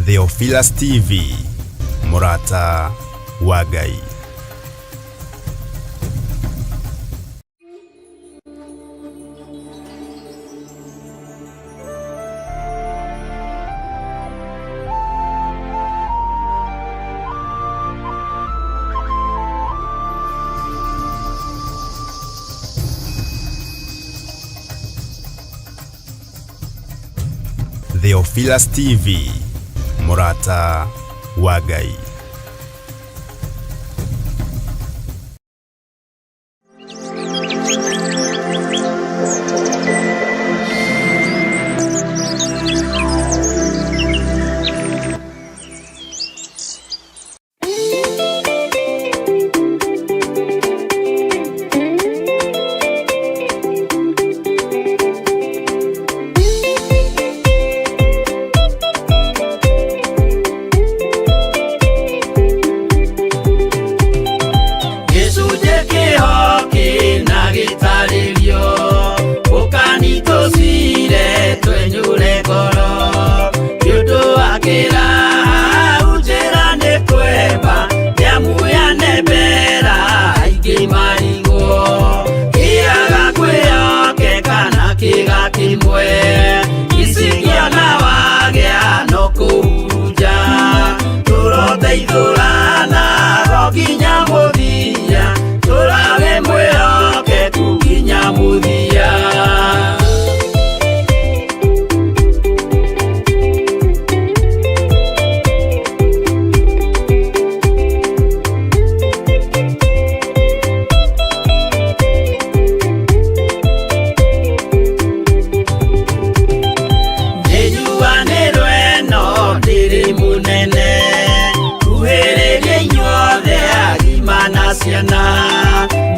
Theophilus TV, Murata wa Ngai. Theophilus TV, Murata wa Ngai.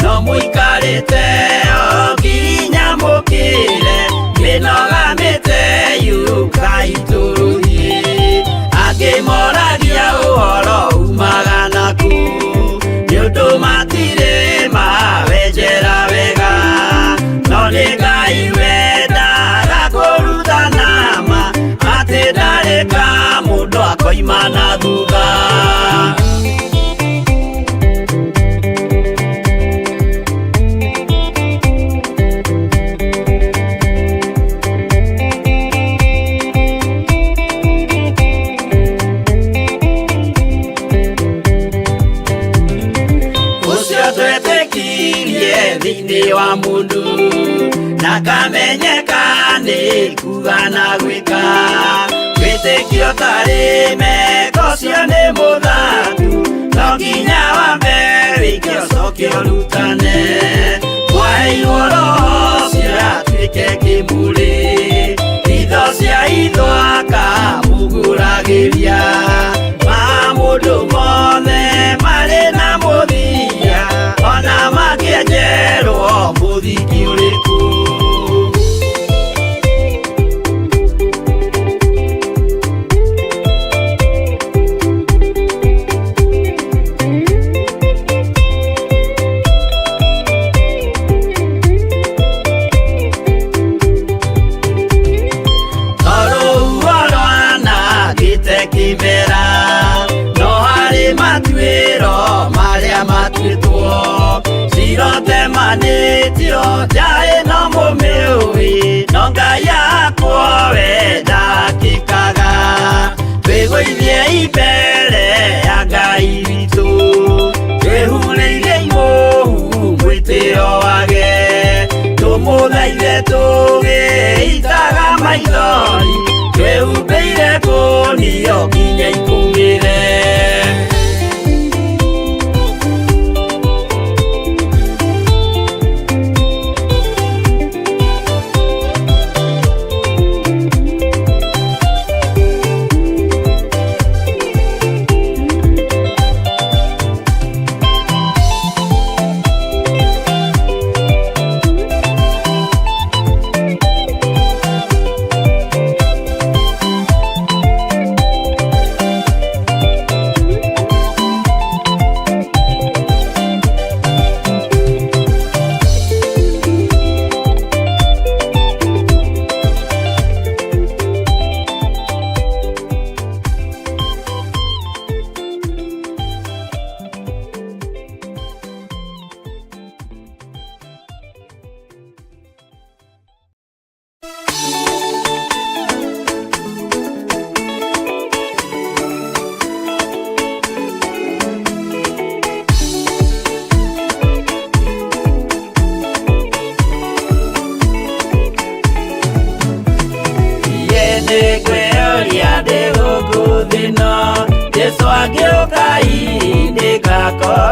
No muikarite okinya mukire minogamite yukaituruhi akimoragia uhoro umaga naku niundu matire mawenjera wega no ni Ngai wendaga kuruta nama ati ndareka mundu akoima na thutha. Thini wa mundu nakamenyeka ni kuga na gwika witikio tari meko cio ni muthangu no nginya wambe wikio cokio rutane wairwo roho cia atuike kimuri itho cia ithwaka muguragiria ma mundu mothe mari na muthia ona makienjerwo muthiki uriku. Kimera no hari matuiro maria matuitwo sirote manitio jae no mumiui no Ngai akwo wenda kikaga twiguithie ibere ya Ngai witu twihuriire imuhu mwitio wage tumuthaithe tugiitaga maithori twehumbeire kunio nginya ikumire.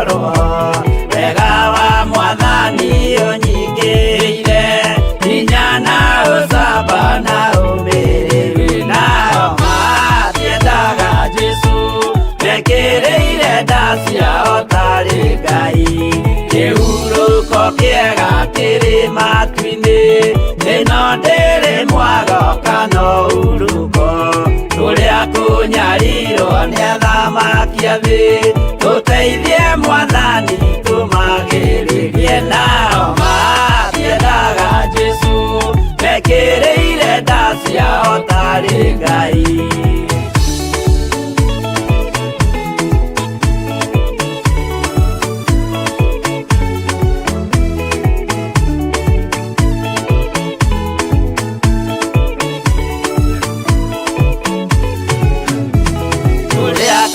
ndakorwo wega wa Mwathani ũnyingĩire hinya na ũcamba na ũmĩrĩru nao matiendaga Jesũ mekĩrĩire nda ciao tarĩ Ngai kĩhurũko kĩega kĩrĩ matu-inĩ ĩno ndĩrĩ mwago kana ũruko tũrĩa kũnyarirwo nĩ athamaki a thĩ tũteithie Mwathani tũmagĩrĩrie nao matiendaga Jesũ mekĩrĩire nda ciao tarĩ Ngai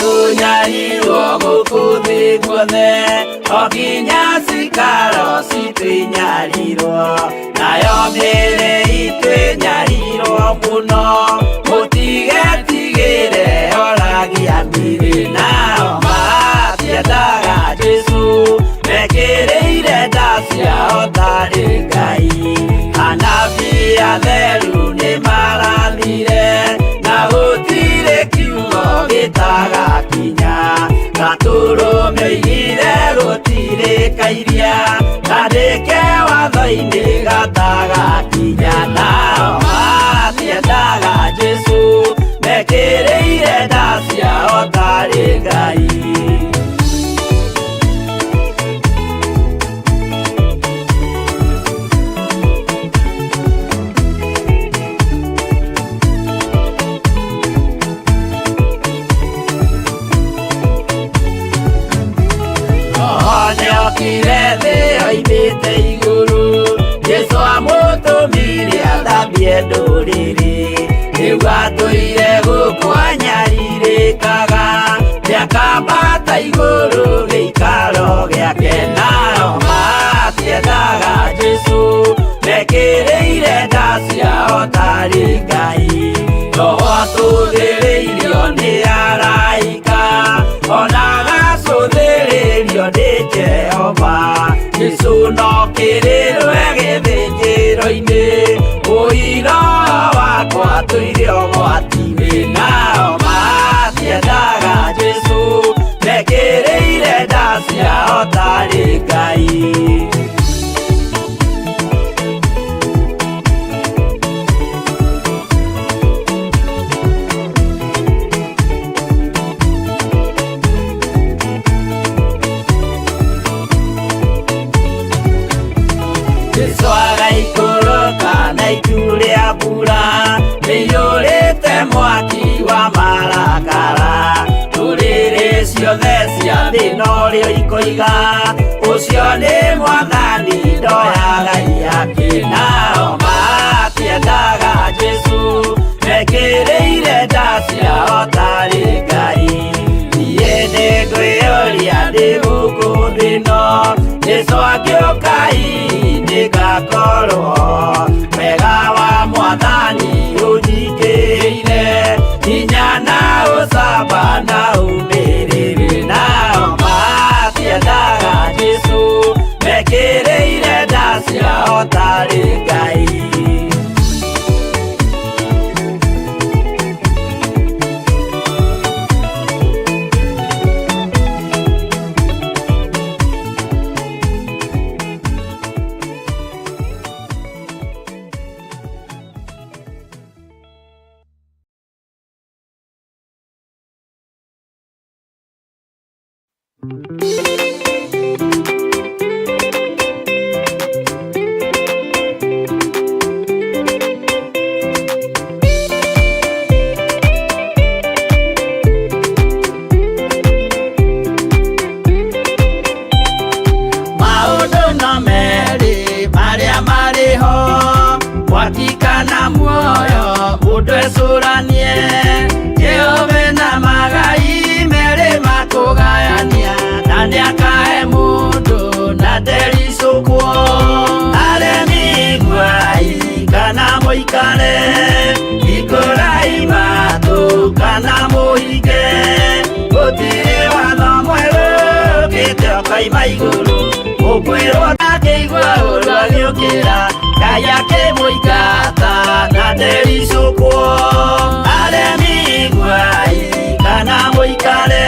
kunyarirwo gũkũ thĩ guothe o nginya cikaro citwĩnyarirwo nayo mĩĩrĩ itwĩnyarirwo mũno mũtigetigĩre oragia mĩĩrĩ nao matiendaga Jesũ mekĩrĩire nda ciao tarĩ Ngai anabii atheru nĩ marathire na gũtirĩ kiugo gĩtagakinya gatũrũmĩire gũtirĩkairia kandĩke watho-inĩ gatagakinya nao matiendaga Jesũ mekĩrĩire nda ciao tarĩ Ngai okire thĩ oimĩte igũrũ Jesũ amũtũmire athambie ndũrĩrĩ rĩu atũire gũkũ anyarirĩkaga nĩakambata igũrũ gĩikaro gĩake nao matiendaga Jesũ mekĩrĩire nda ciao tarĩ Ngai roho atũthĩrĩirio nĩ araika ona gacũthĩrĩrio nĩ Jehova Jesũ no kĩrĩrwe gĩthĩnjĩro-inĩ ũira wakwa tũire ũgwati-inĩ nao matiendaga Jesũ mekĩrĩire nda ciao tarĩ Ngai Jesũ agaikũrũka na itu rĩa mbura rĩiyũrĩte mwaki wa marakara ndũrĩrĩ ciothe cia thĩ norĩo ikoiga ũcio nĩ Mwathani ndoyaga iake nao matiendaga Jesũ mekĩrĩire nda ciao tarĩ Ngai niĩ nĩngwĩyũria ndĩ gũkũ thĩ ĩno Jesũ agĩũka ngakorwo wega wa Mwathani ũnyingĩire hinya na ũcamba na ũmĩrĩru nao matiendaga Jesũ mekĩrĩire nda ciao tarĩ Ngai Wakikana muoyo mundu ecuranie Jehova na magai mere makugayania na ndiakahe mundu na ndericukwo aremi gwai kana muikare ikurai matu kana muhige gutiri watho mweru gitio kaima iguru ukwirwo akigwa urwagiukira kaya kimuigata na ndericukwo aremi gwai kana muikare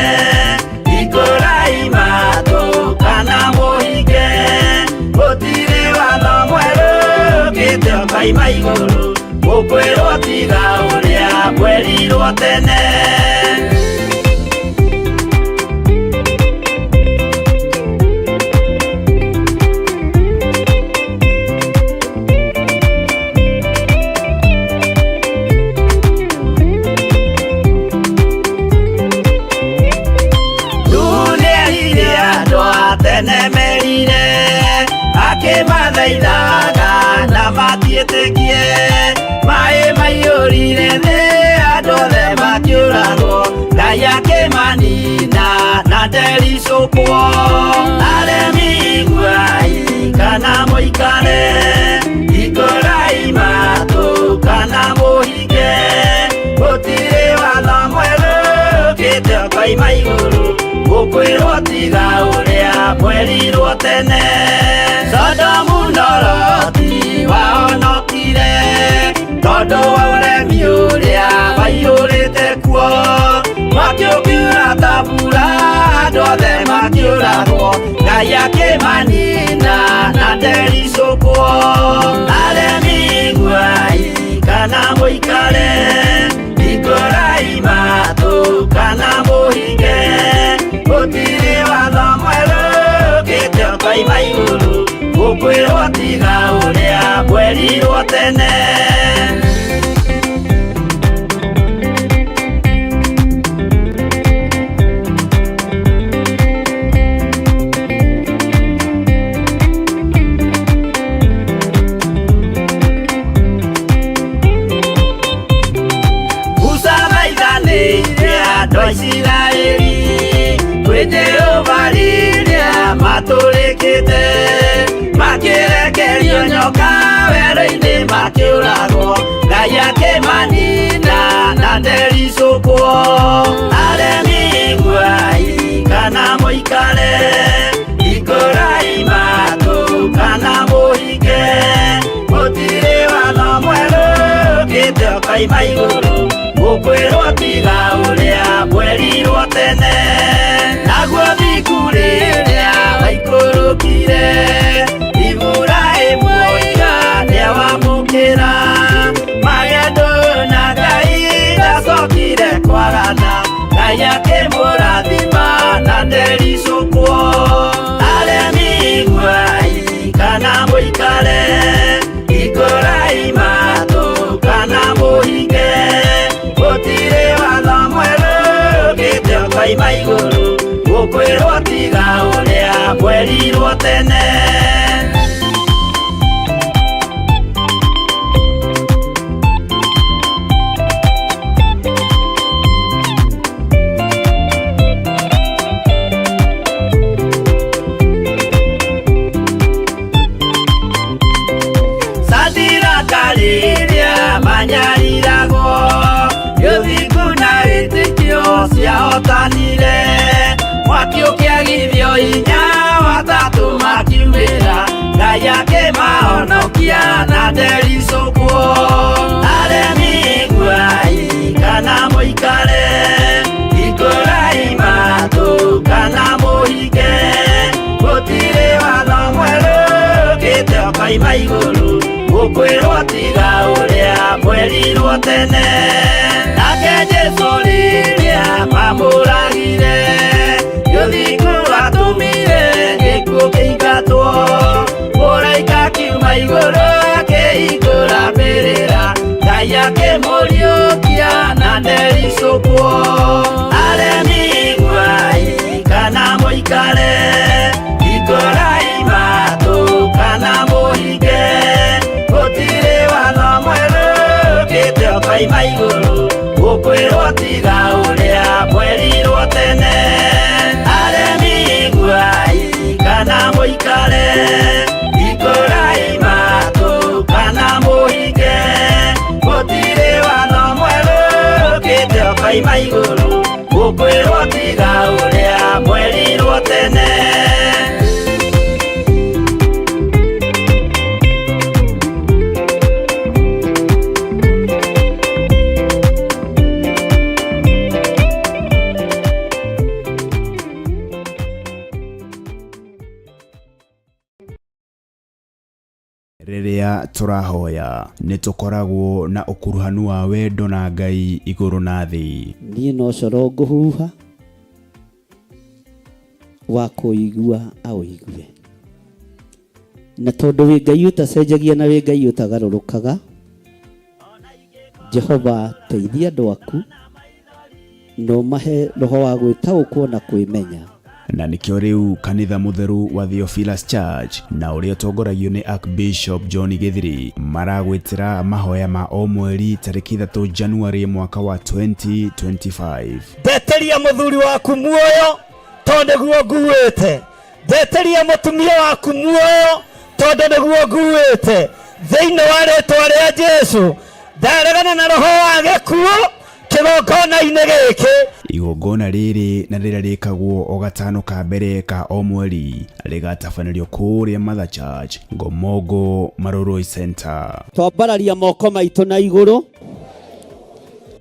ikorai matu kana muhige gutiri watho mweru kitio kaima iguru ukwirwo tiga uria kwerirwo tene mathaithaga na matiĩtĩkie maĩ maiyũrire thĩ andũ othe makĩũragwo Ngai akĩmanina na ndericũkwo aremi gwai kana mũikare ikũrai matũ kana mũhinge gũtirĩ watho mwerũ ũkĩte kaima igũrũ ũkwĩrwo tiga ũrĩa mwerirwo tene Sodomu Loti wahonokire tondũ wa ũremi ũrĩa waiyũrĩte kuo mwaki ũkiura ta mbura andũ othe makĩũragwo Ngai akĩmanina na ndericũkwo aremi gwai kana mũikare ikũrai matũ kana mũhinge gũtirĩ watho mwerũ ũkĩte kaima igũrũ ukwirwo tiga uria kwerirwo tene Musa maithanĩire andũ a Isiraeli kwĩ Jehova rĩrĩa matũrĩkĩte makirekerio nyoka werũ-inĩ makĩũragwo Ngai akĩmanina na ndericũkwo aremi gwai kana mũikare ikũrai matũ kana mũhinge gũtirĩ watho mwerũ ũkĩte kaima igũrũ ũkwĩrwo tiga ũrĩa mwerirwo tene naguo thiku rĩrĩa waikũrũkire Iburahĩmu nĩwamũkĩra magendo na Ngai ndacokire kwarana Ngai akĩmũrathima na ndericũkwo aremi gwai kana mũikare ikũrai matũ kana mũhinge gũtirĩ watho mwerũ ũkĩte kaima igũrũ ũkwĩrwo tiga ũrĩa kwerirwo tene rĩrĩa manyariragwo gĩthiku na wĩtĩkio ciahotanire mwaki ũkĩagithio hinya watatũ makiumĩra Ngai akĩmahonokia na ndericũkwo aremi gwai kana mũikare ikũrai matũ kana mũhinge gũtirĩ watho mwerũ ũkĩte kaima igũrũ ukwĩrwo tiga ũrĩa mwerirwo tene nake Jesũ rĩrĩa mamũragire gĩthiku atũmire gĩkuũ kĩingatwo mũraika kiuma igũrũ akĩhingũra mbĩrĩra Ngai akĩmũriũkia na ndericũkwo aremi gwai kana mũikare ikũrai matũ kana mũhinge gũtirĩ watho mwerũ ũkĩte kaima igũrũ ũkwĩrwo tiga ũrĩa mwerirwo tene aremi gwai kana mũikare ikũrai matũ kana mũhinge gũtirĩ watho mwerũ ũkĩte kaima igũrũ ũkwĩrwo tiga ũrĩa mwerirwo tene Rĩrĩa tũrahoya nĩ tũkoragwo na ũkuruhanu wa wendo na Ngai igũrũ na thĩ. Niĩ no coro ngũhuha wa kũigua awĩigue. Na tondũ wĩ Ngai ũtacenjagia na wĩ Ngai ũtagarũrũkaga, Jehova teithia andũ aku no mahe roho wa gwĩtaũkwo na kwĩmenya. Na nĩkĩo rĩu kanitha mũtheru wa Theophilus Church na ũrĩa ũtongoragio nĩ Archbishop John Gĩthiri maragwĩtĩra mahoya ma o mweri tarĩki 3 January mwaka wa 2025. Ndeteria mũthuri waku muoyo tondũ nĩguo nguĩte. Ndeteria mũtumia waku muoyo tondũ nĩguo nguĩte. Thĩinĩ wa rĩĩtwa rĩa Jesũ ndaregana na roho wa gĩkuũ kĩgongona-inĩ gĩkĩ. Igongona rĩrĩ na rĩrĩa rĩkagwo o gatano ka mbere ka o mweri rĩgatabanĩrio kũrĩa Mother Church Ngomongo Maroroi Center. Twambararia moko maitũ na igũrũ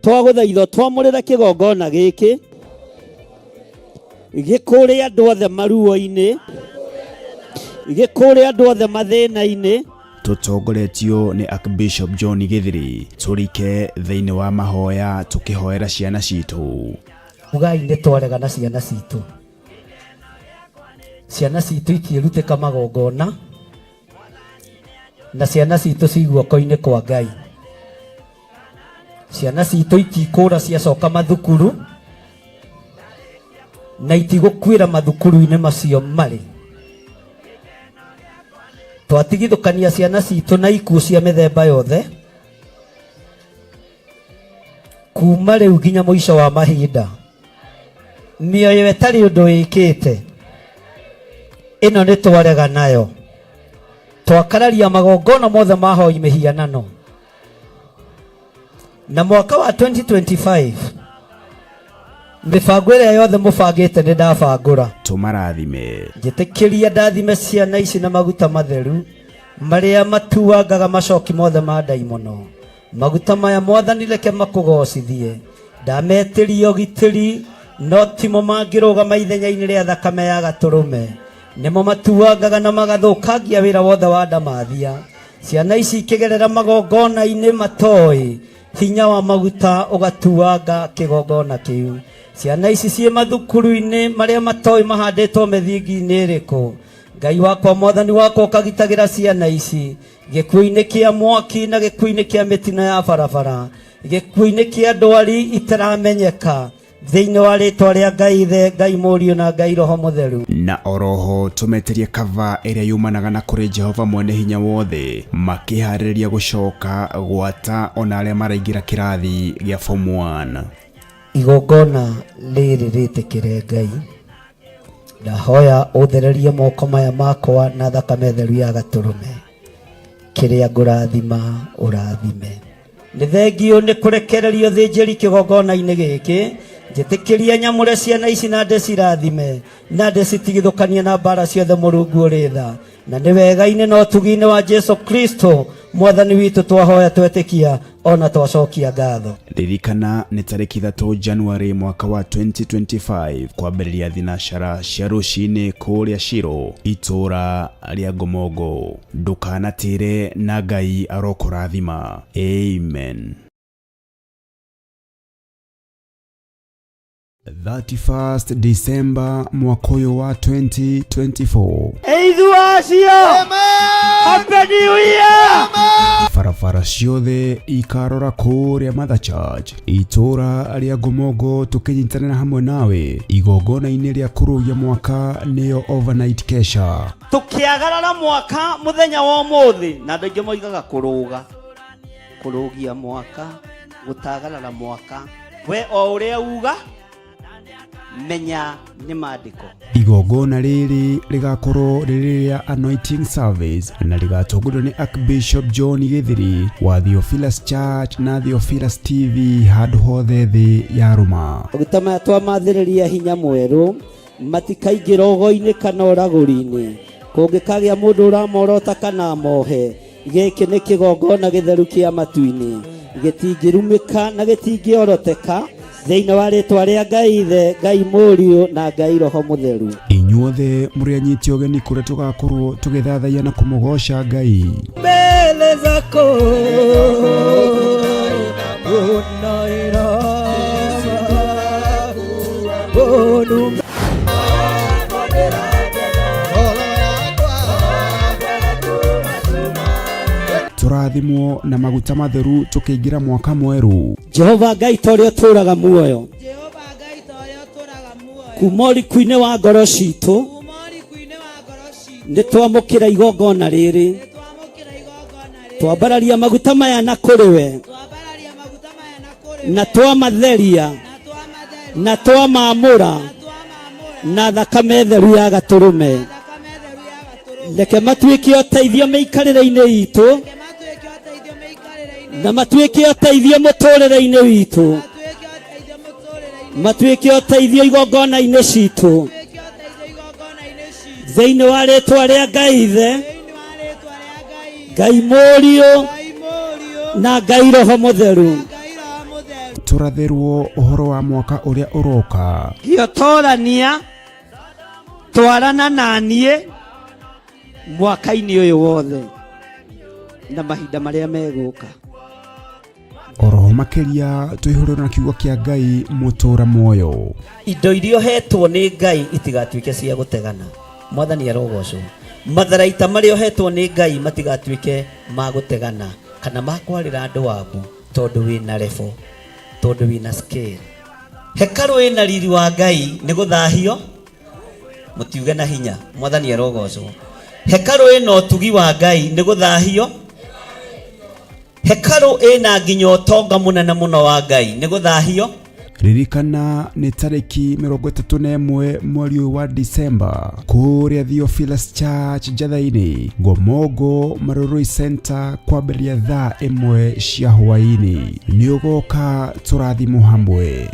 twagũthaitha twamũrĩre kĩgongona gĩkĩ gĩkũrĩ andũ othe maruo-inĩ, gĩkũrĩ andũ othe mathĩna-inĩ. Tutongoretio ni Archbishop John Gĩthiri tũrike thĩinĩ wa mahoya tũkĩhoera ciana citũ. Ugai nĩ twarega na ciana citũ. Ciana citũ itiĩrutĩka magongona na ciana citũ ci guoko-inĩ kwa Ngai. Ciana citũ itikũra ciacoka mathukuru na itigũkuĩra mathukuru-inĩ macio marĩ. Twatigithũkania ciana citũ na ikuũ cia mĩthemba yothe kuma rĩu nginya mũico wa mahinda. Mĩoyo ĩtarĩ ũndũ wĩkĩte ĩno nĩ twarega nayo. Twakararia magongona mothe mahoi mĩhianano. Na mwaka wa 2025 mĩbango ĩrĩa yothe mũbangĩte nĩ ndabangũra. Tũmarathime. Njĩtĩkĩria ndathime ciana ici na maguta matheru marĩa matuangaga macoki mothe ma ndaimono. Maguta maya Mwathani reke makũgocithie. Ndametĩria ũgitĩri no timo mangĩrũgama ithenya-inĩ rĩa thakame ya Gatũrũme. Nĩmo matuangaga na magathũkangia wĩra wothe wa ndamathia. Ciana ici ikĩgerera magongona-inĩ matoĩ hinya wa maguta ũgatuanga kĩgongona kĩu. Ciana ici ciĩ mathukuru-inĩ marĩa matoĩ mahandĩtwo mĩthingi-inĩ ĩrĩkũ. Ngai wakwa Mwathani wakwa ũkagitagĩra ciana ici gĩkuũ-inĩ kĩa mwaki na gĩkuũ-inĩ kĩa mĩtino ya barabara, gĩkuũ-inĩ kĩa ndwari itaramenyeka. Thĩinĩ wa rĩĩtwa rĩa Ngai Ithe, Ngai Mũriũ na Ngai Roho Mũtheru. Na oroho tũmeterie kava ĩrĩa yumanaga na kũrĩ Jehova mwene hinya wothe makĩharĩrĩria gũcoka gwata ona arĩa maraingĩra kĩrathi gĩa form 1. Igongona rĩrĩ rĩtĩkĩre Ngai. Ndahoya ũthererie moko maya makwa na thakame theru ya Gatũrũme. Kĩrĩa ngũrathima ũrathime. Nĩ thengio nĩ kũrekererio thĩnjĩri kĩgongona-inĩ gĩkĩ. Njĩtĩkĩria nyamũre ciana ici na ndĩcirathime na ndĩcitigithũkanie na mbara ciothe Mũrungu ũrĩ tha. Na nĩ wega-inĩ na ũtugi-inĩ wa Jesu Kristo Mwathani witũ twahoya twetĩkia ona twacokia ngatho. Ririkana nĩ tarĩki 3 January mwaka wa 2025 kwambĩrĩria thinacara cia rũcinĩ kũrĩa Shiro itũra rĩa Ngomongo. Ndũkanatĩre na Ngai arokũrathima. Amen. 31st December mwaka ũyũ wa 2024. Amen. Happy New Year. Barabara ciothe ikarora kũrĩa Mother Church itũra rĩa Ngomongo tũkĩnyitanĩra hamwe nawe igongona-inĩ rĩa kũrũgia mwaka nĩyo overnight kesha. Tũkĩagarara mwaka mũthenya wa ũmũthĩ na andũ aingĩ moigaga kũrũgia mwaka, gũtagarara mwaka. We o ũrĩa uga menya nĩ maandĩko. Igongona rĩrĩ rĩgakorwo rĩrĩ rĩa anointing service na rĩgatongorio nĩ Archbishop John Gĩthiri wa Theophilus Church na Theophilus TV handũ hothe thĩ ya Roma. Maguta maya twamathĩrĩria hinya mwerũ matikaingĩra ũgo-inĩ kana ũragũri-inĩ. Kũngĩkagĩa mũndũ ũramorota kana mohe, gĩkĩ nĩ kĩgongona gĩtheru kĩa matu-inĩ, gĩtingĩrumĩka na gĩtingĩoroteka. Thĩinĩ wa rĩĩtwa rĩa Ngai Ithe, Ngai Mũriũ na Ngai Roho Mũtheru. inuothe muri anyiti ogeni kuria tugakorwo tugithathaiya na kumugosha Ngai mbele zako turathimwo na maguta matheru tukiingira mwaka mweru. Jehova Ngai torio turaga muoyo kumori kuine wa ngoro citu nĩ twamũkĩra igongona rĩrĩ twambararia maguta maya na kũrĩ we na twamatheria na twamamũra na thakame theru ya gatũrũme reke matuĩke ũteithio mĩikarĩre-inĩ itũ na matuĩke ũteithio mũtũrĩre-inĩ witũ matuĩke ũteithio igongona-inĩ citũ thĩinĩ wa rĩtwa rĩa Ngai Ithe Ngai Mũriũ na Ngai Roho Mũtheru. Tũratherwo ũhoro wa mwaka ũrĩa ũroka. Gĩotorania twarana naniĩ mwaka-inĩ ũyũ wothe na mahinda marĩa megũka. Oroho makĩria twĩhũrĩre na kiugo kĩa Ngai mũtũra muoyo. Indo iria hetwo nĩ Ngai itigatuĩke cia gũtegana. Mwathani arogocwo. Matharaita marĩa hetwo nĩ Ngai matigatuĩke ma gũtegana kana ma kwarĩra andũ waku tondũ wĩna level, tondũ wĩna scale. Hekalu ĩna riri wa Ngai nĩ gũthahio mũtiuge na hinya. Mwathani arogocwo. Hekalu ĩna ũtugi wa Ngai nĩ gũthahio. Hekalu ĩna nginya ũtonga mũnene mũno wa Ngai nĩ gũthahio. Ririkana nĩ tarĩki 31 mweri wa Disemba kũrĩa Theophilus Church Njatha-inĩ Ngomongo Maroroi Center kwambĩrĩria thaa 1 cia hwaĩ-inĩ. Nĩ ũgoka tũrathimwo hamwe.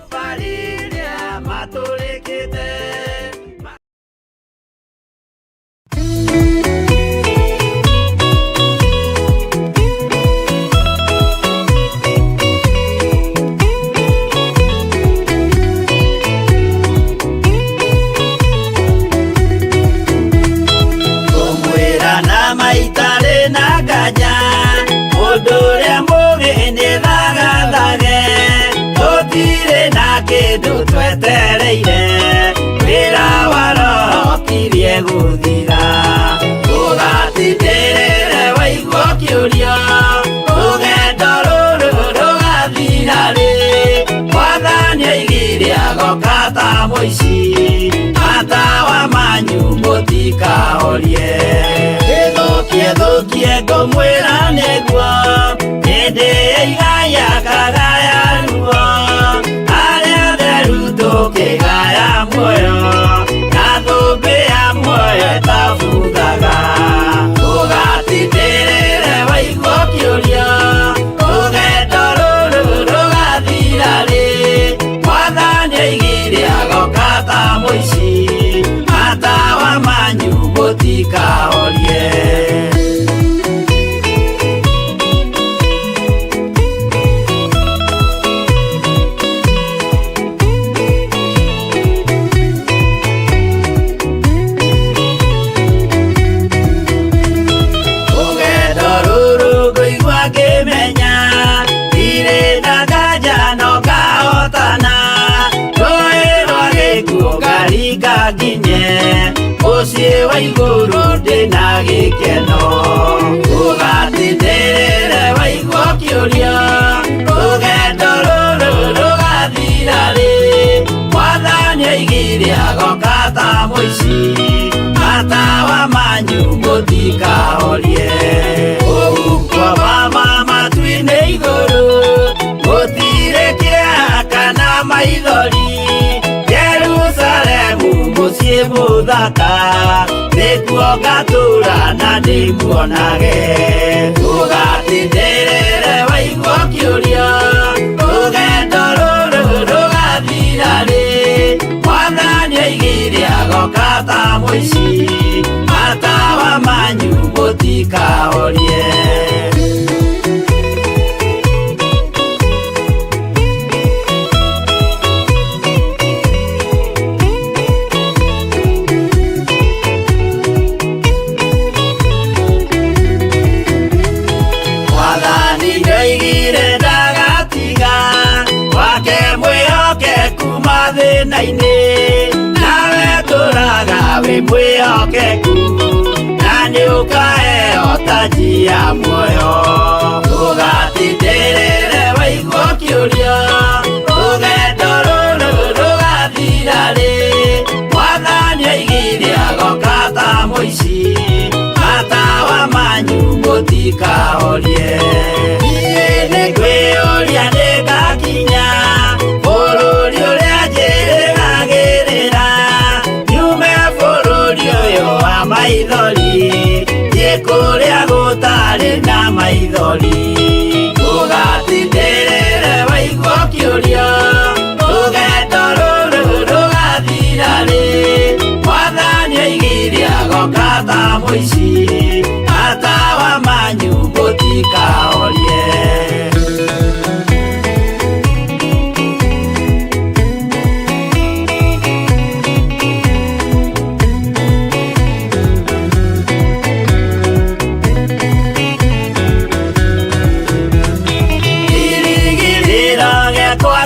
Atawa manyu mũtikahorie gĩthũkie ngũmwĩra nĩguo hĩndĩ ĩigaya kagaya ruo arĩa theru tũkĩgaya muoyo na thũmbĩ ya muoyo ĩtabuthaga ũgatindĩrĩre waigua kĩũrio rũgendo rũrũ rũgathira rĩ Mwathani aigire agoka ta mũici atawa manyu mũtikahorie. Mũciĩ wa igũrũ ndĩna gĩkeno ũgatindĩrĩre waigua kĩũrio rũgendo rũrũ rũgathira rĩ Mwathani aigire agoka ta mũici atawa manyu mũtikahorie. Ũgukwa wa matu-inĩ igũrũ gũtirĩ kĩeha kana maithori Jerusalemu mũciĩ mũthaka nĩkuo ngatũũra na ndĩmuonage ũgatindĩrĩre waigua kĩũrio rũgendo rũrũ rũgathira rĩ Mwathani aigire agoka ta mũici atawa manyu mũtikahorie. mathĩna-inĩ, nawe tũraga wĩ mwĩhokeku, na nĩũkaheo taji ya muoyo. Ndũgatindĩrĩre waigua ũkĩũrio, rũgendo rũrũ rũgathira rĩ, Mwathani oigire agoka ta mũici, matawa manyu mũtikahorie. Niĩ nĩngwĩyũria nĩngakinya bũrũri ũrĩa njĩrĩgagĩrĩra, nyume bũrũri ũyũ wa maithori, thiĩ kũrĩa gũtarĩ na maithori. Ndũgatindĩrĩre waigua ũkĩũrio, rũgendo rũrũ rũgathira rĩ, Mwathani oigire agoka ta mũici, matawa manyu mũtikahorie.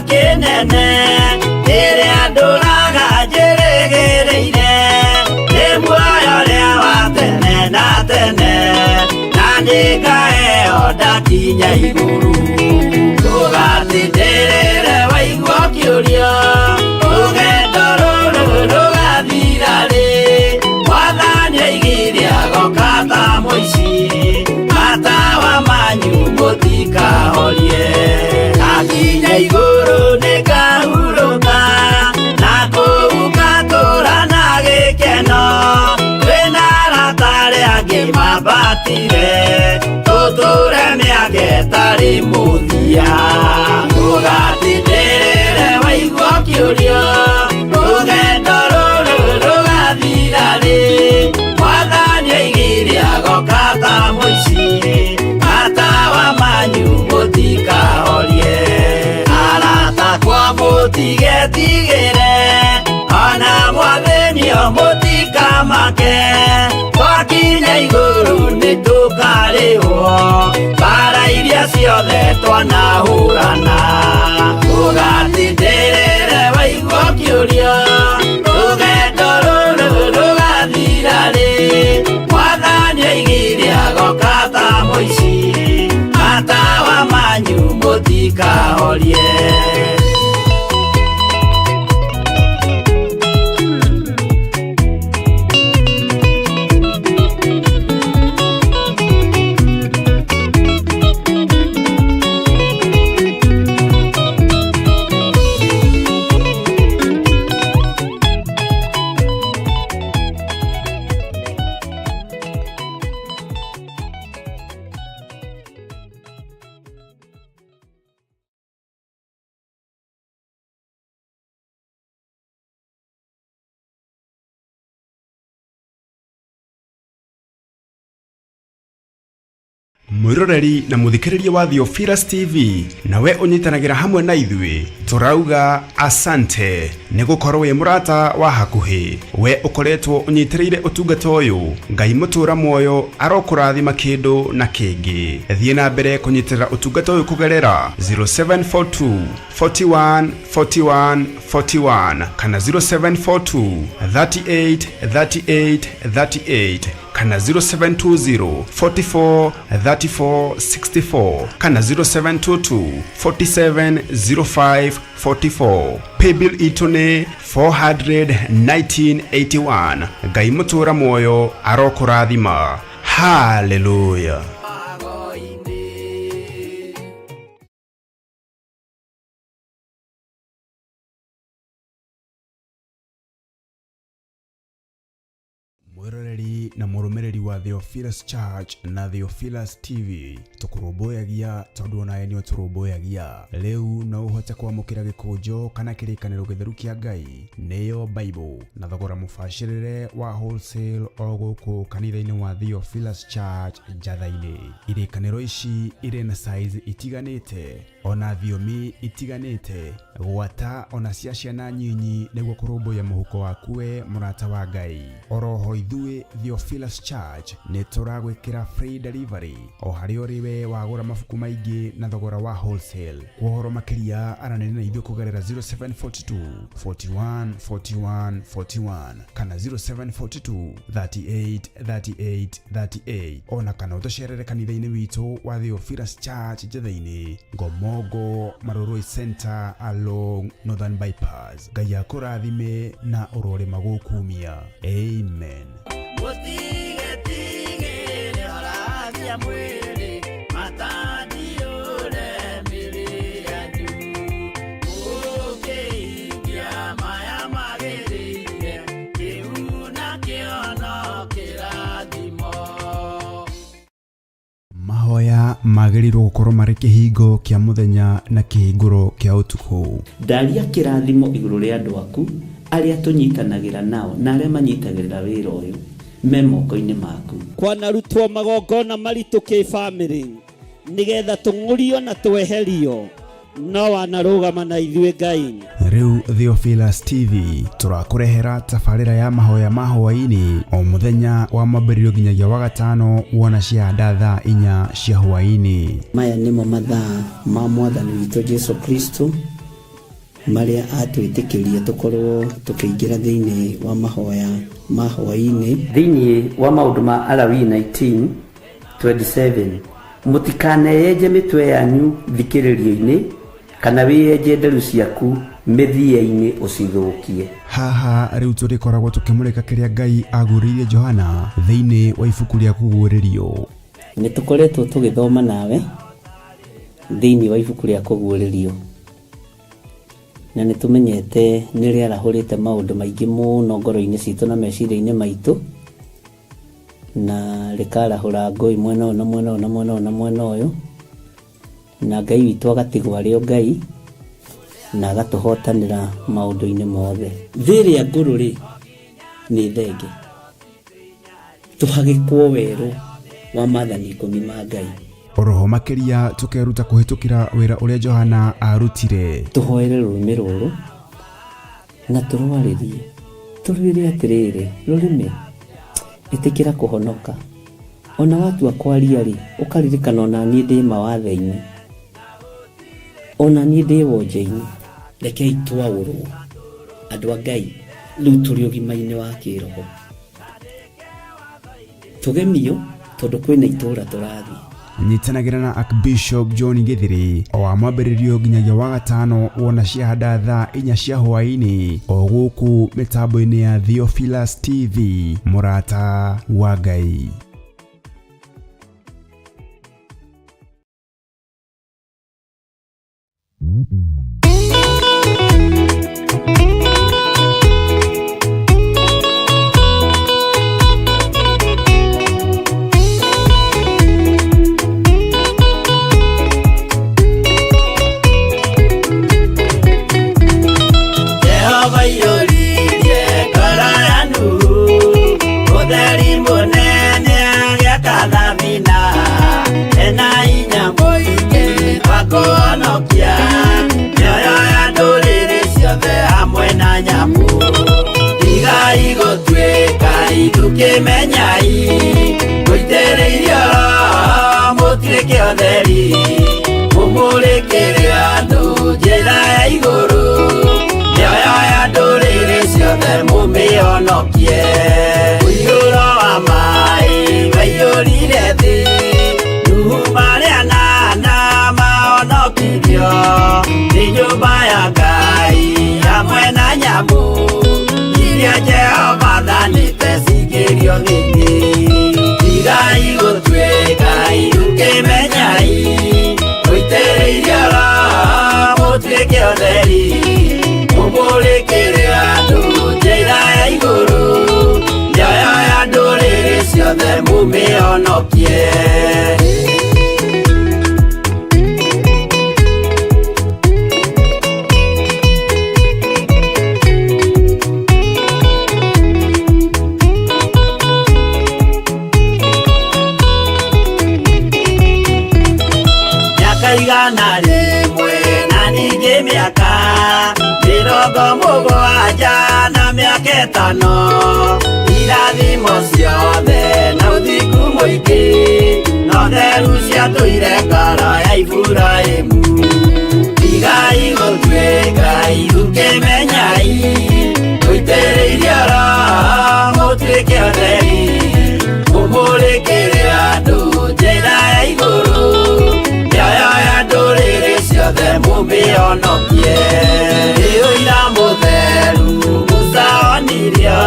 Kĩnene rĩrĩa ndũraga njĩrĩgĩrĩire, nĩ muoyo ũrĩa wa tene na tene, na nĩngaheo ndakinya igũrũ. Ndũgatindĩrĩre waigua ũkĩũrio, rũgendo rũrũ rũgathira rĩ, Mwathani oigire agoka ta mũici, matawa manyu mũtikahorie. Ndakinya igũrũ nĩngahurũka, na kũu ngatũũra na gĩkeno, twĩna arata arĩa angĩ mambatire, tũtũũre mĩaka ĩtarĩ mũthia. Ndũgatindĩrĩre waigua ũkĩũrio, rũgendo rũrũ rũgathira rĩ, Mwathani oigire agoka ta mũici, matawa manyu mũtikahorie. Mũtigetigĩre, ona mwathĩnio mũtikamake, twakinya igũrũ nĩtũkarĩhwo mbara iria ciothe twanahũrana. Ndũgatindĩrĩre waigua ũkĩũrio, rũgendo rũrũ rũgathira rĩ, Mwathani oigire agoka ta mũici, matawa manyu mũtikahorie. Mwiroreri na muthikiriria wa Theophilus TV, nawe unyitanagira hamwe na ithuĩ turauga asante nĩ gũkorwo wĩ mũrata wa hakuhĩ. We ukoretwo unyitirĩire ũtungata ũyũ, Ngai mũtũra muoyo arokũrathima kĩndũ na kĩngĩ. Thiĩ na mbere kũnyitĩrĩra ũtungata ũyũ kũgerera 0742 41 41 41 kana 0742 38 38 38 kana 0720 44 34 64 kana 0722 47 05 44. Paybill itune 41981. Ngai mũtũra muoyo arokũrathima. Hallelujah. Mwiroreri na mũrũmĩrĩri wa Theophilus Church na Theophilus TV, tũkũrũmbũyagia tondũ onawe nĩ ũtũrũmbũyagia. Rĩu no ũhote kwamũkĩra gĩkũnjo kana kĩrĩkanĩro gĩtheru kĩa Ngai, nĩyo Bible, na thogora mũbacĩrĩre wa wholesale o gũkũ kanitha-inĩ wa Theophilus Church Njatha-inĩ. Irĩkanĩro ici irĩ na size itiganĩte, ona thiomi itiganite gwata ona cia ciana nyinyi niguo kurumbuya muhuko wakuwe murata wa Ngai. Oroho ithuĩ Theophilus Church nĩ tũragwĩkĩra free delivery o harĩ ũrĩwe wagũra mabuku maingĩ na thogora wa wholesale. Kuhoro makĩria aranĩria na ithuĩ kũgerera 0742 41 41 41 kana 0742 38 38 38 ona kana ũtũcerere kanitha-inĩ witũ wa Theophilus Church Njĩthĩ-inĩ Ngomongo Maroroi Center along Northern Bypass. Ngai akũrathime na ũrore magũkumia. Amen. Mahoya magĩrĩirwo gũkorwo marĩ kĩhingo kĩa mũthenya na kĩhingũro kĩa ũtukũ. Ndaria kĩrathimo igũrũ rĩa andũ aku arĩa tũnyitanagĩra nao na arĩa manyitagĩrĩra wĩra ũyũ me moko-inĩ maku. Kwanarutwo magongona maritũ kĩ-bamĩrĩ nĩgetha tũng'ũrio na tweherio, no wanarũgama na ithuĩ Ngai. Rĩu Theophilus TV tũrakũrehera tabarĩra ya mahoya ma hwaĩ-inĩ o mũthenya wa mwambĩrĩrio nginyagia wa gatano wona ciahanda thaa 4 cia hwaĩ-inĩ. Maya nĩmo mathaa ma Mwathani witũ Jesu Kristo marĩa atwĩtĩkĩria tũkorwo tũkĩingĩra thĩinĩ wa mahoya ma hwaĩ-inĩ. Thĩinĩ wa maũndũ ma Alawii 19:27 mũtikaneyenje mĩtwe yanyu thikĩrĩrio-inĩ kana wĩyenje nderu ciaku mĩthia-inĩ ũcithũkie. Haha rĩu tũrĩkoragwo tũkĩmũrĩka kĩrĩa Ngai agũrĩire Johana thĩinĩ wa ibuku rĩa kũguũrĩrio. Nĩ tũkoretwo tũgĩthoma nawe thĩinĩ wa ibuku rĩa kũguũrĩrio na nĩ tũmenyete nĩ rĩarahũrĩte maũndũ maingĩ mũno ngoro-inĩ citũ na meciria-inĩ maitũ na rĩkarahũra ngũĩ mwena ũyũ na mwena ũyũ na mwena ũyũ na mwena ũyũ, na Ngai witũ agatigwo arĩ o Ngai na agatũhotanĩra maũndũ-inĩ mothe. Thĩrĩa ngũrũ-rĩ nĩ thenge, tũhagĩkwo werũ wa maathani 10 ma Ngai. Oroho makĩria tũkeruta kũhĩtũkĩra wĩra ũrĩa Johana arutire. Tũhoere rũrĩmĩ rũrũ na tũrwarĩrie tũrwĩre atĩrĩrĩ, rũrĩmĩ ĩtĩkĩra kũhonoka. Ona watua kwaria-rĩ ũkaririkana ona niĩ ndĩ mawathe-inĩ, ona niĩ ndĩ wonje-inĩ. Rekei twaũrwo andũ a Ngai rĩu tũrĩ ũgima-inĩ wa kĩroho, tũgemio tondũ kwĩna itũũra tũrathiĩ. Nyitanagĩra na Archbishop John Gĩthĩrĩ o wa mwambĩrĩrio nginyagia wa gatano wona ciahanda thaa 4 cia hwaĩ-inĩ o gũkũ mĩtambo-inĩ ya Theophilus TV, mũrata wa Ngai. Menyai gũitĩrĩirio mũtuĩke ũtheri mũmũrĩkĩre andũ njĩra ya igũrũ mĩoyo ya ndũrĩrĩ ciothe mũmĩhonokie. Mũiyũro wa maĩ waiyũrire thĩ Nuhu marĩa nana mahonokirio nĩ nyũmba ya Ngai hamwe na nyamũ iria Jehova thanĩte cingĩrio thĩinĩ. Tigai gũtuĩka irukemenyai gũitĩrĩirio mũtuĩke ũtheri mũmũrĩkĩre andũ njĩra ya igũrũ mĩoyo ya ndũrĩrĩ ciothe mũmĩhonokie. Igana rĩmwe getano irathimo ciothe na uthiku muingi no theru ciatũire ngoro ya Iburahĩmu igai gũtuĩkai ũkĩmenyai gũitĩrĩirie roho mũtuĩke ũtheri mũmũrĩkĩre andũ njĩra ya igũrũ mĩoyo ya ndũrĩrĩ ciothe mũmĩonokie ũira mũtheru Musa onirio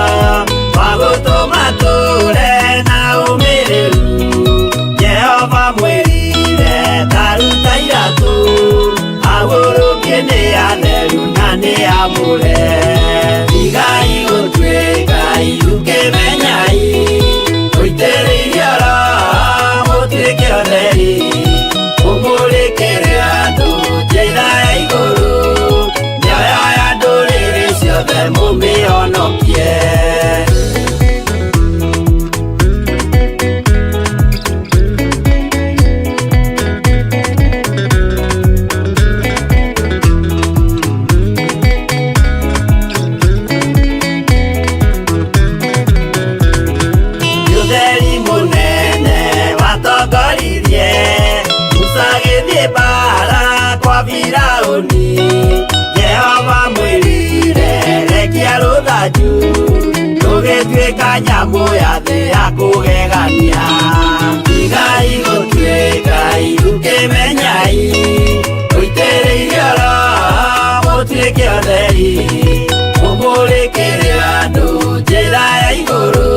wa gũtũma tũre na ũmĩrĩru Jehova mwĩrire taruta iratũ agũrũkie nĩ atheru na nĩ amũre igai gũtuĩkai ũkĩmenyai gũitĩrĩirie roho mũtuĩke ũtheri mũmũrĩkĩre andũ njĩra ya igũrũ mĩoyo ya ndũrĩrĩ ciothe mũmĩonokie Jehova mwĩrire rekia rũthanju rũgĩtuĩka nyamũ ya thĩ ya kũgegania igai gũtuĩkai ũkĩmenyai gũitĩrĩirie roho mũtuĩke ũtheri mũmũrĩkĩre andũ njĩra ya igũrũ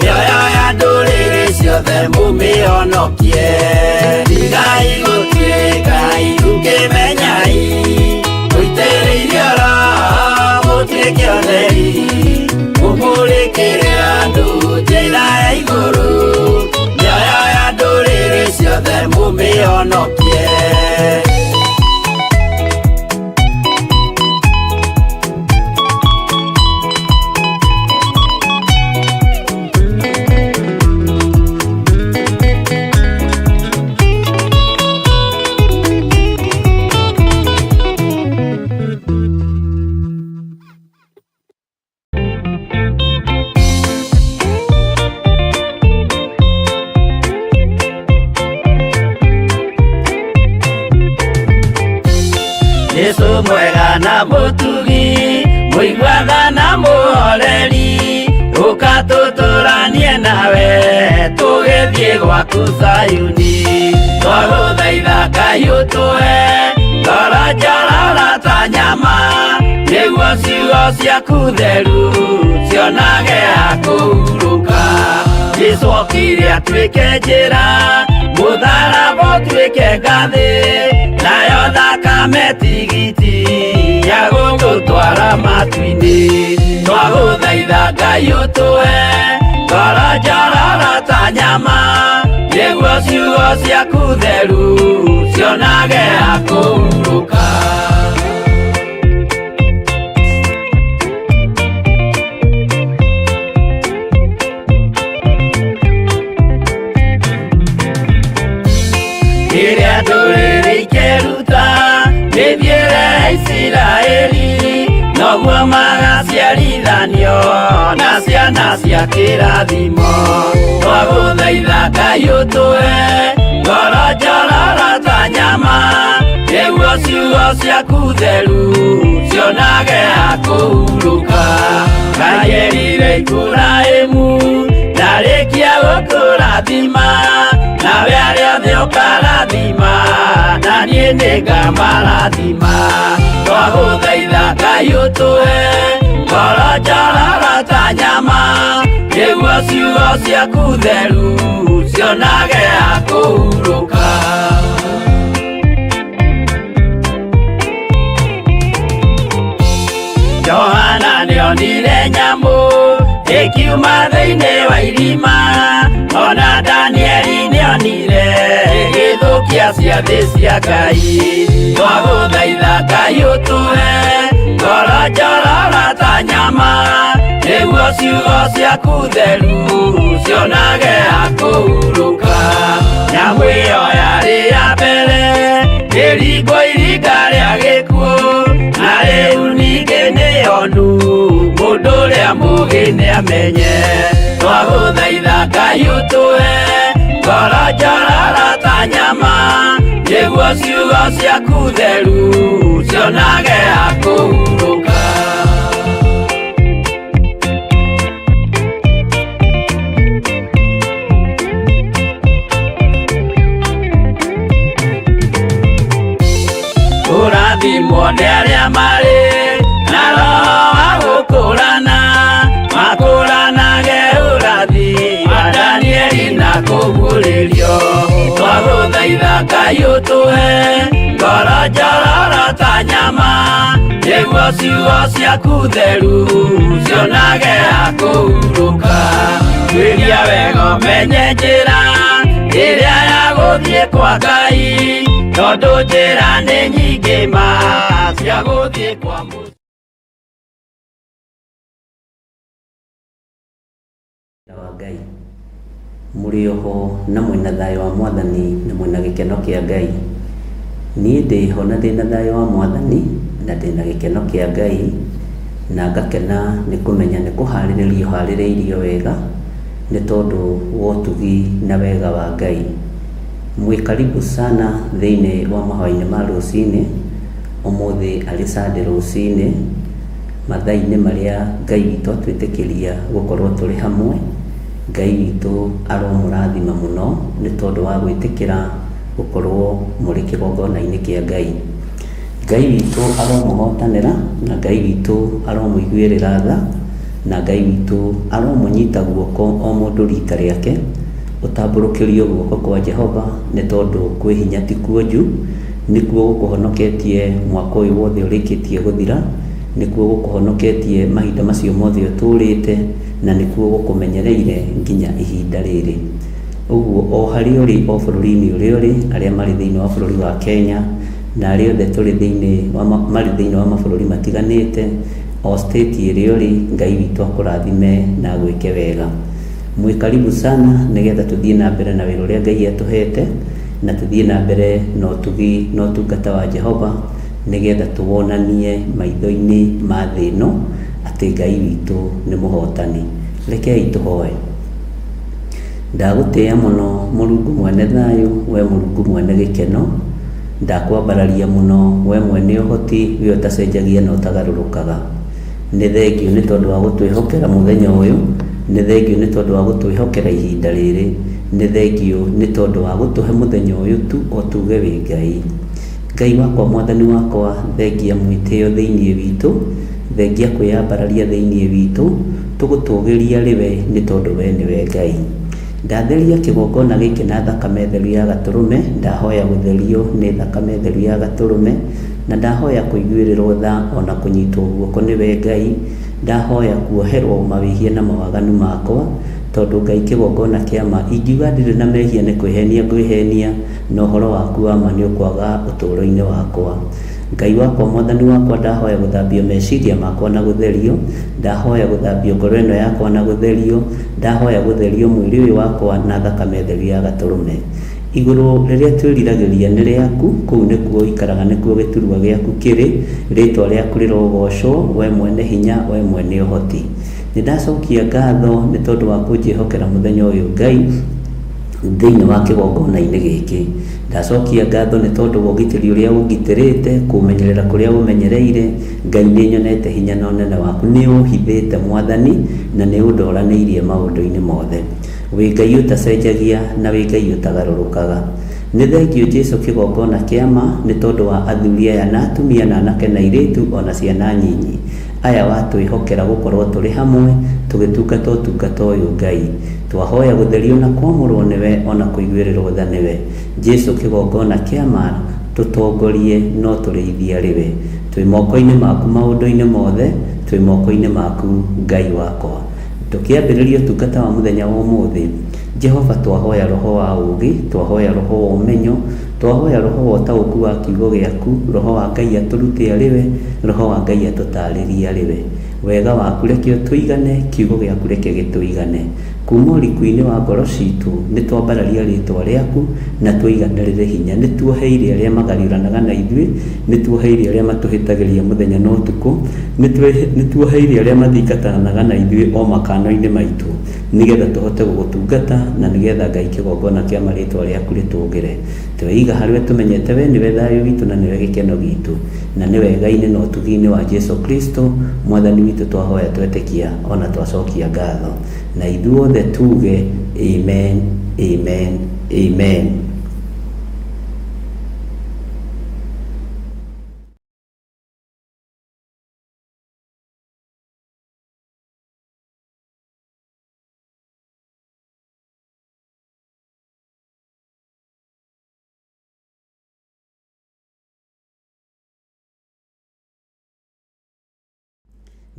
mĩoyo ya ndũrĩrĩ ciothe mũmĩonokie igai gũtuĩkai ũkĩmenyai gũitĩrĩirie roho mũtuĩke ũtheri mũmũrĩkĩre andũ njĩra ya igũrũ mĩoyo ya ndũrĩrĩ ciothe mũmĩonokie Yesu mwega na mũtugi mũigua na mũhoreri ũkatũtũranie nawe tũgĩthiĩ gwaku Zayuni twagũthaitha Ngai ũtũhe ngoro njororo ta nyama nĩguo ciugo ciaku theru cionage ha kũhurũka Jesũ okire atuĩke njĩra mũtharaba ũtuĩke ngathĩ nayo thakame tigiti ya gũgũtwara matu-inĩ twagũthaitha Ngai ũtũhe ngoro njororo ta nyama nĩguo ciugo ciaku theru cionage ha kũhurũka rĩrĩa ndũrĩrĩ ikeruta rĩthiĩre Isiraeli noguo magaciarithanio na ciana cia kĩrathimo twagũthaitha Ngai ũtũhe ngoro njororo ta nyama nĩguo ciugo ciaku theru cionage ha kũhurũka Ngai erire Iburahĩmu ndarĩkia gũkũrathima nawe arĩa othe ũkarathima na niĩ nĩngamarathima twagũthaitha Ngai ũtũhe ngoro njororo ta nyama nĩguo ciugo ciaku theru cionage ha kũhurũka Johana nĩonire nyamũ ĩkiuma thĩinĩ wa irima ona Danieli nĩonire ĩgĩthũkia ciathĩ cia Ngai twagũthaitha Ngai ũtũhe ngoro njororo ta nyama nĩguo ciugo ciaku theru cionage ha kũhurũka nyamũ ĩyo yarĩ ya mbere ĩringwo iringa rĩa gĩkuũ na rĩu ningĩ nĩyonu mũndũ ũrĩa Ngai nĩamenye twagũthaitha Ngai ũtũhe ngoro njororo ta nyama nĩguo ciugo ciaku theru cionage akũhurũka. Ũrathimwo nĩ arĩa marĩ na roho wa gũkũũrana makũũranage ũrathi wa Danieli na kũguũrĩrio. Twagũthaitha Ngai ũtũhe ngoro njororo ta nyama nĩguo ciugo ciaku theru cionage akũhurũka. Twĩria wega ũmenye njĩra ĩrĩa ya gũthiĩ kwa Ngai tondũ njĩra nĩ nyingĩ ma cia gũthiĩ kwa Mũciĩ. wa Ngai mũrĩ oho na mwĩna thayũ wa Mwathani na mwĩna gĩkeno kĩa Ngai. Niĩ ndĩ ho na ndĩna thayũ wa Mwathani na ndĩna gĩkeno kĩa Ngai, na ngakena nĩ kũmenya nĩ kũharĩrĩrio harĩrĩirio wega nĩ tondũ wa ũtugi na wega wa Ngai. Mwĩ karibu sana thĩinĩ wa mahoya-inĩ ma rũcinĩ. Ũmũthĩ arĩ Sunday rũcinĩ mathaa-inĩ marĩa Ngai witũ atwĩtĩkĩria gũkorwo tũrĩ hamwe. Ngai witũ aromũrathima mũno nĩ tondũ wa gwĩtĩkĩra gũkorwo mũrĩ kĩgongona-inĩ kĩa Ngai. Ngai witũ aromũhotanĩra na Ngai witũ aromũiguĩrĩra tha na Ngai witũ aromũnyita guoko o mũndũ rita rĩake. Ũtambũrũkĩrio guoko kwa Jehova nĩ tondũ kwĩ hinya ti kuonju, nĩkuo gũkũhonoketie mwaka ũyũ wothe ũrĩkĩtie gũthira, nĩkuo gũkũhonoketie mahinda macio mothe ũtũrĩte, na nĩkuo gũkũmenyereire nginya ihinda rĩrĩ. Ũguo o harĩa ũrĩ o bũrũri-inĩ ũrĩa ũrĩ, arĩa marĩ thĩinĩ wa bũrũri wa Kenya na arĩa othe tũrĩ marĩ thĩinĩ wa mabũrũri matiganĩte, o state ĩrĩa ũrĩ, Ngai witũ akũrathime na gwĩke wega. Mwĩ karibu sana nĩgetha tũthiĩ na mbere na wĩra ũrĩa Ngai atũhete, na tũthiĩ na mbere na ũtugi na ũtungata wa Jehova, nĩgetha tũwonanie maitho-inĩ ma thĩ ĩno atĩ Ngai witũ nĩ mũhotani. Rekei tũhoe. Ndagũtĩĩa mũno Mũrungu mwene thayũ, we Mũrungu mwene gĩkeno, ndakwambararia mũno we mwene ũhoti, we ũtacenjagia na ũtagarũrũkaga. Nĩ thengio nĩ tondũ wa gũtwĩhokera mũthenya ũyũ, nĩ thengio nĩ tondũ wa gũtwĩhokera ihinda rĩrĩ, nĩ thengio nĩ tondũ wa gũtũhe mũthenya ũyũ tu o tuge wĩ Ngai. Ngai wakwa Mwathani wakwa, thengia mwĩtĩo thĩinĩ witũ, thengia kwĩyambararia thĩinĩ witũ, tũgũtũgĩria rĩwe nĩ tondũ we nĩwe Ngai. Ndatheria kĩgongona gĩkĩ na thakame theru ya Gatũrũme, ndahoya gũtherio nĩ thakame theru ya Gatũrũme, na ndahoya kũiguĩrĩrwo tha ona kũnyitwo guoko nĩwe Ngai. Ndahoya kuoherwo mawĩhia na mawaganu makwa, tondũ Ngai kĩgongona kĩa ma, ingiuga ndirĩ na mehia nĩ kwĩhenia ngwĩhenia, na ũhoro waku wa ma nĩ ũkwaga ũtũũro-inĩ wakwa. Ngai wakwa Mwathani wakwa, ndahoya gũthambio meciria makwa na gũtherio, ndahoya gũthambio ngoro ĩno yakwa na gũtherio, ndahoya gũtherio mwĩrĩ ũyũ wakwa na thakame theru ya Gatũrũme. Igũrũ rĩrĩa twĩriragĩria nĩ rĩaku, kũu nĩkuo ikaraga, nĩkuo gĩturwa gĩaku kĩrĩ, rĩtwa rĩaku rĩrogocwo, we mwene hinya, we mwene ũhoti. Nĩndacokia ngatho nĩ tondũ wa kũnjĩhokera mũthenya ũyũ Ngai thĩinĩ wa kĩgongona-inĩ gĩkĩ. Ndacokia ngatho nĩ tondũ wa ũgitĩri ũrĩa ũngitĩrĩte, kũmenyerera kũrĩa ũmenyereire. Ngai nĩ nyonete hinya na ũnene waku, nĩ ũhithĩte Mwathani, na nĩ ũndoranĩirie maũndũ-inĩ mothe. Wĩ Ngai ũtacenjagia na wĩ Ngai ũtagarũrũkaga. Nĩ thengio Jesũ kĩgongona kĩa ma, nĩ tondũ wa athuri aya na atumia na anake na airĩtu ona ciana nyinyi aya watwĩhokera gũkorwo tũrĩ hamwe tũgĩtungata ũtungata ũyũ Ngai. Twahoya gũtherio na kwamũrwo nĩwe ona kũiguĩrĩrwo tha nĩwe. Jesũ kĩgongona kĩa ma, tũtongorie no tũrĩithia rĩwe. Twĩ moko-inĩ maku maũndũ-inĩ mothe, twĩ moko-inĩ maku Ngai wakwa. Tũkĩambĩrĩria ũtungata wa mũthenya wa ũmũthĩ, Jehova twahoya roho wa ũũgĩ, twahoya roho wa ũmenyo, twahoya roho wa ũtaũku wa kiugo gĩaku, roho wa Ngai atũrute arĩwe, roho wa Ngai atũtarĩrie arĩwe. Wega waku reke ũtũigane, kiugo gĩaku reke gĩtũigane. kuma ũriku-inĩ wa ngoro citũ nĩ twambararia rĩtwa rĩaku na twĩiganĩrĩre hinya. Nĩ tuoheire arĩa magariũranaga na ithuĩ, nĩ tuoheire arĩa matũhĩtagĩria mũthenya na ũtukũ, nĩ tuoheire arĩa mathingatanaga na ithuĩ o makano-inĩ maitũ, nĩgetha tũhote gũgũtungata na nĩgetha Ngai kĩgongona kĩa marĩtwa rĩaku rĩtũgĩre. Tweiga harĩ we tũmenyete we nĩwe thayũ witũ na nĩwe gĩkeno gitũ, na nĩ wega-inĩ na ũtugi-inĩ wa Jesu Kristo mwathani witũ twahoya twetĩkia ona twacokia ngatho, na ithuothe tuge amen, amen, amen.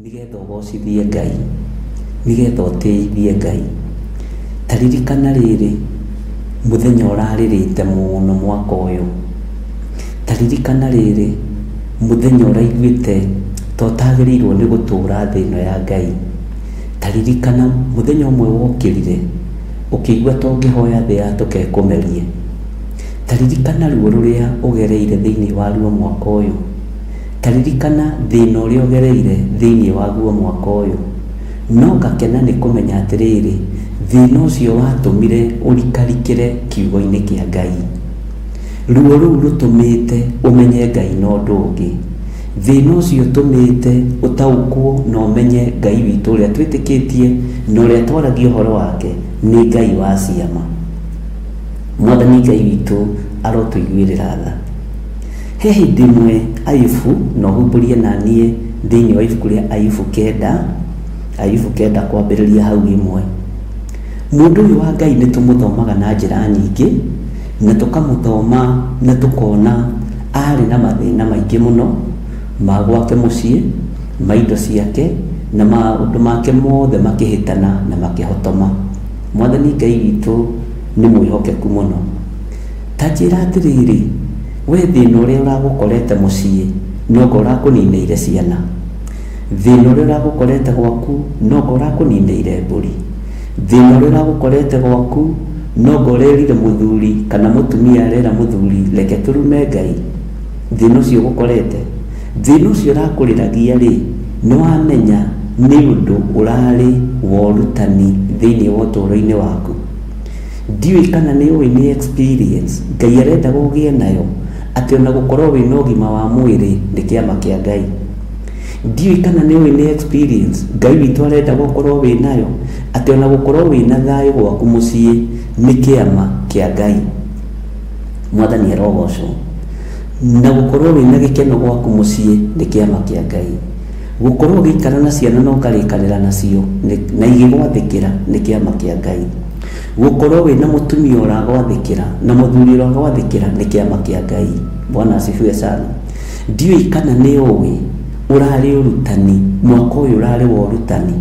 Nĩgetha ũgocithie Ngai, nĩgetha ũtĩithie Ngai, ta ririkana rĩrĩ mũthenya ũrarĩrĩte mũno mwaka ũyũ, ta ririkana rĩrĩ mũthenya ũraiguĩte to tagĩrĩirwo nĩ gũtũra thĩ ĩno ya Ngai, ta ririkana mũthenya ũmwe wokĩrire ũkĩigua to ngĩhoya thĩ yatũkekũmerie, ta ririkana ruo rũrĩa ũgereire thĩinĩ wa ruo mwaka ũyũ, ta ririkana thĩna ũrĩa ũgereire thĩinĩ waguo mwaka ũyũ, no ngakena nĩ kũmenya atĩrĩrĩ thĩna ũcio watũmire ũrikarikĩre kiugo-inĩ kĩa Ngai, ruo rũu rũtũmĩte ũmenye Ngai na ũndũ ũngĩ, thĩna ũcio ũtũmĩte ũtaũkwo na ũmenye Ngai witũ ũrĩa twĩtĩkĩtie na ũrĩa twaragia ũhoro wake nĩ Ngai wa ciama. Mwathani Ngai witũ arotũiguĩrĩra tha. He hĩndĩ ĩmwe Ayubu, na ũhumbũrie naniĩ thĩinĩ wa ibuku rĩa Ayubu 9 kwambĩrĩria hau imwe. Mũndũ ũyũ wa Ngai nĩ tũmũthomaga na njĩra nyingĩ, na tũkamũthoma na tũkona arĩ na mathĩna maingĩ mũno ma gwake mũciĩ, ma indo ciake na maũndũ make mothe makĩhĩtana na makĩhotoma. Mwathani Ngai witũ nĩ mwĩhokeku mũno. Ta njĩra atĩrĩrĩ, we thĩna ũrĩa ũragũkorete mũciĩ nogo ũrakũninĩire ciana, thĩna ũrĩa ũragũkorete gwaku nogo ũrakũninĩire mbũri, thĩna ũrĩa ũragũkorete gwaku nogo ũrerire mũthuri kana mũtumia arera mũthuri reke tũrume Ngai, thĩna ũcio ũgũkorete, thĩna ũcio ũrakũrĩragia rĩ, nĩ wamenya nĩ ũndũ ũrarĩ wa ũrutani thĩinĩ wa ũtũũro-inĩ waku. Ndiũĩ kana nĩ ũĩ nĩ experience Ngai arenda gũgĩe nayo atĩ ona gũkorwo wĩna ũgima wa mwĩrĩ nĩ kĩama kĩa Ngai. Ndiũĩ kana nĩ ũĩ nĩ experience Ngai witũ arenda gũkorwo wĩnayo atĩ ona gũkorwo wĩna thayũ gwaku mũciĩ nĩ kĩama kĩa Ngai. Mwathani arogocwo. Na gũkorwo wĩna gĩkeno gwaku mũciĩ nĩ kĩama kĩa Ngai. Gũkorwo ũgĩikara na ciana na ũkarĩkanĩra nacio na igĩgwathĩkĩra nĩ kĩama kĩa Ngai. Gũkorwo wĩna mũtumia ũragwathĩkĩra na mũthuri ũragwathĩkĩra nĩ kĩama kĩa Ngai. Bwana asifiwe sana. Ndiũĩ kana nĩ ũĩ ũrarĩ ũrutani, mwaka ũyũ ũrarĩ wa ũrutani,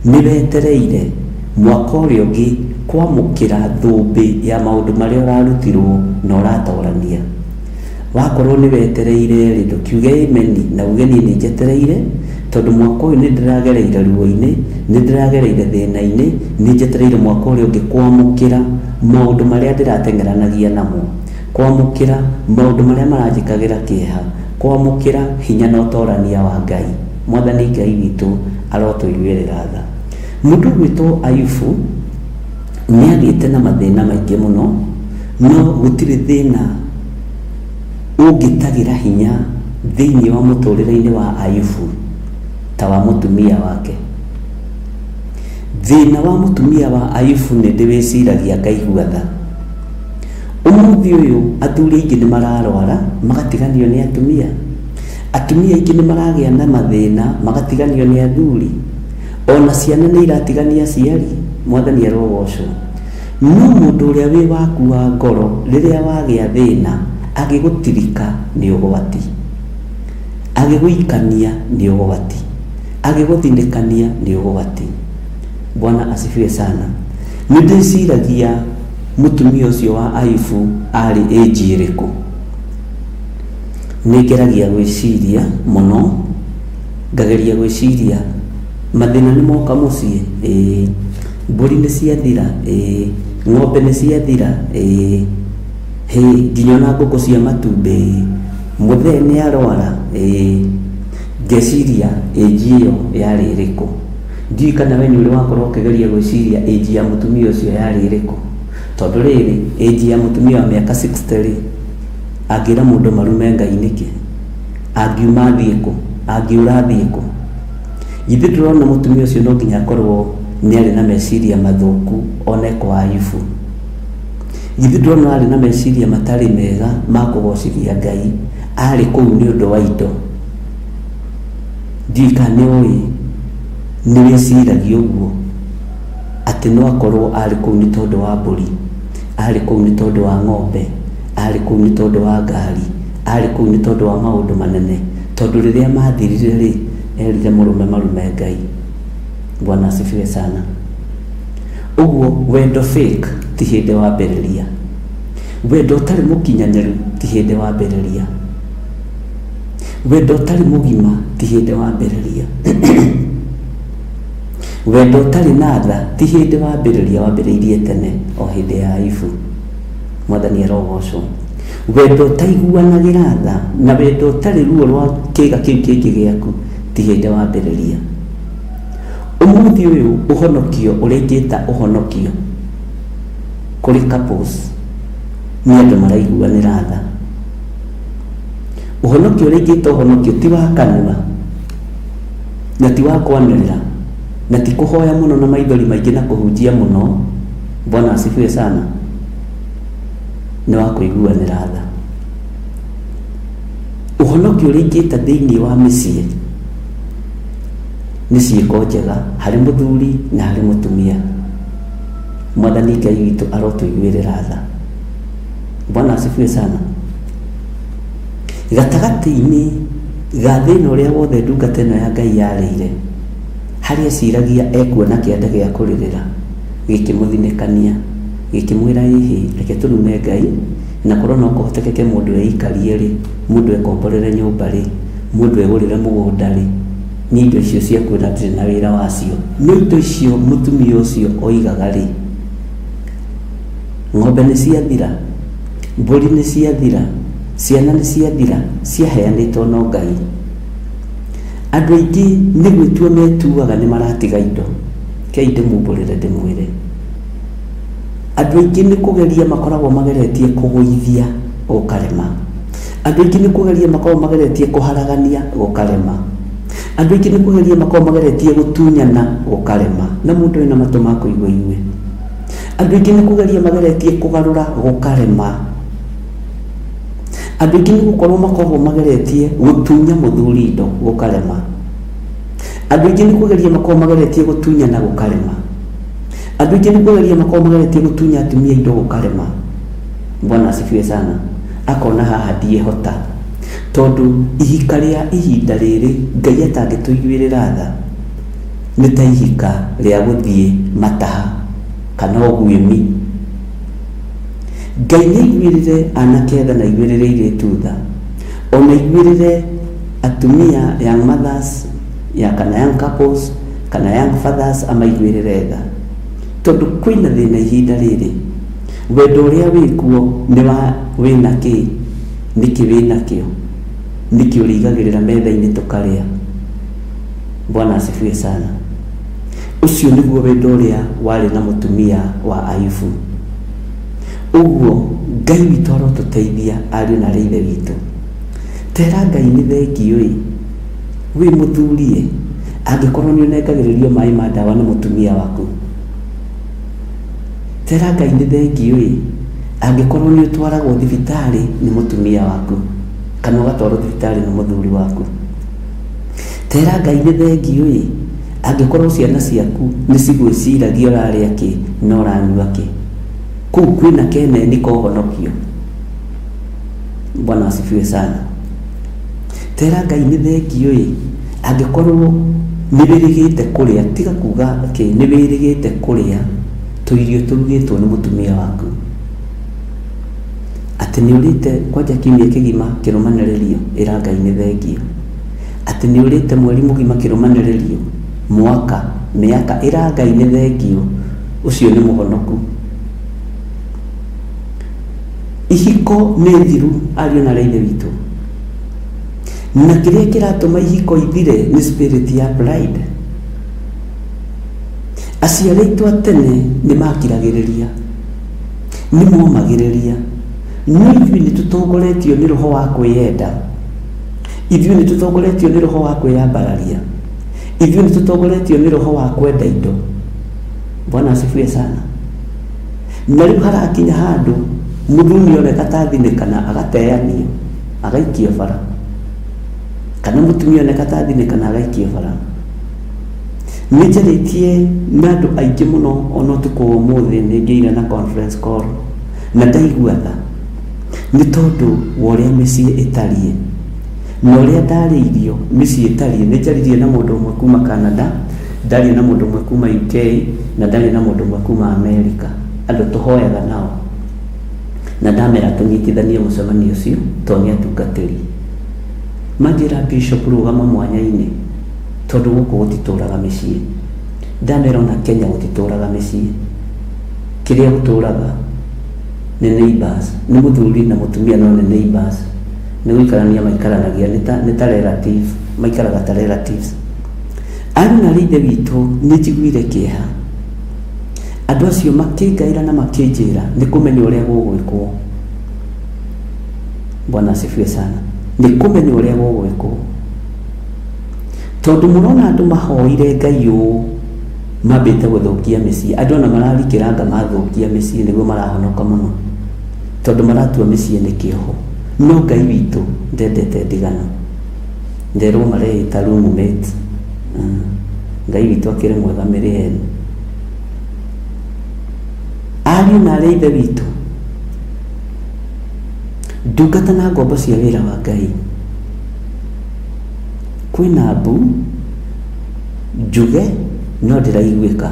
nĩ wetereire mwaka ũrĩa ũngĩ kwamũkĩra thũmbĩ ya maũndũ marĩa ũrarutirwo na ũratorania. Wakorwo nĩ wetereire rĩ, ndũkiuge amen na uge niĩ nĩ njetereire, tondũ mwaka ũyũ nĩ ndĩragereire ruo-inĩ, nĩ ndĩragereire thĩna-inĩ, nĩ njetereire mwaka ũrĩa ũngĩ kwamũkĩra maũndũ marĩa ndĩrateng'eranagia namo, kwamũkĩra maũndũ marĩa maranjĩkagĩra kĩeha, kwamũkĩra hinya na ũtorania wa Ngai. Mwathani Ngai witũ arotũiguĩrĩra tha. Mũndũ witũ Ayubu nĩ agĩte na mathĩna maingĩ mũno, no gũtirĩ thĩna ũngĩtagĩra hinya thĩinĩ wa mũtũrĩre-inĩ wa Ayubu ta wa mũtumia wake. Thĩna wa mũtumia wa Ayubu nĩ ndĩwĩciragia ngaigua tha. Ũmũthĩ ũyũ athuri aingĩ nĩ mararwara magatiganio nĩ atumia, atumia aingĩ nĩ maragĩa na mathĩna magatiganio nĩ athuri, ona ciana nĩ iratigania aciari. Mwathani arogocwo. No mũndũ ũrĩa wĩ waku wa ngoro rĩrĩa wagĩa thĩna agĩgũtirika nĩ ũgwati, agĩgũikania nĩ ũgwati, agĩgũthinĩkania nĩ ũgwati. Bwana asifiwe sana. Nĩ ndĩciragia mũtumia ũcio wa Ayubu arĩ age ĩrĩkũ. Nĩ ngeragia gwĩciria mũno, ngageria gwĩciria mathĩna nĩ moka mũciĩ, mbũri nĩ ciathira, ng'ombe nĩ ciathira, nginya na ngũkũ cia matumbĩ, mũthee nĩ arwara, ngeciria age ĩyo yarĩ ĩrĩkũ. Ndiũĩ kana we nĩ ũrĩ wakorwo ũkĩgeria gwĩciria age ya mũtumia ũcio yarĩ ĩrĩkũ, tondũ rĩrĩ age ya mũtumia wa mĩaka 60 rĩ, angĩra mũndũ marume Ngai nĩkĩ, angiuma thiĩ kũ, angiũra thiĩ kũ? Githĩ ndĩrona mũtumia ũcio no nginya akorwo nĩ arĩ na meciria mathũku ona kwa Ayubu. Githĩ ndĩrona arĩ na meciria matarĩ mega ma kũgocithia Ngai arĩ kũu nĩ ũndũ wa indo. Ndiũĩ kana nĩ ũĩ nĩ wĩciragia ũguo atĩ no akorwo arĩ kũu nĩ tondũ wa mbũri, arĩ kũu nĩ tondũ wa ng'ombe, arĩ kũu nĩ tondũ wa ngari, arĩ kũu nĩ tondũ wa maũndũ manene, tondũ rĩrĩa mathirire rĩ, erire mũrũme marume Ngai. Bwana asifiwe sana. Ũguo wendo fake ti hĩndĩ wambĩrĩria, wendo ũtarĩ mũkinyanĩru ti hĩndĩ wambĩrĩria, wendo ũtarĩ mũgima ti hĩndĩ wambĩrĩria, wendo ũtarĩ na tha ti hĩndĩ wambĩrĩria, wambĩrĩirie tene o hĩndĩ ya Ayubu. Mwathani arogocwo. Wendo ũtaiguanagĩra tha na wendo ũtarĩ ruo rwa kĩĩga kĩu kĩngĩ gĩaku ti hĩndĩ wambĩrĩria. Ũmũthĩ ũyũ ũhonokio ũrĩa ingĩta ũhonokio kũrĩ couples nĩ andũ maraiguanĩra tha. Ũhonokio ũrĩa ingĩta ũhonokio ti wa kanua na ti wa kwanĩrĩra na ti kũhoya mũno na maithori maingĩ na kũhunjia mũno. Bwana asifiwe sana. Nĩ wa kũiguanĩra tha. Ũhonokio ũrĩa ingĩta thĩinĩ wa mĩciĩ nĩ ciĩko njega harĩ mũthuri na harĩ mũtumia. Mwathani Ngai witũ arotũiguĩrĩra tha. Bwana asifiwe sana. Gatagatĩ-inĩ ga thĩna ũrĩa wothe ndungata ĩno ya Ngai yarĩire, harĩa ciragia ekuona kĩande gĩa kũrĩrĩra gĩkĩmũthinĩkania, gĩkĩmwĩra ĩhĩ reke tũrume Ngai, na korwo no kũhotekeke mũndũ eikarie rĩ, mũndũ ekomborere nyũmba rĩ, mũndũ egũrĩre mũgũnda rĩ, nĩ indo icio cia kwĩra ndĩrĩ na wĩra wacio. Nĩ indo icio mũtumia ũcio oigaga rĩ, ng'ombe nĩ ciathira, mbũri nĩ ciathira, ciana nĩ ciathira, ciaheanĩtwo no Ngai. Andũ aingĩ nĩ gwĩtua metuaga nĩ maratiga indo. Kei ndĩmumbũrĩre ndĩmwĩre, andũ aingĩ nĩ kũgeria makoragwo mageretie kũgũithia gũkarema. Andũ aingĩ nĩ kũgeria makoragwo mageretie kũharagania gũkarema. Andũ aingĩ nĩ kũgeria makoragwo mageretie gũtunyana gũkarema, na mũndũ wĩna matũ ma kũigua igue. Andũ aingĩ nĩ kũgeria mageretie kũgarũra gũkarema. Andũ aingĩ nĩ gũkorwo makoragwo mageretie gũtunya mũthuri indo gũkarema. Andũ aingĩ nĩ kũgeria makoragwo mageretie gũtunyana gũkarema. Andũ aingĩ nĩ kũgeria makoragwo mageretie gũtunya atumia indo gũkarema. Bwana asifiwe sana. Akona haha ndiehota, tondũ ihika rĩa ihinda rĩrĩ Ngai atangĩtũiguĩrĩra tha nĩ ta ihika rĩa gũthiĩ mataha kana ũguĩmi. Ngai nĩ aiguĩrĩre anake tha na aiguĩrĩre airĩtu tha, ona aiguĩrĩre atumia, young mothers kana young couples kana young fathers amaiguĩrĩre tha, tondũ kwĩna thĩna ihinda rĩrĩ. Wendo ũrĩa wĩkuo nĩ wa wĩna kĩ, nĩkĩ wĩna kĩo, nĩkĩ ũrĩigagĩrĩra metha-inĩ tũkarĩa. Bwana asifiwe sana. Ũcio nĩguo wendo ũrĩa warĩ na mũtumia wa Ayubu. Ũguo Ngai witũ arotũteithia ariũ na ithe witũ. Tera Ngai nĩ thengio wĩ mũthuri angĩkorwo nĩ ũnengagĩrĩrio maĩ ma ndawa nĩ mũtumia waku. Tera Ngai nĩ thengio angĩkorwo nĩ ũtwaragwo thibitarĩ nĩ mũtumia waku kana ũgatwarwo thibitarĩ nĩ mũthuri waku. Tera Ngai nĩ thengio angĩkorwo ciana ciaku nĩ cigwĩciragia ũrarĩa kĩ na ũranyua kĩ. Kũu kwĩna keneni ka ũhonokio. Bwana asifiwe sana. Tera Ngai nĩ thengio angĩkorwo nĩ wĩrĩgĩte kũrĩa, tiga kuga kĩ, nĩ wĩrĩgĩte kũrĩa tũirio tũrugĩtwo nĩ mũtumia waku. Atĩ nĩ ũrĩte kwanja kiumia kĩgima kĩrũmanĩrĩrio, ĩra Ngai nĩ thengio. Atĩ nĩ ũrĩte mweri mũgima kĩrũmanĩrĩrio, mwaka, mĩaka, ĩra Ngai nĩ thengio, ucio nĩ mũhonoku. Ihiko nĩ thiru ariũ na ithe witũ, na kĩrĩa kĩratũma ihiko ithire nĩ spirit ya pride. Aciari aitũ a tene nĩ makiragĩrĩria, nĩ momagĩrĩria, no ithuĩ nĩ tũtongoretio nĩ roho wa kwĩyenda, ithuĩ nĩ tũtongoretio nĩ roho wa kwĩyambararia, ithuĩ nĩ tũtongoretio nĩ roho wa kwenda indo. Bwana asifiwe sana. Na rĩu harakinya handũ mũthuri oneka ta thinĩkana agateanio agaikio bara, kana mũtumia oneka ta thinĩkana agaikio bara. Nĩ njarĩtie na andũ aingĩ mũno ona ũtukũ wa ũmũthĩ nĩ ngĩire na conference call na ndaigua tha, nĩ tondũ wa ũrĩa mĩciĩ ĩtariĩ na ũrĩa ndarĩirio mĩciĩ ĩtariĩ. Nĩ njaririe na mũndũ ũmwe kuma Canada, ndarie na mũndũ ũmwe kuma UK, na ndarie na mũndũ ũmwe kuma America, andũ tũhoyaga nao, na ndamera tũnyitithanie mũcemanio ũcio tondũ nĩ atungatĩri. Manjĩra Bishop rũgama mwanya-inĩ tondũ gũkũ gũtitũraga mĩciĩ. Ndamera ona Kenya gũtitũraga mĩciĩ, kĩrĩa gũtũraga nĩ neighbors, nĩ mũthuri na mũtumia no nĩ neighbors, nĩ gũikarania maikaranagia nĩ ta relative, maikaraga ta relatives. Ariũ na ithe witũ nĩ njiguire kĩeha, andũ acio makĩngaĩra na makĩnjĩra nĩ kũmenya ũrĩa gũgwĩkwo. Bwana asifiwe sana. Nĩ kũmenya ũrĩa gũgwĩkwo, tondũ mũrona andũ mahoire Ngai ũũ mambĩte gũthũkia mĩciĩ. Andũ ona mararikĩranga mathũkia mĩciĩ nĩguo marahonoka mũno, tondũ maratua mĩciĩ nĩ kĩoho. No Ngai witũ ndendete ndigano, nderwo mareĩta roommate. Ngai witũ akĩrĩ mwega mĩrĩheni. Ariũ na arĩa ithe witũ, ndungata na ngombo cia wĩra wa Ngai. Kwĩna mbu njuge no ndĩraiguĩka,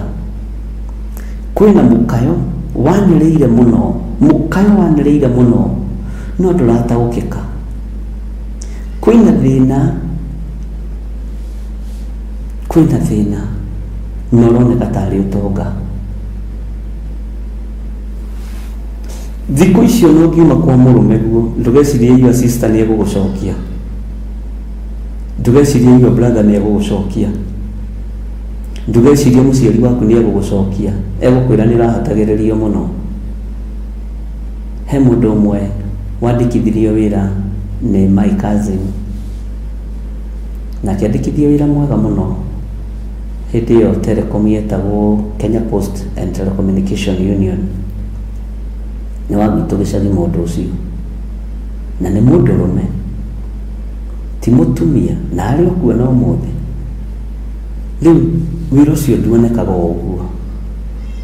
kwĩna mũkayo wanĩrĩire mũno, mũkayo wanĩrĩire mũno no ndũrataũkĩka, kwĩna thĩna no ũroneka tarĩ ũtonga. Thikũ icio no ngiuma kwa mũrũme guo, ndũgecirie your sister nĩ egũgũcokia, ndũgecirie your brother nĩ egũgũcokia, ndũgecirie mũciari waku nĩ egũgũcokia, egũkwĩra nĩ ũrahatagĩrĩrio mũno. He mũndũ ũmwe wandĩkithirio wĩra nĩ my cousin, na akĩandĩkithio wĩra mwega mũno. Hĩndĩ ĩyo Telecom yetagwo Kenya Post and Telecommunication Union. Nĩ wa gwitũ gĩcagi mũndũ ũcio, na nĩ mũndũrũme ti mũtumia, na arĩ okuona ũmũthĩ. Rĩu wĩra ũcio nduonekaga o ũguo,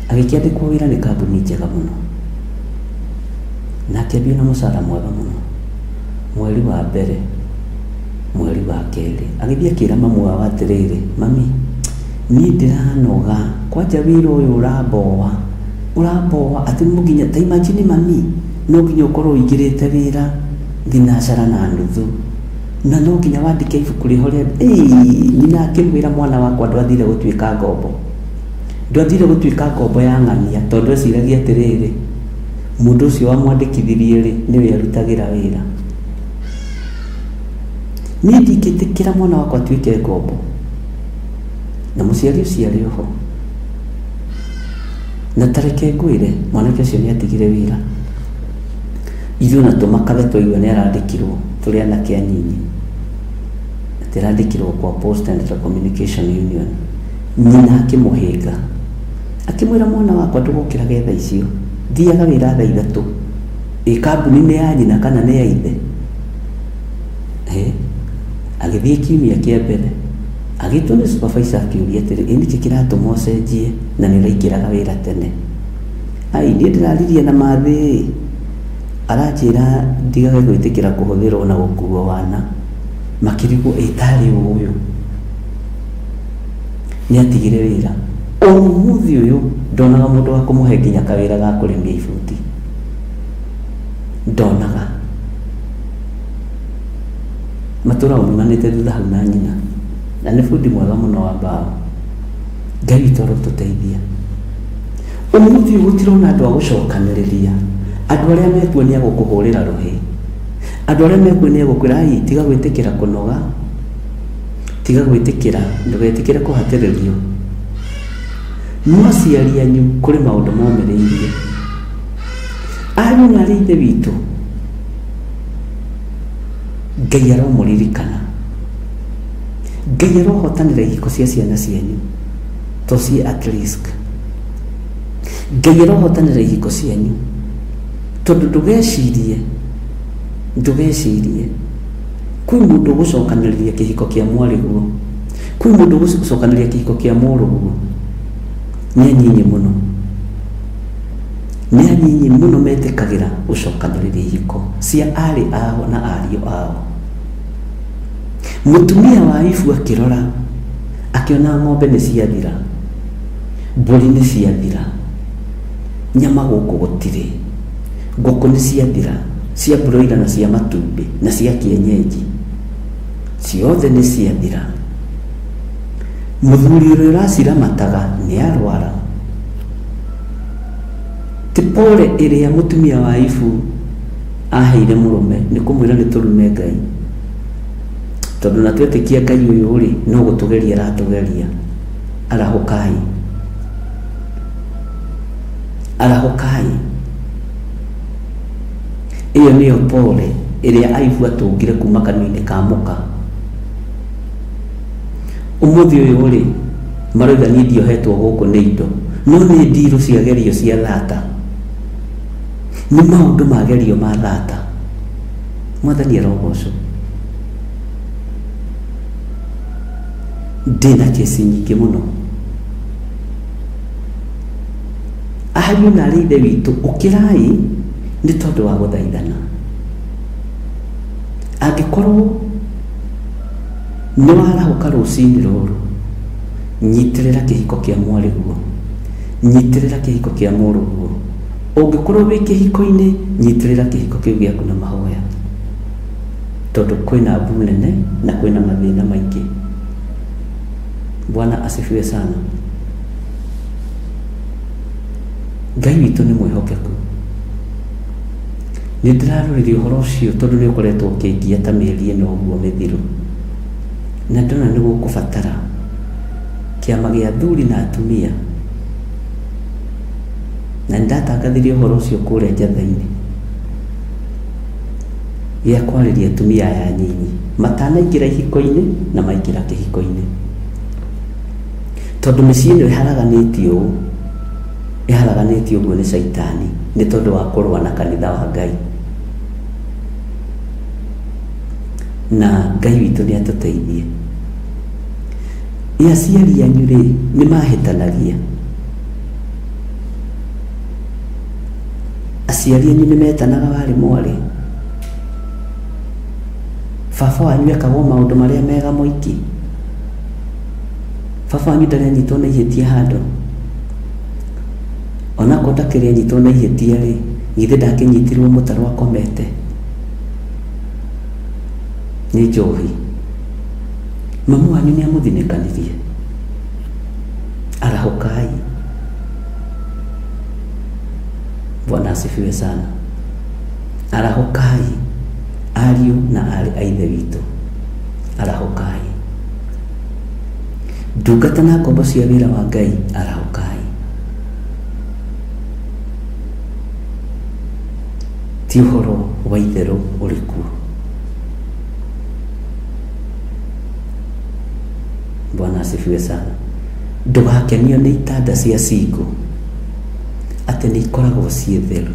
agĩkĩandĩkwo wĩra nĩ kambuni njega mũno, na akĩambia na mũcara mwega mũno. Mweri wa mbere, mweri wa kerĩ, agĩthiĩ akĩra mamu wao atĩrĩrĩ, mami, niĩ ndĩranoga, kwanja wĩra ũyũ ũramboa atĩ mũnginya ta imagine mami, no nginya ũkorwo ũingĩrĩte wĩra thinacara na nuthu, na no nginya wandĩke ibuku rĩho nyina akĩmwĩra mwana wakwa ndwathire gũtuĩka ngombo, ndwathire gũtuĩka ngombo ya ng'ania, tondũ eciragia atĩrĩrĩ, mũndũ ũcio wamwandĩkithirie nĩwe arutagĩra wĩra. Niĩ ndingĩtĩkĩra mwana wakwa atuĩke ngombo, na mũciari ũcio arĩ oho, na tareke ngwĩre mwanake ũcio nĩ atigire wĩra. Ithuĩ na tũmakathe twaigua nĩ arandĩkirwo tũrĩ anake anyinyi, atĩrandĩkirwo kwa Post and Telecommunication Union. Nyina akĩmũhĩnga akĩmwĩra, mwana wakwa ndũgũkĩra getha icio, thiaga wĩra thaa ithatũ. Kambuni nĩ ya nyina kana nĩ ya ithe? Agĩthiĩ kiumia kĩa mbere, agĩtwo nĩ supervisor akĩũria atĩrĩ, nĩkĩ kĩratũma ũcenjie na nĩ ũraingĩraga wĩra tene? Niĩ ndĩraririe na mathĩ, aranjĩra ndigage gwĩtĩkĩra kũhũthĩrwo na gũkuo wana, makĩrigwo tarĩ ũyũ nĩ atigire wĩra. Ũmũthĩ ũyũ ndonaga mũndũ wa kũmũhe nginya kawĩra ga kũrĩmia ibuti, ndonaga. Matũra umanĩte thutha hau na nyina, na nĩ bundi mwega mũno wa mbaũ. Ngai witũ arotũteithia. umuthi gutirona andu agucokaniriria, andu aria mekuonia gukuhurira ruhi, andu aria mekuonia gukwira ai tiga gwitikira kunoga, tiga gwitikira, ndugetikire kuhatiririo. No aciari anyu kuri maundu momiriirie, anyu na ithe witu Ngai aromuririkana, Ngai arohotanira ihiko cia ciana cianyu to ciĩ at risk. Ngai arohotanira ihiko cianyu tondu ndugecirie kwĩ mũndũ ũgũcokanĩrĩria kĩhiko kĩa mwarĩguo, kwĩ mũndũ ũgũcokanĩrĩria kĩhiko kĩa mũrũguo. Nĩ anyinyi mũno metĩkagĩra gũcokanĩrĩria ihiko cia arĩ ao na ariũ ao. Mũtumia wa Ifu akĩrora akĩona ng'ombe nĩ ciathira, mbũri nĩ ciathira, nyama gũkũ gũtirĩ, ngũkũ nĩ ciathira, cia broiler na cia matumbĩ na cia kienyeji ciothe nĩ ciathira. Mũthuri ũrĩa ũraciramataga nĩ arwara. Ti pole ĩrĩa mũtumia wa Ifu aheire mũrũme nĩ kũmwĩra nĩ tũrume Ngai, tondu na twetĩkia Ngai ũyũ rĩ no gũtũgeria aratũgeria. Arahũkai. Iyo nĩyo pole ĩrĩa Ifu atũngire kuma kanua-inĩ ka mũka. Ũmũthĩ ũyũ rĩ marauga niĩ ndiohetwo gũkũ nĩ indo, no nĩ ndirũ cia gerio cia thata, nĩ maũndũ ma gerio ma thata. Mwathani arogocwo. Ndĩna kesi nyingĩ mũno. Ariũ na aarĩ a ithe witũ, ũkĩrai nĩ tondũ wa gũthaithana. Angĩkorwo nĩ warahũka rũcinĩ rũrũ, nyitĩrĩra kĩhiko kĩa mwarĩguo, nyitĩrĩra kĩhiko kĩa mũrũguo. Ũngĩkorwo wĩ kĩhiko-inĩ, nyitĩrĩra kĩhiko kĩu gĩaku na mahoya, tondũ kwĩna mbu nene na kwĩna mathĩna maingĩ. Bwana asifiwe sana. Ngai witũ nĩ mwĩhokeku. Nĩ ndĩrarũrĩria ũhoro ũcio tondũ nĩ ũkoretwo ũkĩngia ta mĩeri ĩno ũguo mĩthiru, na ndona nĩ gũkũbatara kĩama gĩa athuri na atumia, na ndatangathirie ũhoro ũcio kũrĩa njatha-inĩ gĩa kwarĩria atumia aya nyinyi matanaingĩra ihiko-inĩ na maingĩra kĩhiko-inĩ, tondũ mĩciĩ ĩno ĩharaganĩtio ũguo nĩ Saitani nĩ tondũ wa kũrũa na kanitha wa Ngai. Na Ngai witũ nĩ atũteithie. Aciari anyu rĩ nĩ mahĩtanagia, aciari anyu nĩ metanaga warĩ mwarĩ, baba wanyu ekagwo maũndũ marĩa mega moiki, baba wanyu ndaranyitwo na ihĩtia handũ, onako ndakĩrĩ anyitwo na ihĩtia rĩ githĩ ndakĩnyitirwo mũtaro akomete nĩ njohi. Mamu wanyu nĩ amũthinĩkanirie. Arahũkai. Bwana asifiwe sana. Arahũkai ariũ na aarĩ a ithe witũ, arahũkai. Ndungata na ngombo cia wĩra wa Ngai, arahũkai. Ti ũhoro wa itherũ ũrĩkuo. Bwana asifiwe sana. Ndũgakenio nĩ itanda cia cingo atĩ nĩ ikoragwo ciĩ theru.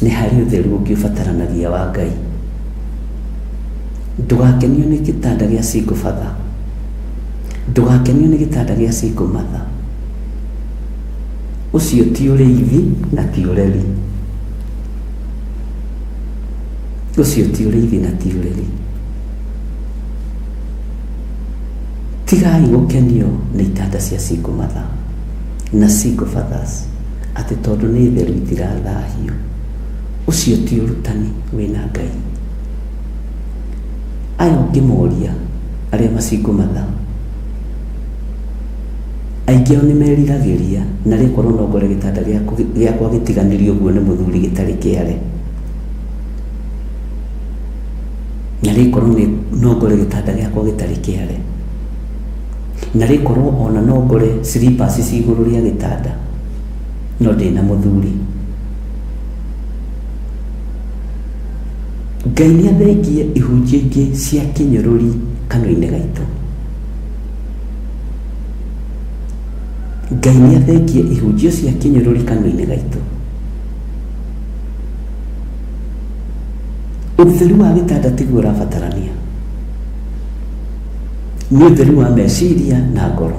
Nĩ harĩ ũtheru ũngĩũbataranagia wa Ngai. Ndũgakenio nĩ gĩtanda gĩa cingo batha, ndũgakenio nĩ gĩtanda gĩa cingo matha. Ũcio ti ũrĩithi na ti ũreri. Ũcio ti ũrĩithi na ti ũreri. Tigai gũkenio nĩ itanda cia cingo matha na cingo fathers atĩ tondũ nĩ theru itirathahio. Ũcio ti ũrutani wĩna Ngai. Aya ũngĩmoria arĩa macingo matha, aingĩ ao nĩmeriragĩria na rĩkorwo nongore gĩtanda gĩakwa gĩtiganĩrio ũguo nĩ mũthuri gĩtarĩ kĩare, na rĩkorwo nongore gĩtanda gĩakwa gĩtarĩ kĩare, na rĩkorwo ona nongore slippers ci igũrũ rĩa gĩtanda no ndĩna mũthuri. Ngai nĩathengie ihunjia ingĩ cia kĩnyũrũri kanua-inĩ gaitũ. Ngai nĩathengie ihunjio cia kĩnyũrũri kanua-inĩ gaitũ. Ũtheru wa gĩtanda tiguo ũrabatarania, nĩ ũtheru wa meciria na ngoro.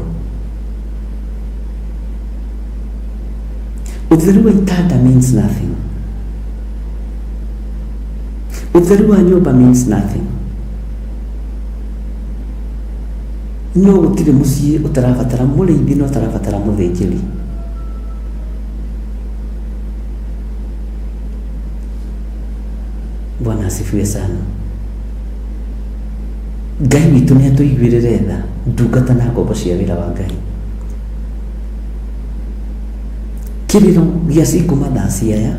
Ũtheru wa itanda means nothing. Ũtheru wa nyũmba means nothing. No gũtirĩ mũciĩ ũtarabatara mũrĩithi na ũtarabatara mũthĩnjĩri. Bwana asifiwe sana. Ngai witũ nĩatũiguĩrĩre tha ndungata na ngombo cia wĩra wa Ngai. Kĩrĩro gĩa single mothers aya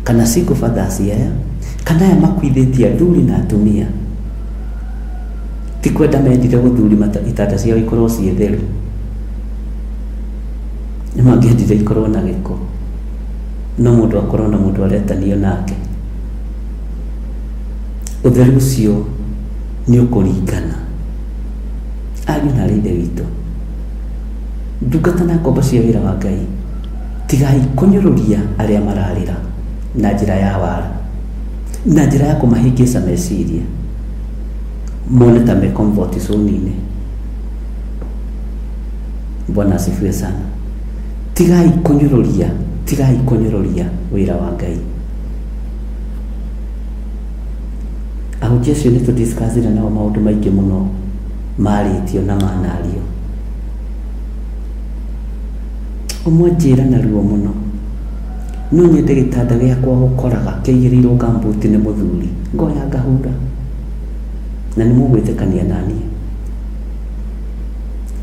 kana single fathers aya kana aya makuithĩtie athuri na atumia, ti kwenda mendire gũthuri itanda ciao ikorwo ciĩ theru, nĩmangĩendire ikorwo na gĩko, no mũndũ akorwo na mũndũ aretanio nake. Ũtheru ũcio nĩ ũkũringana. Ariũ na aarĩ a Ithe witũ, ndungata na ngombo cia wĩra wa Ngai, tigai kũnyũrũria arĩa mararĩra na njĩra ya wara, na njĩra ya kũmahĩngĩca meciria mone ta me comfort zone-inĩ. Bwana asifiwe sana. Tigai kũnyũrũria wĩra wa Ngai. Ahunjia acio nĩ tũdiscussire nao maũndũ maingĩ mũno marĩtio na manario. Ũmwe njĩra na ruo mũno, no nyende gĩtanda gĩakwa gũkoraga kĩigĩrĩirwo gambuti nĩ mũthuri, ngoya ngahura, na nĩ mũgwĩtĩkania naniĩ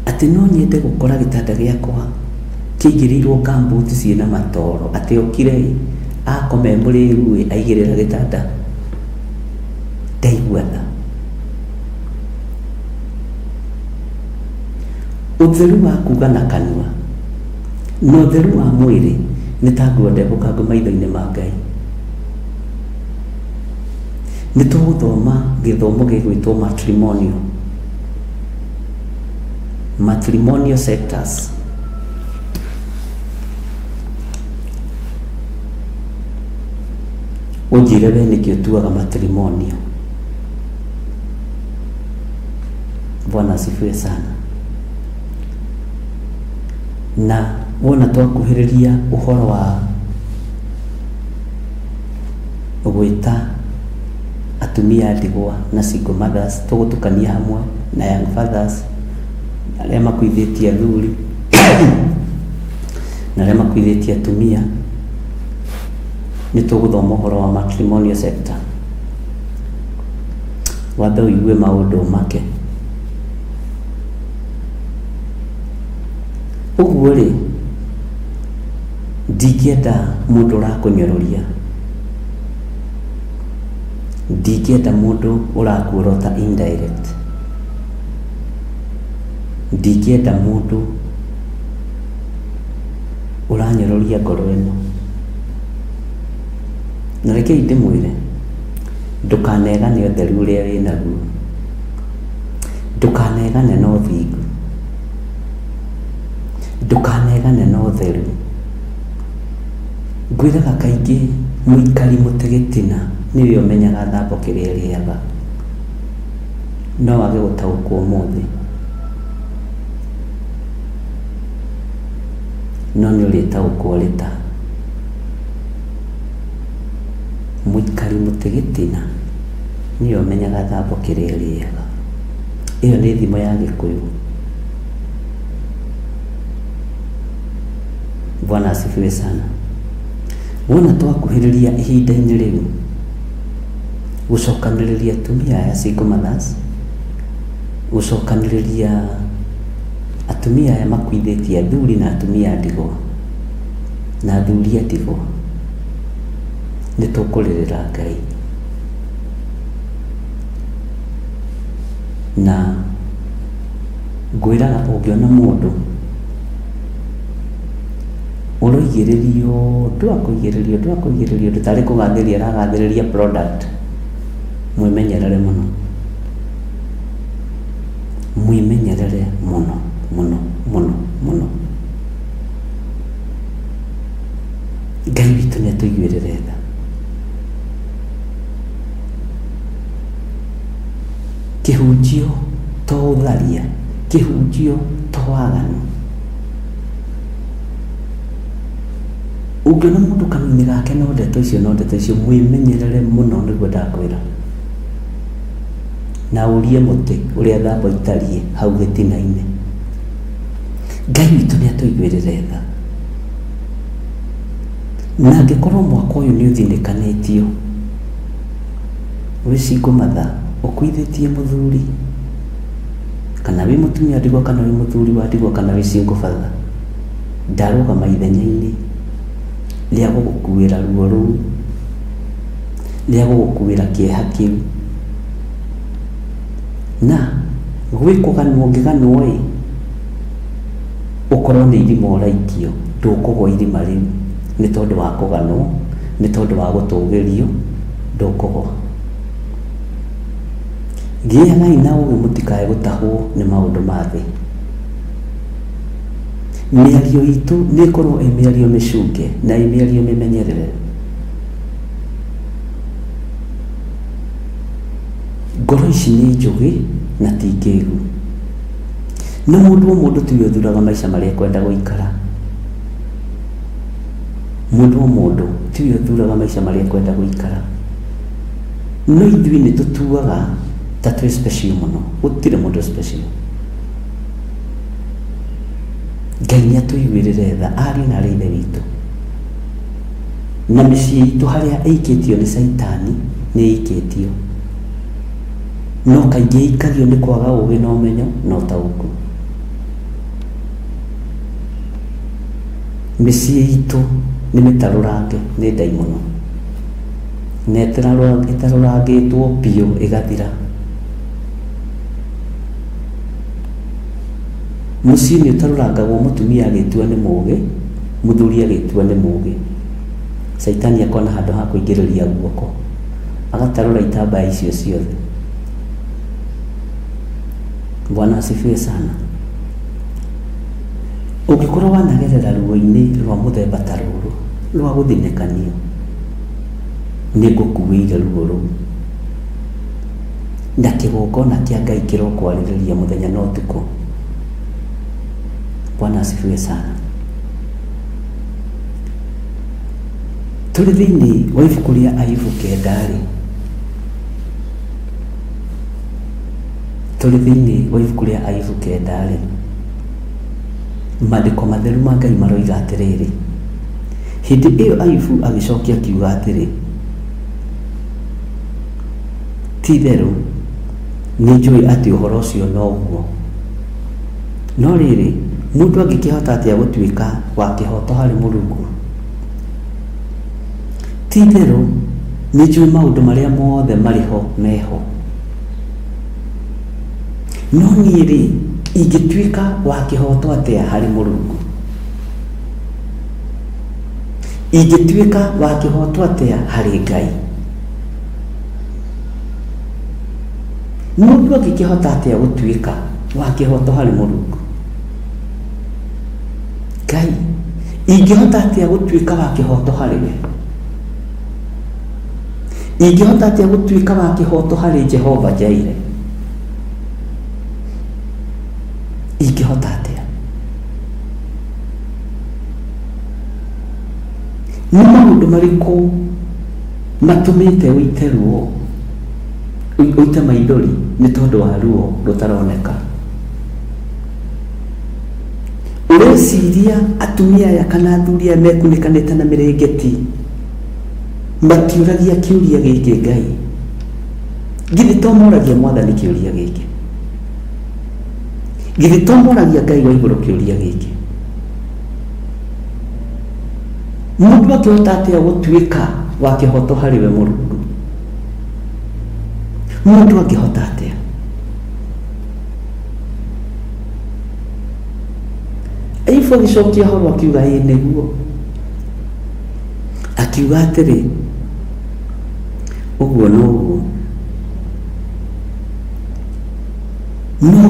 atĩ no nyende gũkora gĩtanda gĩakwa kĩigĩrĩirwo gambuti ciĩna matoro, atĩ okire akome mũrĩu aigĩrĩra gĩtanda ndaigua tha. Ũtheru wa kuga na kanua na ũtheru wa mwĩrĩ nĩ ta nguo ndembũkangu maitho-inĩ ma Ngai. Nĩ tũgũthoma gĩthomo gĩgwĩtwo matrimonial sectors. Ũnjĩre we nĩkĩ ũtuaga matrimonial. Bwana asifiwe sana. Na wona twakuhĩrĩria ũhoro wa gwĩta atumia ndigwa na single mothers, tũgũtukania hamwe na young fathers, arĩa makuithĩtie athuri na arĩa makuithĩtie atumia, nĩ tũgũthoma ũhoro wa matrimonial sector. Wambe ũigue maũndũ make. Ũguo rĩ, ndingĩenda mũndũ ũrakũnyũrũria, ndingĩenda mũndũ ũrakuorota indirect, ndingĩenda mũndũ ũranyũrũria ngoro ĩno. Na rekei ndĩmwĩre, ndũkanegane ũtheru ũrĩa wĩnaguo, ndũkanegane na ũthingu, ndũkanegane na ũtheru. Ngwĩraga kaingĩ mũikari mũtĩ gĩtina nĩwe ũmenyaga thambo kĩrĩa rĩaga, no wage gũtaũkwo ũmũthĩ, no nĩ ũrĩtaũkwo rĩta. Mũikari mũtĩ gĩtina nĩwe ũmenyaga thambo kĩrĩa rĩaga. Ĩyo nĩ thimo ya Gĩkũyũ. Bwana asifiwe sana. Wona twakuhĩrĩria ihinda-inĩ rĩu gũcokanĩrĩria atumia aya single mothers, gũcokanĩrĩria atumia aya makuithĩtie athuri na atumia a ndigwa na athuri a ndigwa nĩ tũkũrĩrĩra Ngai na ngwĩraga ũngĩona mũndũ ũroigĩrĩrio ndwakũigĩrĩrio ndũtarĩ kũgathĩrĩria aragathĩrĩria product mwĩmenyerere mũno mũno Ngai witũ nĩ atũiguĩrĩre tha kĩhunjio to ũtharia kĩhunjio to waganu ũngĩona mũndũ kanua-inĩ gake no ndeto icio mwĩmenyerere mũno nĩguo ndakwĩra na ũrie mũtĩ ũrĩa thamba itariĩ hau gĩtina-inĩ Ngai witũ nĩ atũiguĩrĩre tha na angĩkorwo mwaka ũyũ nĩ ũthinĩkanĩtio wĩcingũ matha ũkuithĩtie mũthuri kana wĩ mũtumia ndigwa kana wĩ mũthuri wa ndigwa kana wĩ single father ndarũgama ithenya-inĩ rĩa gũgũkuĩra ruo rũu rĩa gũgũkuĩra kĩeha kĩu na gwĩ kũganwo ũngĩganwo ũkorwo nĩ irima ũraikio ndũkũgwa irima rĩu nĩ tondũ wa kũganwo nĩ tondũ wa gũtũgĩrio ndũkũgwa gĩagai na ũgĩ mũtikae gũtahwo nĩ maũndũ ma thĩ mĩario itũ nĩ ĩkorwo ĩ mĩario mĩcunge na ĩ mĩario mĩmenyerere ngoro ici nĩ njũgĩ na ti ngĩgu na mũndũ tiwe ũthuraga maica marĩa ekwenda gũikara mũndũ tiwe ũthuraga maica marĩa ekwenda gũikara no ithuĩ nĩ tũtuaga ta twĩ special mũno gũtirĩ mũndũ special Ngai nĩ atũiguĩrĩre tha ariũ na arĩ ithe witũ na mĩciĩ itũ harĩa ĩikĩtio nĩ Saitani nĩ ĩikĩtio no kaingĩ ĩikagio nĩ kwaga ũgĩ na ũmenyo na ũtaũku mĩciĩ itũ nĩ mĩtarũrange nĩ ndaimono na ĩtarũrangĩtwo biũ ĩgathira mũciĩ nĩ ũtarũrangagwo mũtumia agĩtua nĩ mũũgĩ mũthuri agĩtua nĩ mũũgĩ Saitani akona handũ ha kũingĩrĩria guoko agatarũra itambaya icio ciothe Bwana asifiwe sana ũngĩkorwo wanagerera ruo-inĩ rwa mũthemba ta rũrũ rwa gũthinĩkanio nĩ ngũkuĩire ruo rũu na kĩgongona kĩa Ngai kĩrokwarĩrĩria mũthenya na ũtukũ Bwana asifiwe sana tũrĩ thĩinĩ wa ibuku rĩa Ayubu 9 tũrĩ thĩinĩ wa ibuku rĩa Ayubu 9 maandĩko matheru ma Ngai maroiga atĩrĩrĩ hĩndĩ ĩyo Ayubu agĩcokia akiuga atĩrĩ ti-itherũ nĩ njũĩ atĩ ũhoro ũcio noguo no rĩrĩ mũndũ angĩkĩhota atĩa gũtuĩka wa kĩhoto harĩ Mũrungu ti-itherũ nĩ njũĩ maũndũ marĩa mothe marĩ ho meho no niĩ-rĩ ingĩtuĩka wa kĩhoto atĩa harĩ Mũrungu ingĩtuĩka wa kĩhoto atĩa harĩ Ngai mũndũ angĩkĩhota atĩa gũtuĩka wa kĩhoto harĩ Mũrungu Ngai ingĩhota atĩa gũtuĩka wa kĩhoto harĩ we ingĩhota atĩa gũtuĩka wa kĩhoto harĩ Jehova Jaire ingĩhota atĩa nĩ maũndũ marĩkũ matũmĩte ũite ruo ũite maithori nĩ tondũ wa ruo rũtaroneka ũreciria atumia aya kana athuri aya mekunĩkanĩte na mĩrĩngĩti matiũragia kĩũria gĩkĩ Ngai githĩ to moragia Mwathani kĩũria gĩkĩ githitomoragia Ngai wa iguru kiuria giki mundu akihota atia gutuika wa kihoto hari we Mulungu mundu akihota atia aifo gicokia horo akiuga niguo akiuga atiri uguo no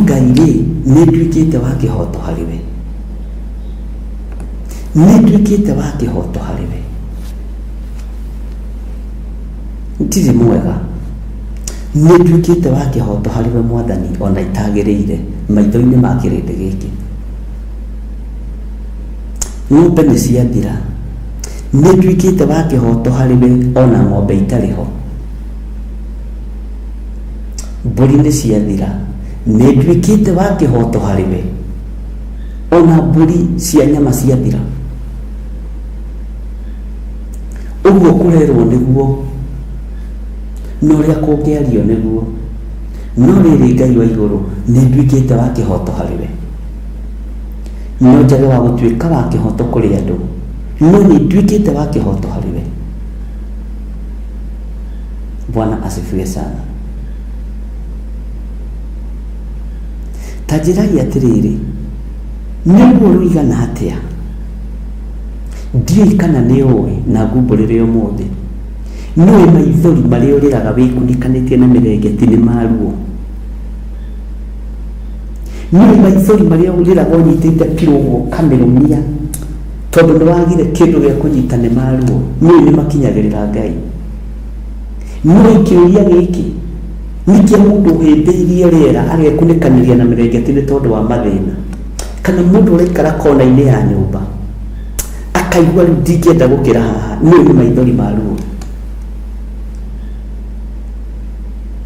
Ngai nĩ nduĩkĩte wa kĩhoto harĩ we nĩ nduĩkĩte wa kĩhoto harĩ we ntirĩ mwega nĩ nduĩkĩte wa kĩhoto harĩ we Mwathani ona itagĩrĩire maitho-inĩ ma kĩrĩndĩ gĩkĩ ng'ombe nĩ ciathira nĩ nduĩkĩte wa kĩhoto harĩ we ona ng'ombe itarĩ ho mbũri nĩ ciathira nĩ nduĩkĩte wa kĩhoto harĩ we ona mbũri cia nyama ciathira ũguo kũrerwo nĩguo na ũrĩa kũngĩario nĩguo no rĩrĩ Ngai wa igũrũ nĩ nduĩkĩte wa kĩhoto harĩ we no njage wa gũtuĩka wa kĩhoto kũrĩ andũ no nĩ nduĩkĩte wa kĩhoto harĩ we Bwana asifiwe sana tajiragi atiriri nĩguo rũigana atĩa ndiũĩ kana nĩ ũĩ na ngumbũrĩre ũmũthĩ nĩũĩ maithori marĩa ũrĩraga wĩkunikanĩtie na mĩrengeti nĩ maruo nĩũĩ maithori marĩa ũrĩraga ũnyitĩte piro ũguo kamĩrũmia tondũ nĩwagire kĩndũ gĩa kũnyita nĩ maruo nĩũĩ nĩ makinyagĩrĩra Ngai nĩũĩ kĩũria gĩkĩ nĩkĩo mũndũ ũhĩmbĩirie rĩera agekunikanĩria na mĩrengeti nĩ tondũ wa mathĩna kana mũndũ ũraikara kona-inĩ ya nyũmba akaigua rĩu ndingĩenda gũkĩra haha nĩũĩ nĩ maithori maruo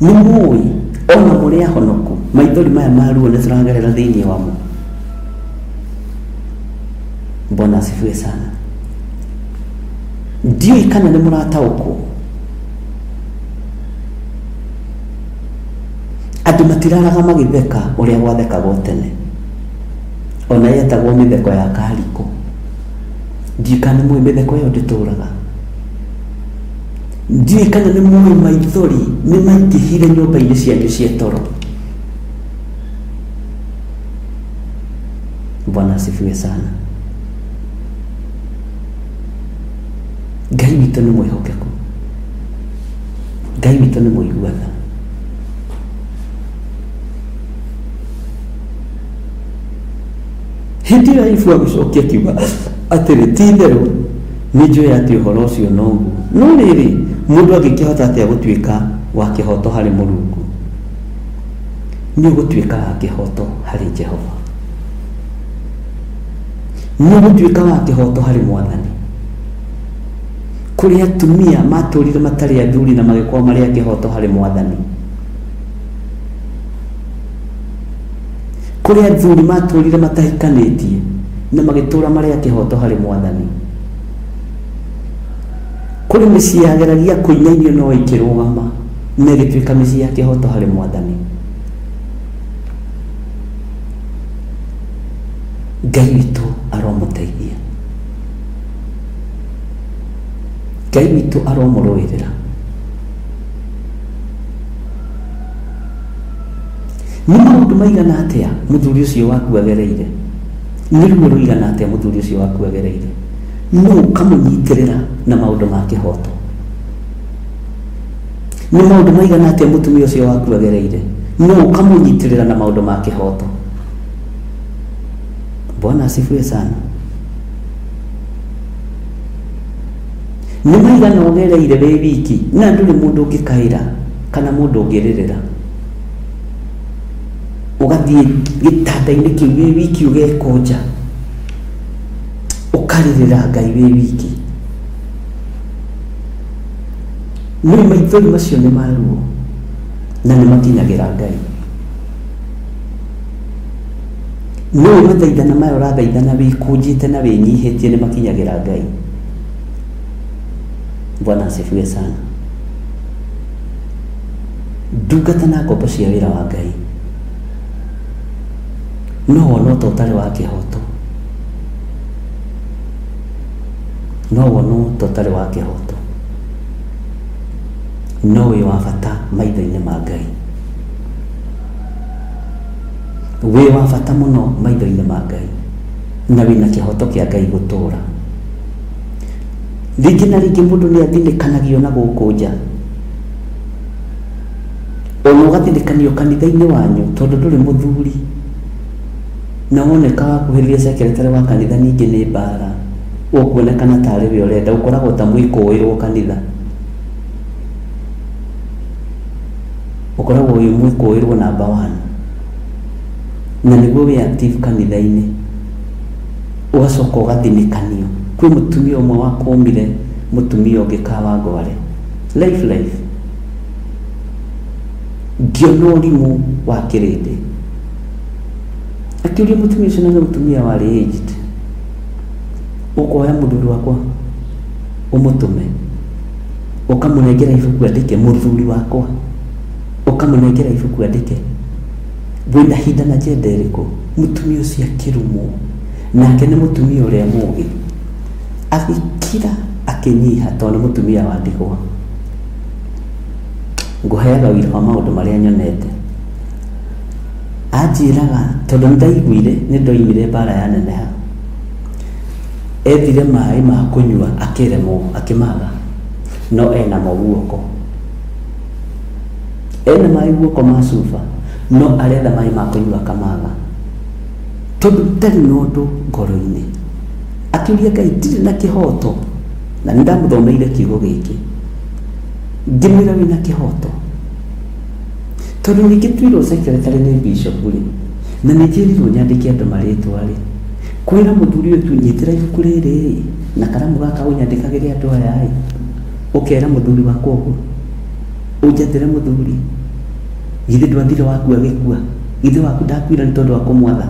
nĩ mũĩ ona mũrĩ ahonoku maithori maya maruo nĩ tũragerera thĩinĩ wamo Bwana asifiwe sana ndiũĩ kana nĩ mũrataũkwo andũ matiraraga magĩtheka ũrĩa gwathekagwo tene ona yetagwo mĩtheko ya kariko ndiũĩ kana nĩ mũĩ mĩtheko ĩyo ndĩtũraga ndiũĩ kana nĩ mũĩ maithori nĩ maingĩhire nyũmba-inĩ cianyu cia toro Bwana asifiwe sana Ngai witũ nĩ mwĩhokeku Ngai witũ nĩ mũiguatha hindi ya ifu agĩcokia kiuga atĩrĩ ti-itherũ nĩ njũĩ atĩ ũhoro ũcio noguo no rĩrĩ mũndũ angĩkĩhota atĩa gũtuĩka wa kĩhoto harĩ Mũrungu nĩ ũgũtuĩka wa kĩhoto harĩ Jehova nĩ ũgũtuĩka wa kĩhoto harĩ Mwathani kũrĩ atumia matũrire matarĩ athuri na magĩkorwo marĩ a kĩhoto harĩ Mwathani kũrĩ athuri matũrire matahikanĩtie na magĩtũra marĩ a kĩhoto harĩ Mwathani kũrĩ mĩciĩ yageragia kũinainio no ĩkĩrũgama na ĩgĩtuĩka mĩciĩ ya kĩhoto harĩ Mwathani Ngai witũ aromũteithia Ngai witũ aromũrũĩrĩra nĩ maũndũ maigana atĩa mũthuri ũcio waku agereire nĩ ruo rũigana atĩa mũthuri ũcio waku agereire no ũkamũnyitĩrĩra na maũndũ ma kĩhoto nĩ maũndũ maigana atĩa mũtumia ũcio waku agereire no ũkamũnyitĩrĩra na maũndũ ma kĩhoto Bwana asifiwe sana nĩ maigana ũgereire wĩ wiki na ndũrĩ mũndũ ũngĩkaĩra kana mũndũ ũngĩrĩrĩra ũgathiĩ gĩtanda-inĩ kĩu wĩ wiki ũgekonja ũkarĩrĩra Ngai wĩ wiki nĩ maithori macio nĩ maruo na nĩ makinyagĩra Ngai no mathaithana maya ũrathaithana wĩkũnjĩte na wĩnyihĩtie nĩ makinyagĩra Ngai Bwana asifiwe sana ndungata na ngombo cia wĩra wa Ngai no wono to tare wa kihoto, no wono to tare wa kihoto, no we wa bata maitho-inĩ ma Ngai, we wa bata muno maitho-inĩ ma Ngai, na wĩna kihoto kia Ngai gũtũra. Rĩngĩ na rĩngĩ mũndũ nĩ athinĩkanagio na gũkũ nja, ona ũgathinĩkanio kanitha-inĩ wanyu tondũ ndũrĩ mũthuri, na woneka wakuhĩrĩria secretary wa kanitha ningĩ nĩ mbara, ũkuonekana tarĩ we ũrenda, ũkoragwo ta mũikũĩrwo kanitha, ũkoragwo wĩ mũikũĩrwo namba 1, na nĩguo wĩ active kanitha-inĩ, ũgacoka ũgathinĩkanio. Kwĩ mũtumia ũmwe wakũmire mũtumia ũngĩ Kawangware life ngĩona ũrimũ wa kĩrĩndĩ, akĩũria mũtumia ũcio, na mũtumia warĩ aged, ũkoya mũthuri wakwa ũmũtũme, ũkamũnengera ibuku andĩke, mũthuri wakwa ũkamũnengera ibuku andĩke, wĩna hinda na njenda ĩrĩkũ? Mũtumia ũcio akĩrumwo, nake nĩ mũtumia ũrĩa mũũgĩ, agĩkira akĩnyiha tondũ nĩ mũtumia wa ndigwa. Ngũheaga wĩra wa maũndũ marĩa nyonete. Anjĩraga tondũ nĩndaiguire, nĩndoimire mbara ya neneha, ethire maĩ ma kũnyua akĩremwo, akĩmaga, no enamo guoko, ena maĩ guoko ma cuba, no aretha maĩ ma kũnyua akamaga, tondũ ndarĩ na ũndũ ngoro-inĩ. Akĩũria Ngai, ndirĩ na kĩhoto, na nĩndamũthomeire kiugo gĩkĩ, ngĩmwĩra wĩna kĩhoto, tondũ ningĩ tuirwo secretary nĩ bishop rĩ, na nĩnjĩrirwo nyandĩke andũ marĩtwa rĩ, kwĩra mũthuri ũyũ tu nyitĩra ibuku rĩrĩ na karamu gaka ũnyandĩkagĩre andũ aya ĩ, ũkera mũthuri wakwa ũguo, ũnjathĩre mũthuri, githĩ ndwathire waku agĩkua, githĩ waku ndakuire nĩ tondũ wa kũmwatha?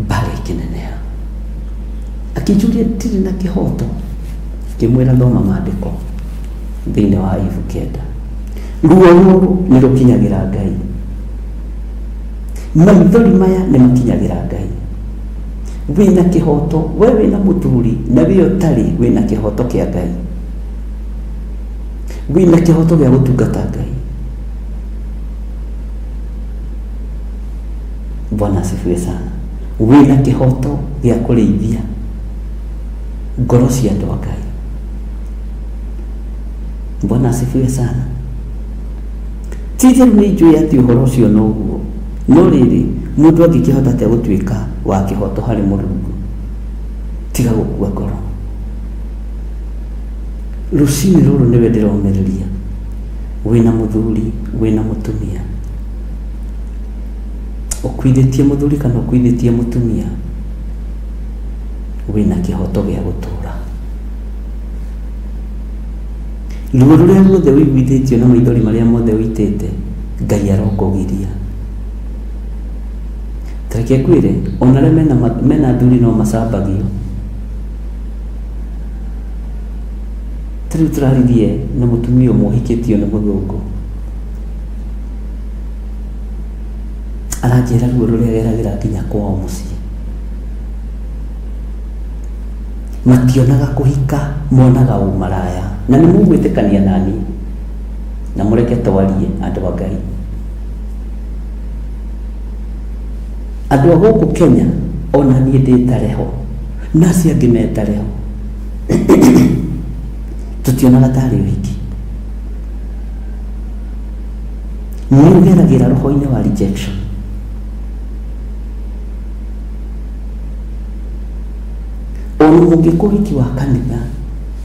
Mbara ĩkĩneneha, akĩnjũria ndirĩ na kĩhoto, ngĩmwĩra thoma maandĩko thĩinĩ wa Ayubu 9, ruo rũrũ nĩ rũkinyagĩra Ngai, maithori maya nĩ makinyagĩra Ngai. Wĩna kĩhoto, we wĩna mũthuri na we ũtarĩ, wĩna kĩhoto kĩa Ngai, wĩna kĩhoto gĩa gũtungata Ngai. Bwana asifiwe sana. Wĩna kĩhoto gĩa kũrĩithia ngoro cia andũ a Ngai. Bwana asifiwe sana. Tije nĩ njũĩ atĩ ũhoro ũcio no guo, no rĩrĩ mũndũ angĩkĩhota atĩa gũtuĩka wa kĩhoto harĩ Mũrungu tiga gũkua ngoro. Rũcinĩ rũrũ nĩwe ndĩromereria, wĩna mũthuri, wĩna mũtumia, ũkuithĩtie mũthuri kana ũkuithĩtie mũtumia, wĩna kĩhoto gĩa gũtũra. Ruo rũrĩa ruothe wĩiguithĩtio na maithori marĩa mothe wĩitĩte, Ngai arokũgiria. Tareke kwĩre, ona arĩa mena thuri no macambagio. Tarĩu tũraririe na mũtumia ũmwe ũhikĩtio nĩ mũthũngũ, aranjĩra ruo rũrĩa geragĩra nginya kwao mũciĩ. Mationaga kũhika, monaga ũmaraya, na nĩ mũgwĩtĩkania nani, na mũreke twarie andũ a Ngai. Andũ a gũkũ Kenya ona niĩ ndĩtareho, na acio angĩ metareho, tũtionaga tarĩ ũhiki. Nĩũgeragĩra roho-inĩ wa rejection. Ona mũngĩkwo ũhiki wa kanitha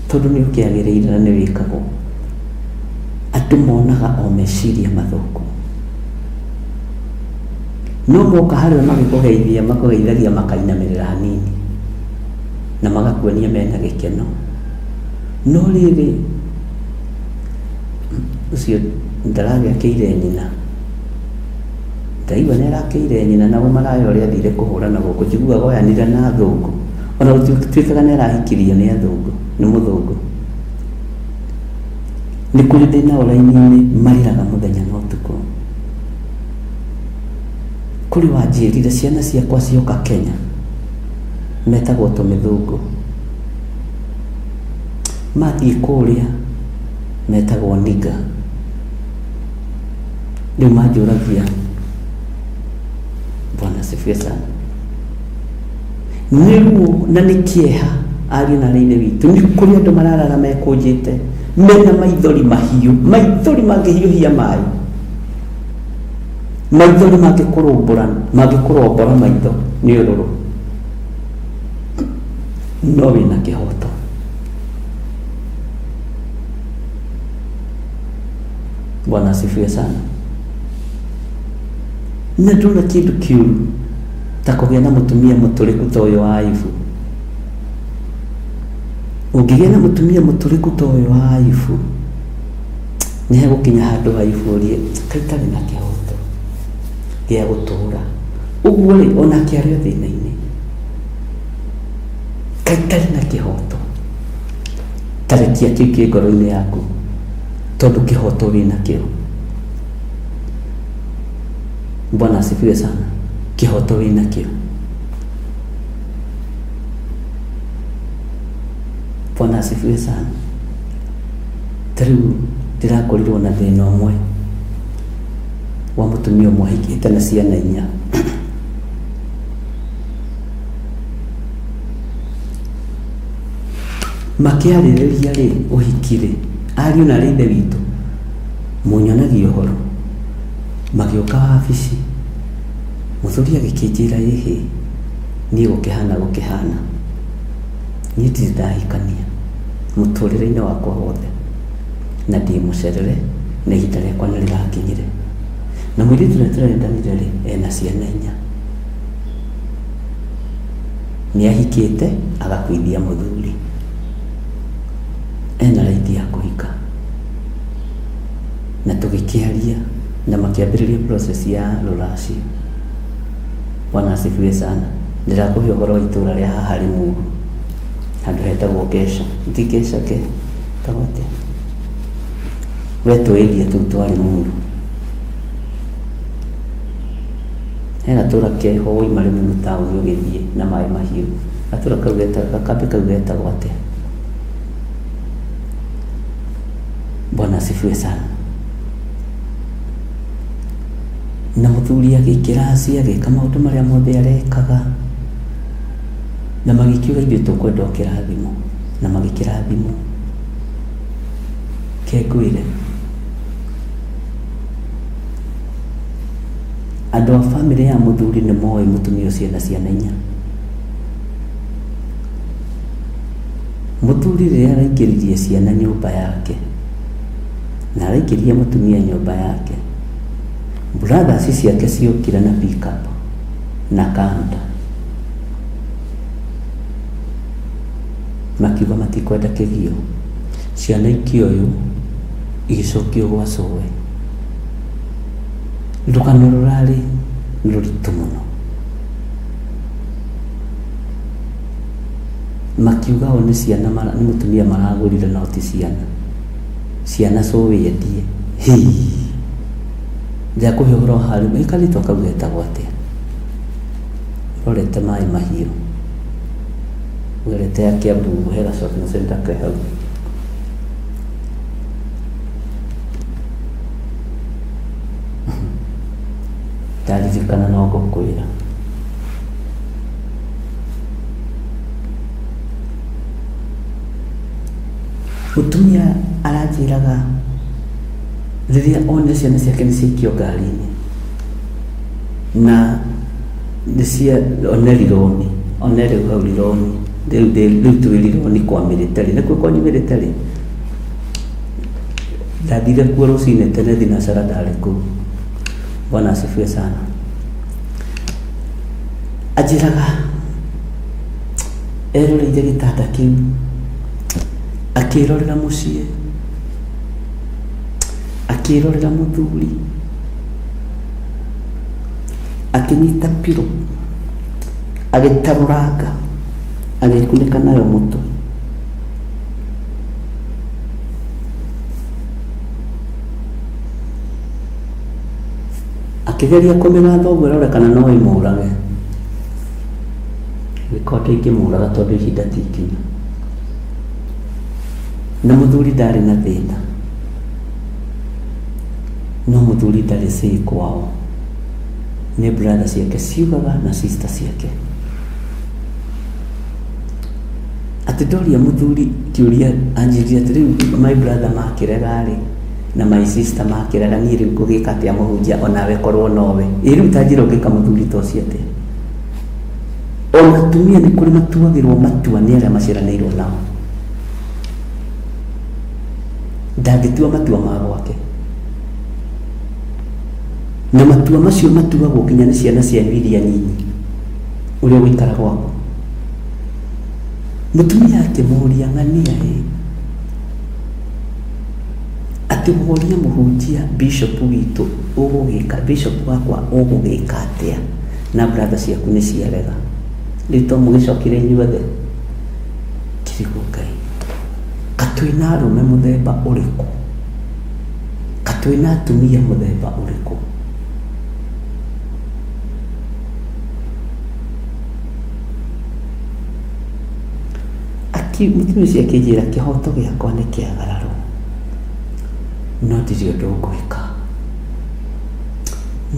tondũ nĩ ũkĩagĩrĩire na nĩ wĩkagwo, andũ monaga o meciria mathũku, no moka harĩa magĩkũgeithia, makũgeithagia makainamĩrĩra hanini na magakuonia mena gĩkeno. No rĩrĩ ũcio ndaragĩakĩire nyina, ndaigua nĩ arakĩire nyina, nao maraya ũrĩa athire kũhũrana gũkũ, njiguaga oyanire na athũngũ, ona gũtuĩkaga nĩ arahikirio nĩ athũngũ, nĩ mũthũngũ. Nĩ kũrĩ thĩna ũraini-inĩ marĩraga mũthenya na ũtukũ, kuri wanjirire ciana ciakwa cioka Kenya metagwo tũmĩthũngũ, mathiĩ kũrĩa metagwo niga. Rĩu manjũragia, Bwana asifiwe sana, nĩ ruo na nĩ kĩeha ariũ na ithe witũ, nĩ kũrĩ andũ mararara mekũnjĩte mena maithori mahiũ, maithori mangĩhiũhia maĩ, maithori mangĩkũrombora maitho nĩ ũrũrũ, no wĩna kĩhoto. Bwana asifiwe sana. Na ndũna kĩndũ kĩũru ta kũgĩa na mũtumia mũtũrĩku ta ũyũ wa Ayubu. Ũngĩgĩa na mũtumia mũtũrĩku ta ũyũ wa Ayubu, nĩ hegũkinya handũ Ayubu ũrie kaĩ itarĩ na kĩhoto gĩa gũtũũra. Ũguo rĩ, onake arĩ o thĩna-inĩ, kaĩ itarĩ na kĩhoto. Tarĩkia kĩu kĩ ngoro-inĩ yaku, tondũ kĩhoto wĩnakĩo. Bwana asifiwe sana. Kĩhoto wĩnakĩo. Bwana asifiwe sana. Tarĩu ndĩrakorirwo na thĩna ũmwe wa mũtumia ũmwe ahikĩte na ciana 4. Makĩarĩrĩria rĩ ũhiki rĩ, ariũ na ithe witũ mũnyonagia ũhoro, magĩũka wabici, mũthuri agĩkĩnjĩra ĩhĩ niĩ gũkĩhana niĩ ndirĩ ndahikania mũtũrĩre-inĩ wakwa wothe, na ndĩ mũcerere na ihinda rĩakwa nĩ rĩrakinyire, na mũirĩtu ũrĩa tũrendanire rĩ ena ciana 4. Nĩ ahikĩte agakuithia mũthuri, ena raithi ya kũhika, na tũgĩkĩaria na makĩambĩrĩria process ya rũracio. Bwana asifiwe sana. Ndĩrakũhe ũhoro wa itũra rĩa haha Limuru, handũ hetagwo Kesha, ti Kesha ke tawate wetũĩria tũu twa Limuru. Hena tũra keho woima Limuru taũni ũgĩthiĩ na maĩ mahiũ, gatũra kau gakambĩ kau getagwo atĩa? Bwana asifiwe sana. Na mũthuri agĩkĩra aci agĩka maũndũ marĩa mothe arekaga, na magĩkiuga ithuĩ tũkwenda o kĩrathimo, na magĩkĩrathimo. Kengwĩre andũ a bamĩrĩ ya mũthuri nĩ moĩ mũtumia ũcio ena ciana 4. Mũthuri rĩrĩa araingĩririe ciana nyũmba yake na araingĩria mũtumia nyũmba yake, brothers ciake ciokire na pickup na kanda, makiuga matikwenda kĩgio, ciana ikĩoywo igĩcokio gwa cũwe. Rũgano rũrarĩ rũritũ mũno, makiuga o nĩ ciana nĩ mũtumia maragũrire no ti ciana cũwe endie. Ndakũhe ũhoro harĩ ĩkarĩtwo kau getagwo atĩa? Rorete maĩ mahiũ, ũgerete ya Kiambu hega shopping center ke hau. Ndaririkana no ngũkwĩra, mũtumia aranjĩraga rĩrĩa one ciana ciake nĩ ciaikio ngari-inĩ na nĩ cia onerironi, onerĩu hau rironi, rĩu twĩ rironi kwa military, nĩkuo kwanyu military. Ndathire kuo rũcinĩ tene thinacara ndarĩ kũu. Bwana asifiwe sana. Anjĩraga eroreire gĩtanda kĩu, akĩrorera mũciĩ, akĩrorera mũthuri, akĩnyita piro, agĩtarũranga, agĩkunĩka nayo mũtwe. akigeria kumigatha ũguo rore kana no imũrage gĩkote ikĩmũraga tondũ ihinda ti ikinyu na mũthuri ndarĩ na thĩna no mũthuri ndarĩ sei kwao nĩ brother ciake ciugaga na sister ciake atĩ ndoria mũthuri kĩũria anjĩrire atĩ rĩu my brother makĩrega rĩ na my sister makĩrega niĩ rĩu ngũgĩka atĩa mũhunjia onawe korwo nowe rĩu tanjĩra ũngĩka mũthuri ta ũcio atĩa ona atumia nĩ kũrĩ matuagĩrwo matua nĩ arĩa maciaranĩirwo nao ndangĩtua matua ma gwake na matua macio matuagwo nginya nĩ ciana cia iria nini ũrĩa gũikara gwaku mũtumia akĩmũria ng'ania atĩ woria mũhunjia bishop witũ ũgũgĩka bishop wakwa ũgũgĩka atĩa na brother ciaku nĩ ciarega rĩu to mũgĩcokire inyuothe kĩrigwo Ngai katwĩna arũme mũthemba ũrĩkũ katwĩna atumia mũthemba ũrĩkũ mũtumia ũcio akĩnjĩra kĩhoto gĩakwa nĩ kĩagararo no ndirĩ ũndũ ngwĩka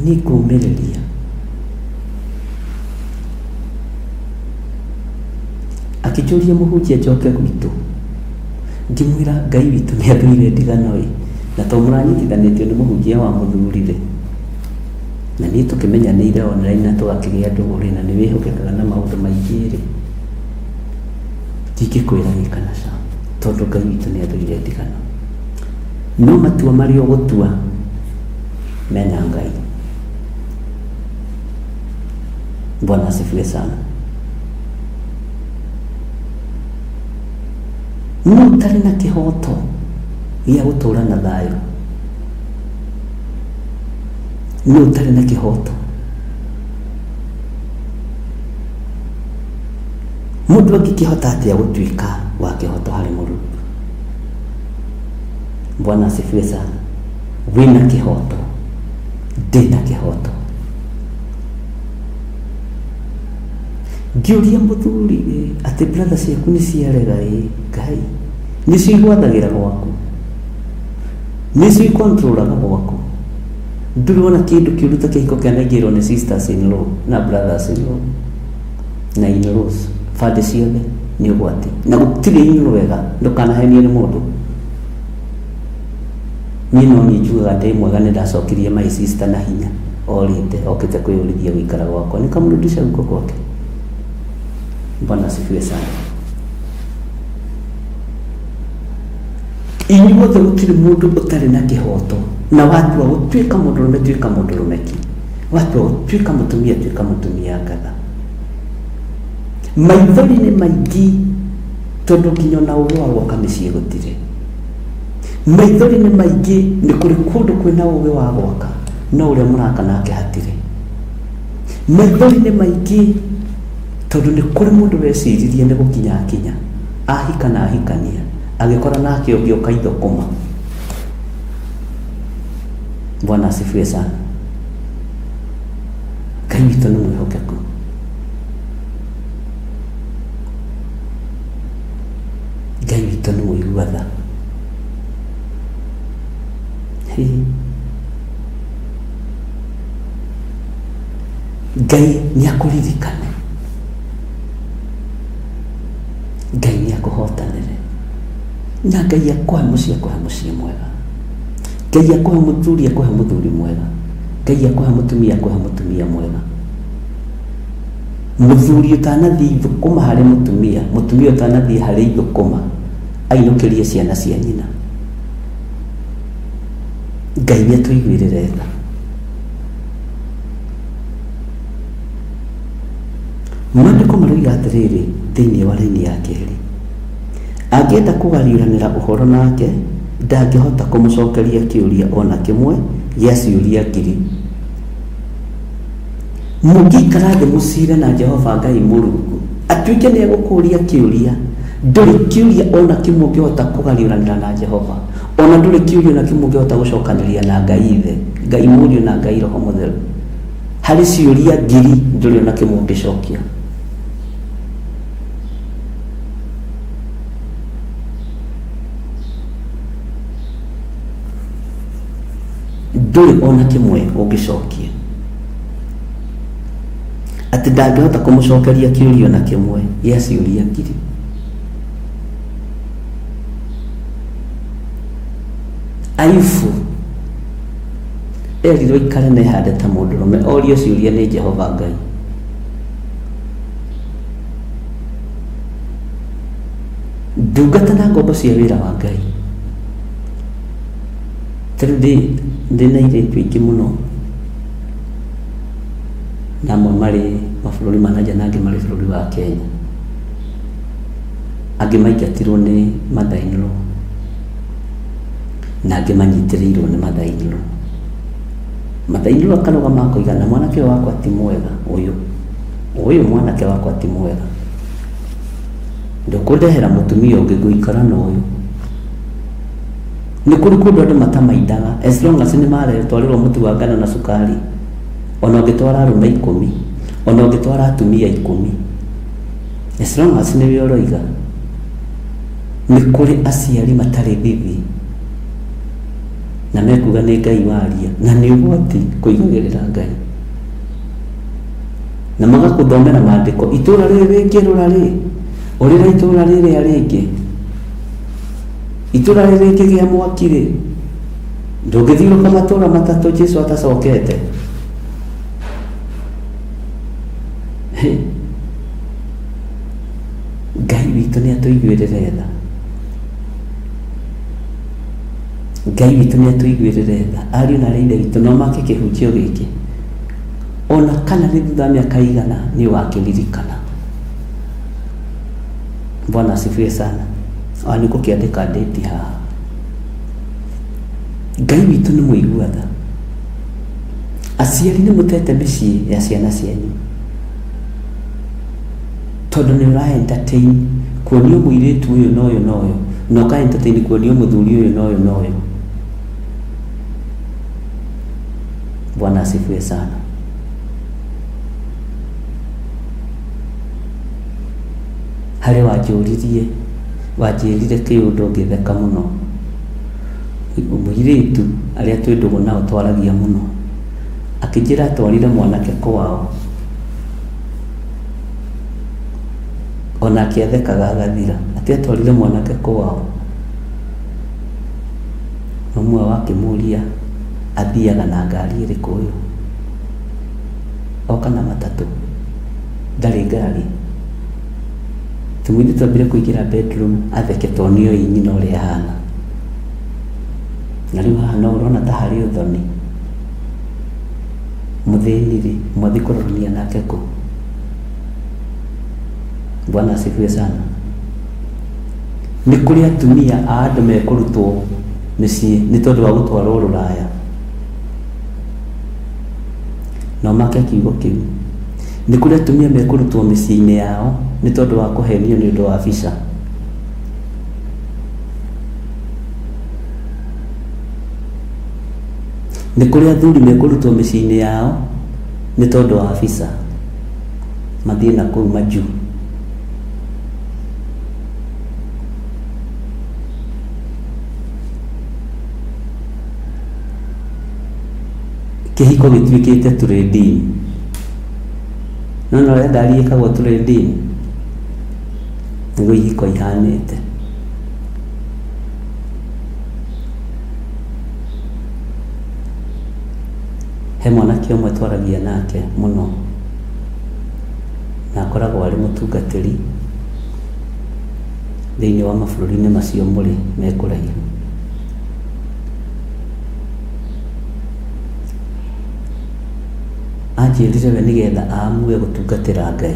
nĩ ngũmĩrĩria akĩnjũria mũhunjia njoke gwitũ ngĩmwĩra Ngai witũ nĩ athũire ndigano na to mũranyitithanĩtio nĩ mũhunjia wa mũthurire na niĩ tũkĩmenyanĩire online na tũgakĩgĩa ndũgũrĩ na nĩ wĩhokekaga na maũndũ maingĩ rĩ ndingĩkwĩra gĩkana ca tondũ Ngai witũ nĩ athũire ndigano no matua marĩa ũgũtua mena Ngai. Bwana asifiwe sana. No ũtarĩ na kĩhoto gĩa gũtũũra na thayũ, no ũtarĩ na kĩhoto, mũndũ angĩkĩhota atĩa gũtuĩka wa kĩhoto harĩ Mũrungu? Bwana asifiwe sana. Wĩna kĩhoto, ndĩna kĩhoto. Ngĩũria mũthuri atĩ brother ciaku nĩ ciarega Ngai, nĩcio igwathagĩra gwaku, nĩcio ikontrolaga gwaku, ndũrĩ wona kĩndũ kĩũru ta kĩhiko kĩanaingĩrwo nĩ sisters in law na brothers in law na in laws, bande ciothe nĩ ũgwati, na gũtirĩ in wega ndũkanahenio nĩ mũndũ. Niĩ no niĩ njugaga ndĩ mwega nĩ ndacokirie my sister na hinya orĩte okĩte kwĩyũrithia gũikara gwakwa, nikamrudisha huko kwake. Bwana asifiwe sana. Inyuothe gũtirĩ mũndũ ũtarĩ na kĩhoto, na watua gũtuĩka mũndũrũme tuĩka mũndũrũmeki, watua gũtuĩka mũtumia tuĩka mũtumia ngatha. Maithori nĩ maingĩ tondũ nginya na ũgĩ wa gwaka mĩciĩ gũtirĩ. Maithori nĩ maingĩ nĩ kũrĩ kũndũ kwĩna ũgĩ wa gwaka no ũrĩa mũraka nake hatirĩ. Maithori nĩ maingĩ tondũ nĩ kũrĩ mũndũ weciririe nĩ gũkinya kinya ahika na ahikania agĩkora nake ũngĩ ũkaitho kũma. Bwana asifiwe sana. Ngai witũ nĩ mwĩhokeku. Ngai witũ nĩ mũigua tha. Ngai nĩakũririkane, Ngai nĩakũhotanĩre, na Ngai akũhe mũciĩ akũhe mũciĩ mwega, Ngai akũhe mũthuri akũhe mũthuri mwega, Ngai akũhe mũtumia akũhe mũtumia mwega. Mũthuri ũtanathiĩ thũkũma harĩ mũtumia, mũtumia ũtanathiĩ harĩ thũkũma ainũkĩrie ciana cia nyina. Ngai nĩatũiguĩrĩre tha. Maandĩko maroiga atĩrĩrĩ thĩinĩ wa raini ya kerĩ, angĩenda kũgariũranĩra ũhoro nake ndangĩhota kũmũcokeria kĩũria ona kĩmwe gĩa ciũria ngiri. Mũngĩikara thĩ mũcire na Jehova Ngai Mũrungu atuĩke nĩ egũkũria kĩũria, ndũrĩ kĩũria ona kĩmwe ũngĩhota kũgariũranĩra na Jehova, ona ndũrĩ kĩũria ona kĩmwe ũngĩhota gũcokanĩria na Ngai Ithe, Ngai Mũriũ na Ngai Roho Mũtheru. Harĩ ciũria ngiri ndũrĩ ona kĩmwe ũngĩcokia. Ndũrĩ ona kĩmwe ũngĩcokia. Atĩ ndangĩhota kũmũcokeria kĩũria ona kĩmwe gĩa ciũria ngiri. Ayubu erirwo ikare na ihande ta mũndũrũme, orio ciũria nĩ Jehova Ngai. Ndungata na ngombo cia wĩra wa Ngai. Tarĩu ndĩna airĩtu aingĩ mũno, na amwe marĩ mabũrũri ma nanja na angĩ marĩ bũrũri wa Kenya. Angĩ maingatirwo nĩ mathainĩro na angĩ manyitĩrĩirwo nĩ mathainĩro. Mathainĩro akarũgama akoigana, mwanake wakwa ti mwega, ũyũ mwanake wakwa ti mwega, ndũkũndehera mũtumia ũngĩ ngũikara na ũyũ. Nĩ kũrĩ kũndũ andũ matamaindaga, as long as nĩ maretwarĩrwo mũtu wa ngano na cukari, ona ũngĩtwara arũme 10, ona ũngĩtwara atumia 10, as long as nĩwe ũroiga. Nĩ kũrĩ aciari matarĩ thithi na mekuga nĩ Ngai waria, na nĩ ũgwati kũigagĩrĩra Ngai, na magakũthomera maandĩko. Itũra rĩrĩ rĩngĩrũra rĩ, ũrĩra itũra rĩrĩa rĩngĩ, itũra rĩrĩ rĩngĩgĩa mwaki rĩ, ndũngĩthiũrũka matũra matatũ Jesũ atacokete. Ngai witũ nĩ atũiguĩrĩre tha. Ngai witũ nĩ atũiguĩrĩre tha. Ariũ na aarĩ a Ithe witũ no make kĩhunjio gĩkĩ, ona kana nĩ thutha wa mĩaka igana nĩ wakĩririkana. Bwana asifiwe sana. Nĩ gũkĩandĩka ndĩti haha. Ngai witũ nĩ mũigua tha. Aciari nĩ mũtete mĩciĩ ya ciana cianyu, tondũ nĩ ũra entertain kuonio mũirĩtu ũyũ na ũyũ na ũyũ, na ũka entertain kuonio mũthuri ũyũ na ũyũ na ũyũ. Bwana asifiwe sana. Harĩ wanjĩrire kĩũndũ ngĩtheka mũno. Mũirĩtu arĩa twĩ ndũgũ nao twaragia mũno akĩnjĩra atwarire mwanake kwao, ona akĩathekaga agathira atĩ atwarire mwanake kwao. Ũmwe wakĩmũria athiaga na ngari ĩrĩkũ ũyũ, oka na matatũ, ndarĩ ngari. Tũmwĩthĩ twambire kũingĩra bedroom atheke tondũ nĩoĩ nyina ũrĩa ahana. Na rĩu haha no ũrona ta harĩ ũthoni. Mũthĩni-rĩ, mwathi kũrorania nake kũ? Bwana asifiwe sana. Nĩ kũrĩ atumia a andũ mekũrutwo mĩciĩ nĩ tondũ wa gũtwarwo rũraya, no make kiugo kĩu. Nĩ kũrĩ atumia mekũrutwo mĩciĩ-inĩ yao nĩ tondũ wa kũhenio nĩ ũndũ wa visa. Nĩ kũrĩ athuri mekũrutwo mĩciĩ-inĩ yao nĩ tondũ wa visa, mathiĩ na kũu majuu. Kĩhiko gĩtuĩkĩte trade-in. No ũrĩa ndari ĩkagwo trade-in, nĩguo ihiko ihanĩte. He mwanake ũmwe twaragia nake mũno, na akoragwo arĩ mũtungatĩri thĩinĩ wa mabũrũri-inĩ macio mũrĩ me kũraihu. Anjĩrire we nĩgetha aamue gũtungatĩra Ngai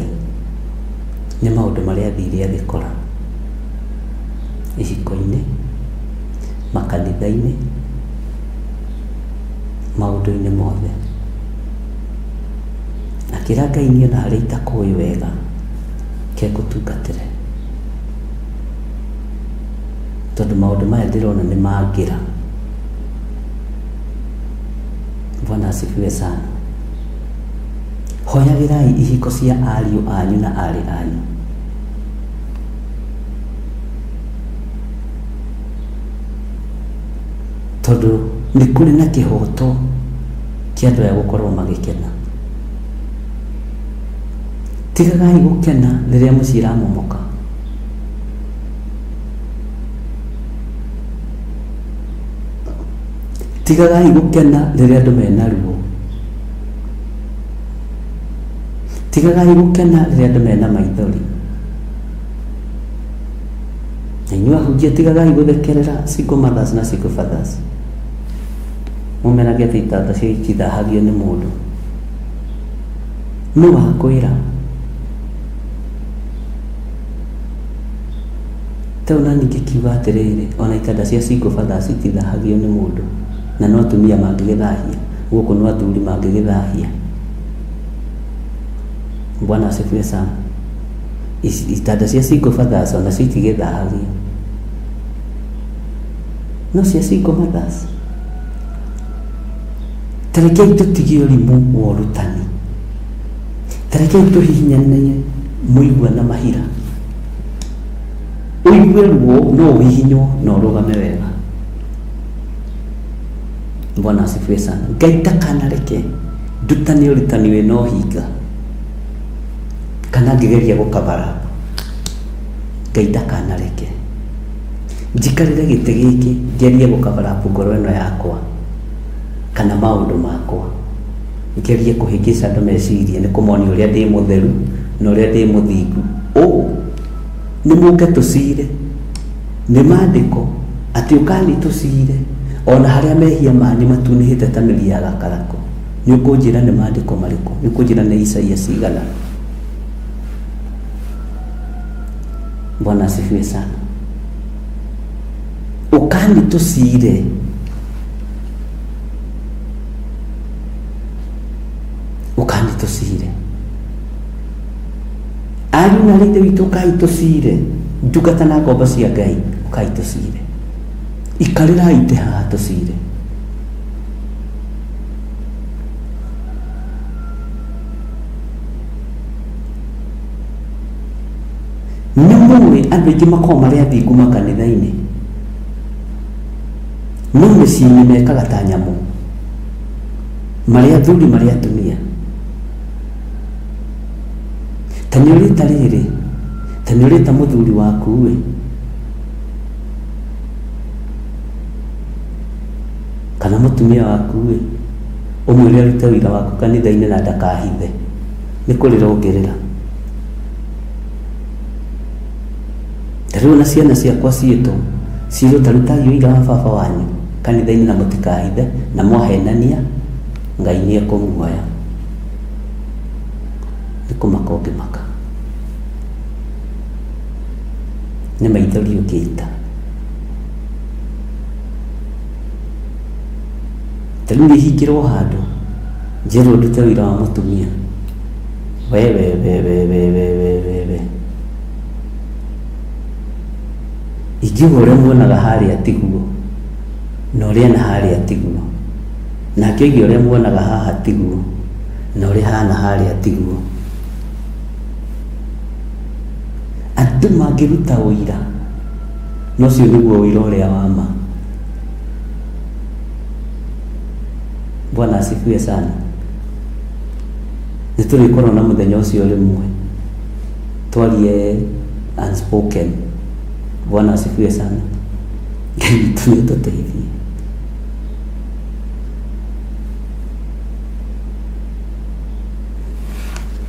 nĩ maũndũ marĩa athire agĩkora ihiko-inĩ, makanitha-inĩ, maũndũ-inĩ mothe. Akĩra Ngai niĩ ona harĩa itakũĩ wega ke ngũtungatĩre, tondũ maũndũ maya ndĩrona nĩ mangĩra. Bwana asifiwe sana. Hoyagirai ihiko cia ariũ anyu na aarĩ anyu. Tondũ nĩ kũrĩ na kĩhoto kĩa andũ aya gũkorwo magĩkena. Tigagai gũkena rĩrĩa mũciĩ ĩramomoka. Tigagai gũkena rĩrĩa andũ mena ruo. Tigagai gũkena rĩrĩa andũ mena maithori. Na inyuĩ ahunjia tigagai gũthekerera single mothers na single fathers. Mũmenage atĩ itanda cia itithahagio nĩ mũndũ. Nũ wakwĩra? Tau na ningĩ kiuga atĩrĩrĩ, ona itanda cia single fathers itithahagio nĩ mũndũ. Na no atumia mangĩgĩthahia, gũkũ no athuri mangĩgĩthahia. Bwana asifiwe sana. Itanda cia single fathers ona citigĩthahagio. No cia single mothers. Tarekei tũtige ũrimũ wa ũrutani. Tarekei tũhihinyanĩre mũigua na mahira. Ũigue ruo no ũhihinywo na ũrũgame wega. Bwana asifiwe sana. Ngai ndakanareke ndutane ũrutani wĩna ũhinga kana ngĩgeria gũkabara. Ngai ndakanareke njikarĩre gĩtĩ gĩkĩ ngerie gũkabara ngoro ĩno yakwa kana maũndũ makwa, ngerie kũhĩngĩca andũ mecirie nĩ kũmonia ũrĩa ndĩ mũtheru na ũrĩa ndĩ mũthingu. Nĩ mũke tũcire, nĩ maandĩko atĩ ũkani tũcire ona harĩa mehia manyu matunĩhĩte ta mĩri ya gakarako. Nĩ ũkũnjĩra nĩ maandĩko marĩkũ? Nĩ ũkũnjĩra nĩ Isaia cigana? Bwana asifiwe sana. Ũkani tũcire, ũkani tũcire. Ariũ na aarĩ witũ ũkai tũcire, ndungata na ngombo cia Ngai ũkai tũcire. Ikarĩrai itĩ haha tũcire. Nĩ mũĩ andũ aingĩ makoragwo marĩ athingu makanitha-inĩ, no mĩciĩ-inĩ mekaga ta nyamũ, marĩ athuri marĩ atumia. Ta nĩ ũrĩta rĩrĩ, ta nĩ ũrĩta mũthuri waku we, kana mũtumia waku we, ũmwĩre arute wĩra waku kanitha-inĩ na ndakahithe. Nĩ kũrĩra ũngĩrĩra. Rĩu na ciana ciakwa ciĩtwo cirĩ tarutagia wĩra wa baba wanyu kanitha-inĩ na mũtikahithe, na mwahenania Ngai nĩ ekũmuoya. Nĩ kũmaka ũngĩmaka, nĩ maithori ũngĩita. Ta rĩu rĩhingĩrwo handũ njerwo ndute wĩra wa mũtumia, we ingiuga ũrĩa muonaga harĩa tiguo na ũrĩa na harĩa tiguo, nake oige ũrĩa muonaga haha tiguo na ũrĩa hana harĩa tiguo. Andũ mangĩruta ũira, no ũcio nĩguo ũira ũrĩa wa ma. Bwana asifiwe sana. Nĩ tũrĩkorwo na mũthenya ũcio rĩmwe twarie unspoken. Bwana asifiwe sana. Ngai witũ nĩ tũteithie.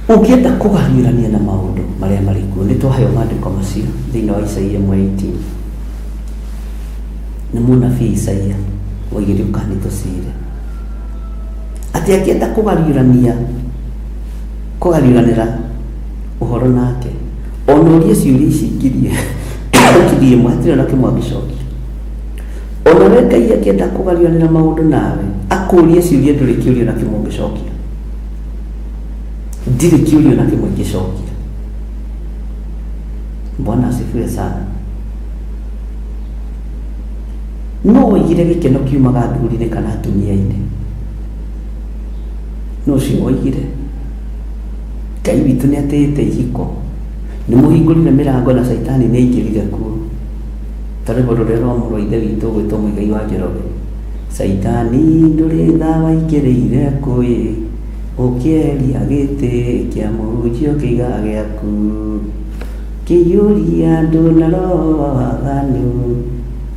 Ũngĩenda kũgarũrania na maũndũ marĩa marĩ kuo, nĩ twaheo maandĩko macio thĩinĩ wa Isaia 18. Nĩ mũnabii Isaia oigire ũkani tũcire atĩ angĩenda kũgarũranĩra ũhoro nake, ona ũrie ciũria ici ngirie ũkirie mwatirĩ na kĩmwe angĩcokia. Ona we Ngai angĩenda kũgarũranĩra maũndũ nawe, akũrie ciũria ndũrĩ kĩũria na kĩmwe ũngĩcokia. Ndirĩ kĩũria na kĩmwe ingĩcokia. Bwana asifiwe sana. No woigire gĩkeno kiumaga athuri-inĩ kana atumia-inĩ? no cio oigire Ngai witũ nĩ atĩĩte ihiko, nĩ mũhingũrire mĩrango na Saitani nĩ aingĩrire kuo. Tarĩu rũrĩa rwa mũrũ wa ithe witũ gwĩtwo Mũigai wa Njoroge, Saitani ndũrĩ tha waingĩrĩire kũĩ, ũkĩeheria gĩtĩ kĩa mũhunjia kĩiga gĩaku, kĩiyũria andũ na roho wa waganu,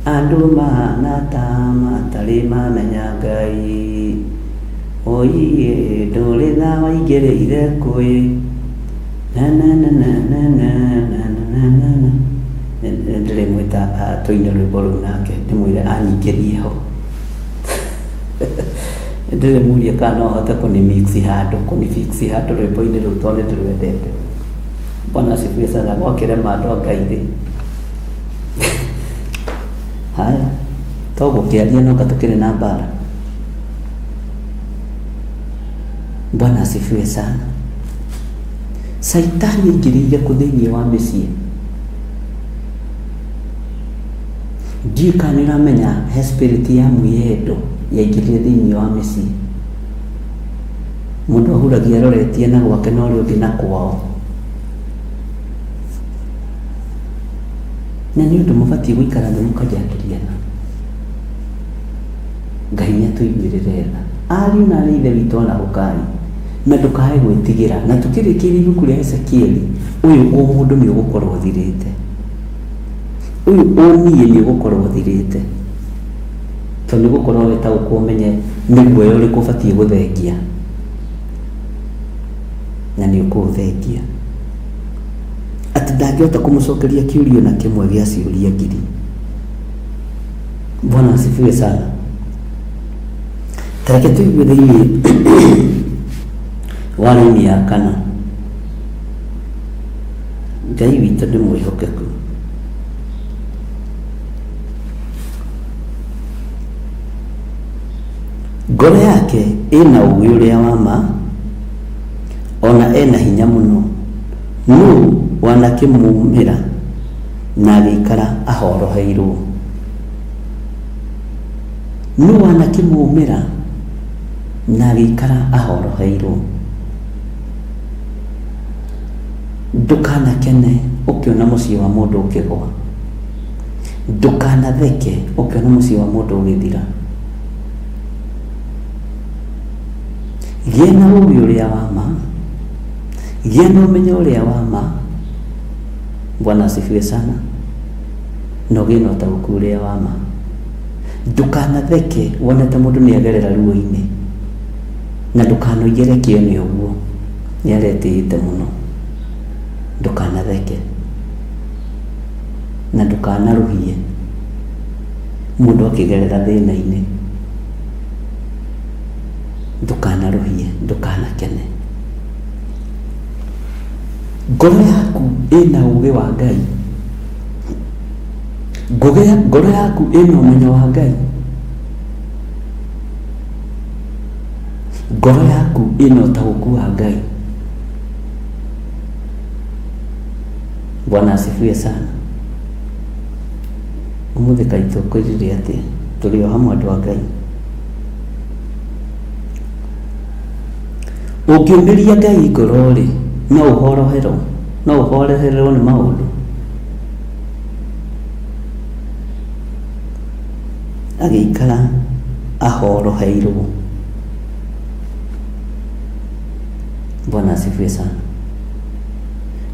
andũ mahana ta matarĩ mamenya Ngai. Oiye ndũrĩ tha waingĩrĩire kũĩ, na na na na na na na na na na. Ndĩrĩmwĩta tũine rwĩmbo rũu nake ndĩmwĩre anyingĩrie ho. Ndĩrĩmũria kana no ahote kũnimix handũ rwĩmbo-inĩ rũu tondũ nĩndĩrwendete. Bwana asifiwe sana. Gwakĩrema andũ a Ngai. Haya, tũgũkĩaria no tũkĩrĩ na mbara. Bwana asifiwe sana. Saitani aingĩrĩire kũ thĩinĩ wa mĩciĩ? Ndiũĩ kana nĩũramenya he spirit ya mwĩyendo yaingĩrire thĩinĩ wa mĩciĩ. Mũndũ ahuragia aroretie na gwake na ũrĩa ũngĩ na kwao. Na nĩ ũndũ mũbatiĩ gũikara thĩ mũkanjangĩriana. Ngai nĩatũiguĩrĩre tha. Ariũ na aarĩ a Ithe witũ ona gũkari, na ndũkae gwĩtigĩra. Na tũkĩrĩkĩria ibuku rĩa Ezekieli, ũyũ mũndũ nĩ ũgũkorwo ũthirĩte. Ũyũ niĩ nĩ ũgũkorwo ũthirĩte. Tondũ nĩgũkorwo wĩtaũkwo ũmenye nĩ guoya ũrĩkũ ũbatiĩ gũthengia, na nĩ ũkũũthengia. Atĩ ndangĩhota kũmũcokeria kĩũrio na kĩmwe gĩa ciũria ngiri. Bwana asifiwe sana. Tareke tũigue thĩinĩ wa raini ya 4. Ngai witũ nĩ mwĩhokeku. Ngoro yake ĩna ũũgĩ ũrĩa wa ma, ona ena hinya mũno. Nũũ wanakĩmuumĩra na agĩikara ahoroheirwo? Nũũ wanakĩmuumĩra na agĩikara ahoroheirwo? Ndũkanakene ũkĩona mũciĩ wa mũndũ ũkĩgwa. Ndũkanatheke ũkĩona mũciĩ wa mũndũ ũgĩthira. Gĩa na ũũgĩ ũrĩa wa ma, gĩa na ũmenyo ũrĩa wa ma. Bwana asifiwe sana. No gĩa na ũtaũku ũrĩa wa ma. Ndũkanatheke wone ta mũndũ nĩ agerera ruo-inĩ, na ndũkanoigere kĩo nĩ ũguo nĩ aretĩĩte mũno. Ndũkanatheke na ndũkanaruhie mũndũ akĩgerera thĩna-inĩ. Ndũkanaruhie, ndũkanakene. Ngoro yaku ĩna ũũgĩ wa Ngai. Ngoro yaku ĩna ũmenyo wa Ngai. Ngoro yaku ĩna ũtaũku wa Ngai. Bwana asifiwe sana. Ũmũthĩ Ngai tũkwĩrire atĩ tũrĩ o hamwe andũ a Ngai. Ũngĩũmĩria Ngai ngoro-rĩ, no ũhoroherwo nĩ maũndũ. Agĩikara ahoroheirwo. Bwana asifiwe sana.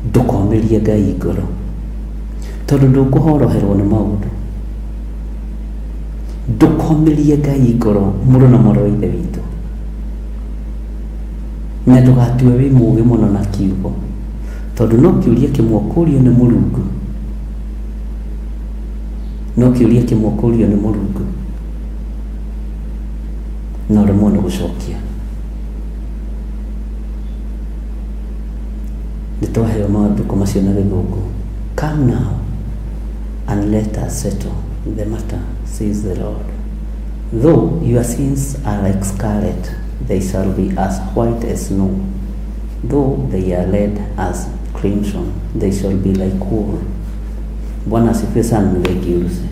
Ndũkomĩrie Ngai ngoro, tondũ ndũkũhoroherwo nĩ maũndũ. Ndũkomĩrie Ngai ngoro, mũrũ na mwarĩ wa Ithe witũ. Na ndũgatue wĩ mũũgĩ mũno na kiugo, tondũ no kĩũria kĩmwe ũkũũrio nĩ Mũrungu. No kĩũria kĩmwe ũkũũrio nĩ Mũrungu, na ũremwo nĩ gũcokia. Nĩtwaheo maandĩko macio na Gĩthũngũ. Come now and let us settle the matter, says the Lord. Though your sins are like scarlet, they shall be as white as snow. Though they are red as crimson, they shall be like wool. Bwana asifiwe sana. Nĩgaikiuruce.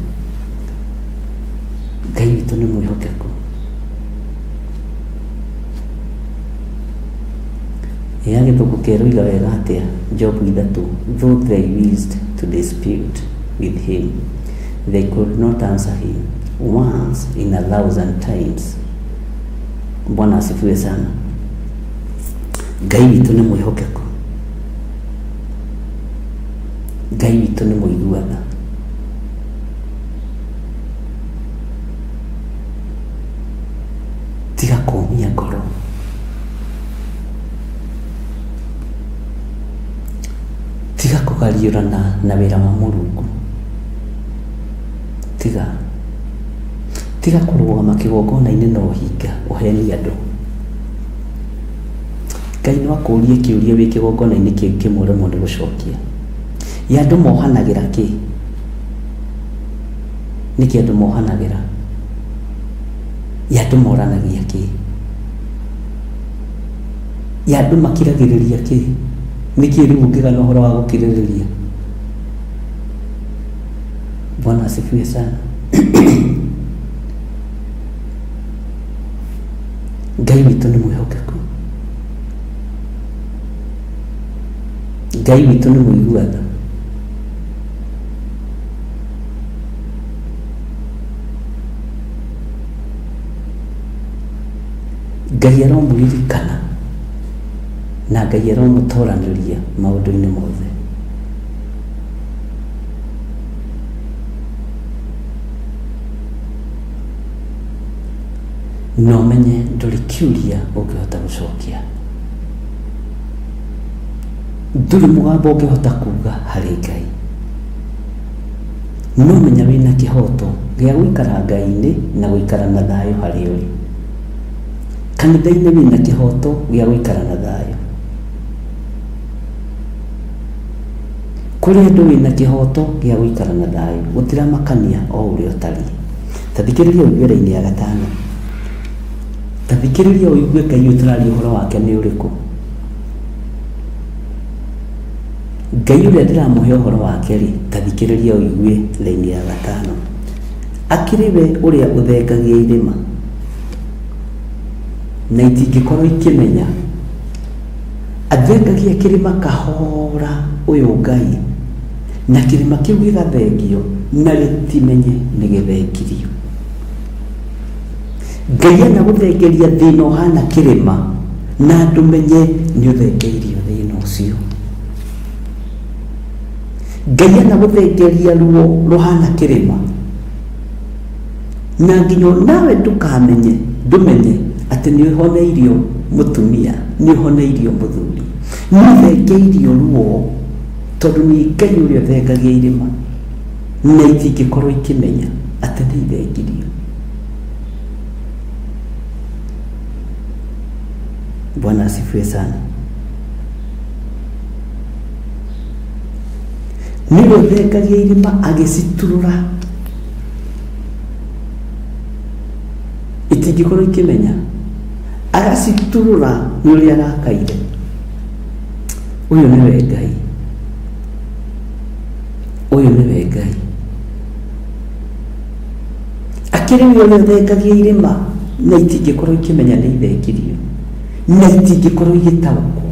Ngai witũ nĩ mwĩhokeku. Gĩthũngũ kĩeruiga wega atĩa Job 3, though they wished to dispute with him, they could not answer him once in 1,000 times. Bwana asifiwe sana. Ngai witũ nĩ mwĩhokeku. Ngai witũ nĩ mũiguaga. Tiga kũmia ngoro. Tiga kũgariũrana na wĩra wa Mũrungu. Tiga kũrũgama kĩgongona-inĩ na ũhinga ũheni andũ. Ngai no akũrie kĩũria wĩ kĩgongona-inĩ kĩu kĩmũremwo nĩ gũcokia. Andũ mohanagĩra kĩ? Nĩkĩ andũ mohanagĩra? Andũ moranagia kĩ? Andũ makiragĩrĩria kĩ? Nĩkĩ rĩu ũngĩgana ũhoro wa gũkirĩrĩria? Bwana asifiwe sana. Ngai witũ nĩ mwĩhokeku. Ngai witũ nĩ mũiguaga. Ngai aromũririkana na Ngai aromũtoranĩria maũndũ-inĩ mothe. No menye ndũrĩ kĩũria ũngĩhota gũcokia. Ndũrĩ mũgambo ũngĩhota kuuga harĩ Ngai. No menya wĩna kĩhoto gĩa gũikara Ngai-inĩ na gũikara na thayũ harĩ ũrĩ. Kanitha-inĩ wĩna kĩhoto gĩa gũikara na thayũ. Kũrĩ andũ wĩna kĩhoto gĩa gũikara na thayũ, gũtiramakania o ũrĩa ũtariĩ. Ta thikĩrĩria ũiguĩra-inĩ ya 5. Ta thikĩrĩria ũigue Ngai ũtararia ũhoro wake nĩ ũrĩkũ. Ngai ũrĩa ndĩramũhe ũhoro wake rĩ, ta thikĩrĩria ũigue raini ya 5. Akĩrĩ we ũrĩa ũthengagia irĩma na itingĩkorwo ikĩmenya. Athengagia kĩrĩma kahora ũyũ Ngai, na kĩrĩma kĩu gĩgathengio na rĩtimenye nĩ gĩthengirio. Ngai ana gũthengeria thĩna ũhana kĩrĩma na ndũmenye nĩ ũthengeirio thĩna ũcio. Ngai ana gũthengeria ruo rũhana kĩrĩma na nginya nawe ndũmenye atĩ nĩ ũhoneirio mũtumia, nĩ ũhoneirio mũthuri, nĩ ũthengeirio ruo, tondũ nĩ Ngai ũrĩa ũthengagia irĩma na itingĩkorwo ikĩmenya atĩ nĩ ithengirio. Bwana asifiwe sana. Nĩwe ũthengagia irĩma agĩciturũra itingĩkorwo ikĩmenya, agaciturũra nĩ ũrĩa arakaire. Ũyũ nĩwe Ngai. Ũyũ nĩwe Ngai. Akĩrĩ we ũrĩa ũthengagia irĩma na itingĩkorwo ikĩmenya nĩ ithengirio na itingĩkorwo igĩtaũkwo.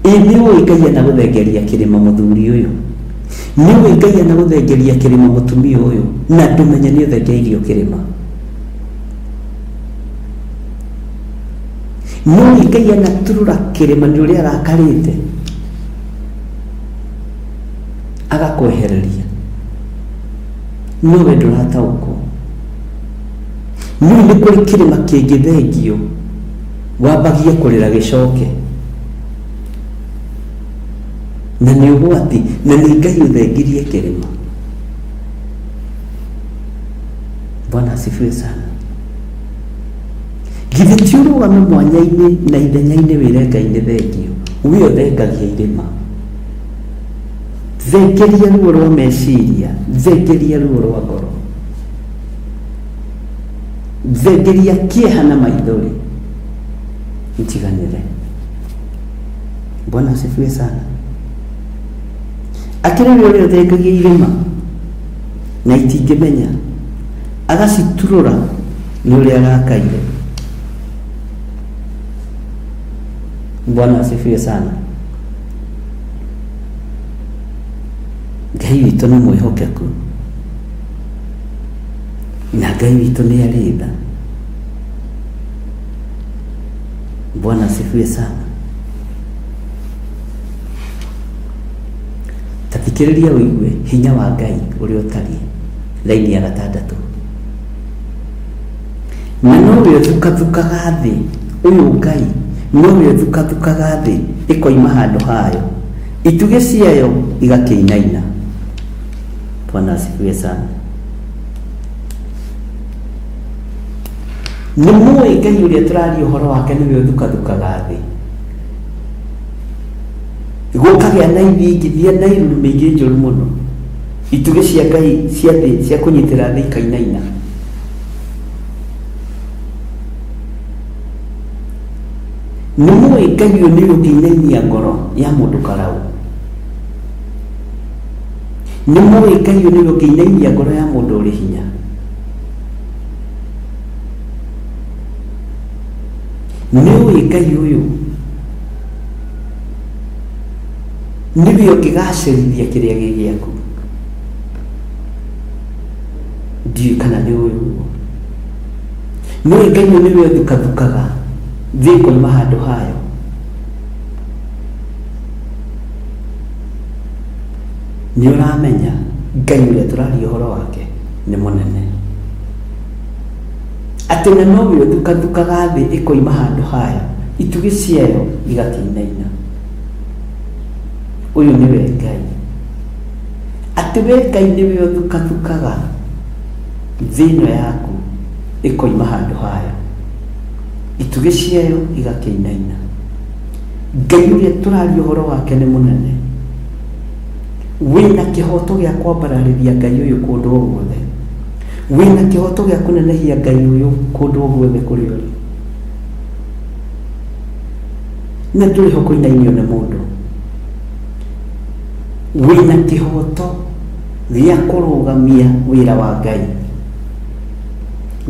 Nĩ ũĩ Ngai ana gũthengeria kĩrĩma mũthuri ũyũ, nĩ ũĩ Ngai ana gũthengeria kĩrĩma mũtumia ũyũ na ndũmenye nĩ ũthengeirio kĩrĩma. Nĩ ũĩ Ngai ana turũra kĩrĩma nĩ ũrĩa arakarĩte agakwehereria. No we ndũrataũkwo. Nĩ kũrĩ kĩrĩma kĩngĩthengio wambagie kũrĩra gĩcoke, na nĩ ũgwati, na nĩ Ngai ũthengirie kĩrĩma. Bwana asifiwe sana. Githĩ ti ũrũgame mwanya-inĩ na ithenya-inĩ wĩre Ngai nĩ thengio, we ũthengagia irĩma. Thengeria ruo rwa meciria, thengeria ruo rwa ngoro, thengeria kĩeha na maithori, itiganĩre. Bwana asifiwe sana. Akĩrĩ we ũrĩa ũthengagia irĩma na itingĩmenya, agaciturũra nĩ ũrĩa arakaire. Bwana asifiwe sana. Ngai witũ nĩ mwĩhokeku na Ngai witũ nĩ arĩ tha. Bwana asifiwe sana. Tathikĩrĩria ũigue hinya wa Ngai ũrĩa ũtariĩ. Laini ya 6. Na nowe ũthukathukaga thĩ, ũyũ Ngai nowe ũthukathukaga thĩ ĩkoima handũ hayo, itugĩ ciayo igakĩinaina. Bwana asifiwe sana. Nĩ mũĩ Ngai ũrĩa tũraria ũhoro wake nĩwe ũthukathukaga thĩ. Gũkagĩa na ithingithia na iruru mĩingĩ njũru mũno, itugĩ cia Ngai cia thĩ cia kũnyitĩra thĩ ikainaina. Nĩ mũĩ Ngai ũyũ nĩ ũngĩinainia ngoro ya mũndũ karaũ. Nĩ mũĩ Ngai ũyũ nĩ ũngĩinainia ngoro ya mũndũ ũrĩ hinya. Nĩ ũĩ Ngai ũyũ nĩwe ũngĩgacĩrithia kĩrĩa gĩ gĩaku. Ndiũĩ kana nĩ ũĩ ũguo. Nĩ ũĩ Ngai ũyũ nĩwe ũthukathukaga thĩ ĩkoima handũ hayo. Nĩ ũramenya Ngai ũrĩa tũraria ũhoro wake nĩ mũnene, atĩ na nowe ũthukathukaga thĩ ĩkoima handũ hayo, itugĩ ciayo igakĩinaina. Ũyũ nĩwe Ngai, atĩ we Ngai nĩwe ũthukathukaga thĩ ĩno yaku ĩkoima handũ hayo, itugĩ ciayo igakĩinaina. Ngai ũrĩa tũraria ũhoro wake nĩ mũnene, wĩna kĩhoto gĩa kwambararĩria Ngai ũyũ kũndũ o guothe, wĩna kĩhoto gĩa kũnenehia Ngai ũyũ kũndũ o guothe kũrĩa ũrĩ, na ndũrĩ ho kũinainio nĩ mũndũ. Wĩna kĩhoto gĩa kũrũgamia wĩra wa Ngai.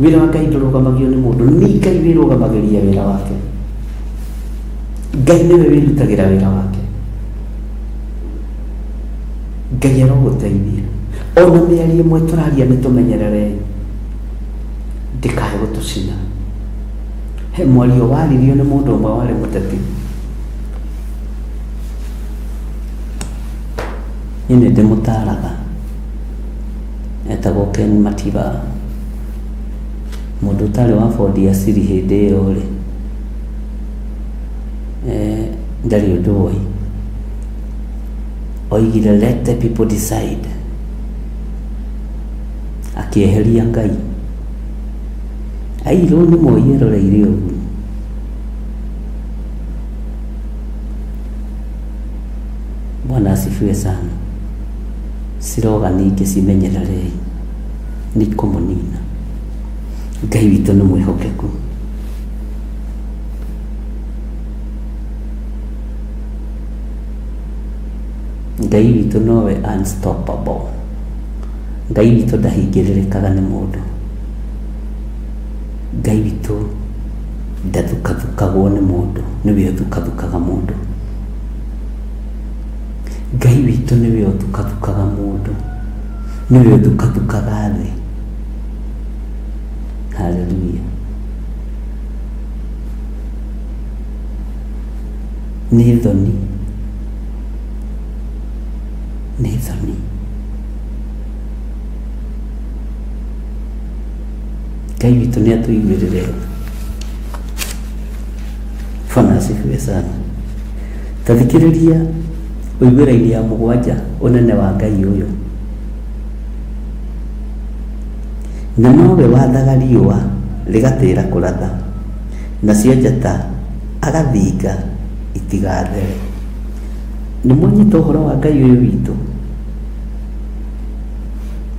Wĩra wa Ngai ndũrũgamagio nĩ mũndũ, nĩ Ngai wĩrũgamagĩria wĩra wake. Ngai nĩwe wĩrutagĩra wĩra wake. Ngai arogũteithia. Ona mĩario ĩmwe tũraria nĩ tũmenyerere ndĩkae gũtũcina. He mwario waririo nĩ mũndũ ũmwe warĩ mũteti. Nĩ ndĩmũtaraga, etagwo Ken Matiba, mũndũ ũtarĩ wa Ford Asili hĩndĩ ĩyo rĩ, ndarĩ ũndũ woĩ. Oigire let the people decide, akĩeheria Ngai. Airwo nĩ Moi eroreire ũguo. Bwana asifiwe sana. Siroga ingĩ cimenyererei nĩ kũmũnina. Ngai witũ nĩ mwĩhokeku. Ngai witũ nowe unstoppable. Ngai witũ ndahingĩrĩrĩkaga nĩ mũndũ. Ngai witũ ndathukathukagwo nĩ mũndũ, nĩwe ũthukathukaga mũndũ. Ngai witũ nĩwe ũthukathukaga mũndũ, nĩwe ũthukathukaga thĩ. Haleluya. Nĩ thoni, nĩ thoni. Ngai witũ nĩ atũiguĩrĩre. Bwana asifiwe sana. Tathikĩrĩria ũiguĩra-inĩ ya 7 ũnene wa Ngai ũyũ. Na nowe wathaga riũa rĩgatĩra kũratha, nacio njata agathinga itigathere. Nĩ mũnyita ũhoro wa Ngai ũyũ witũ.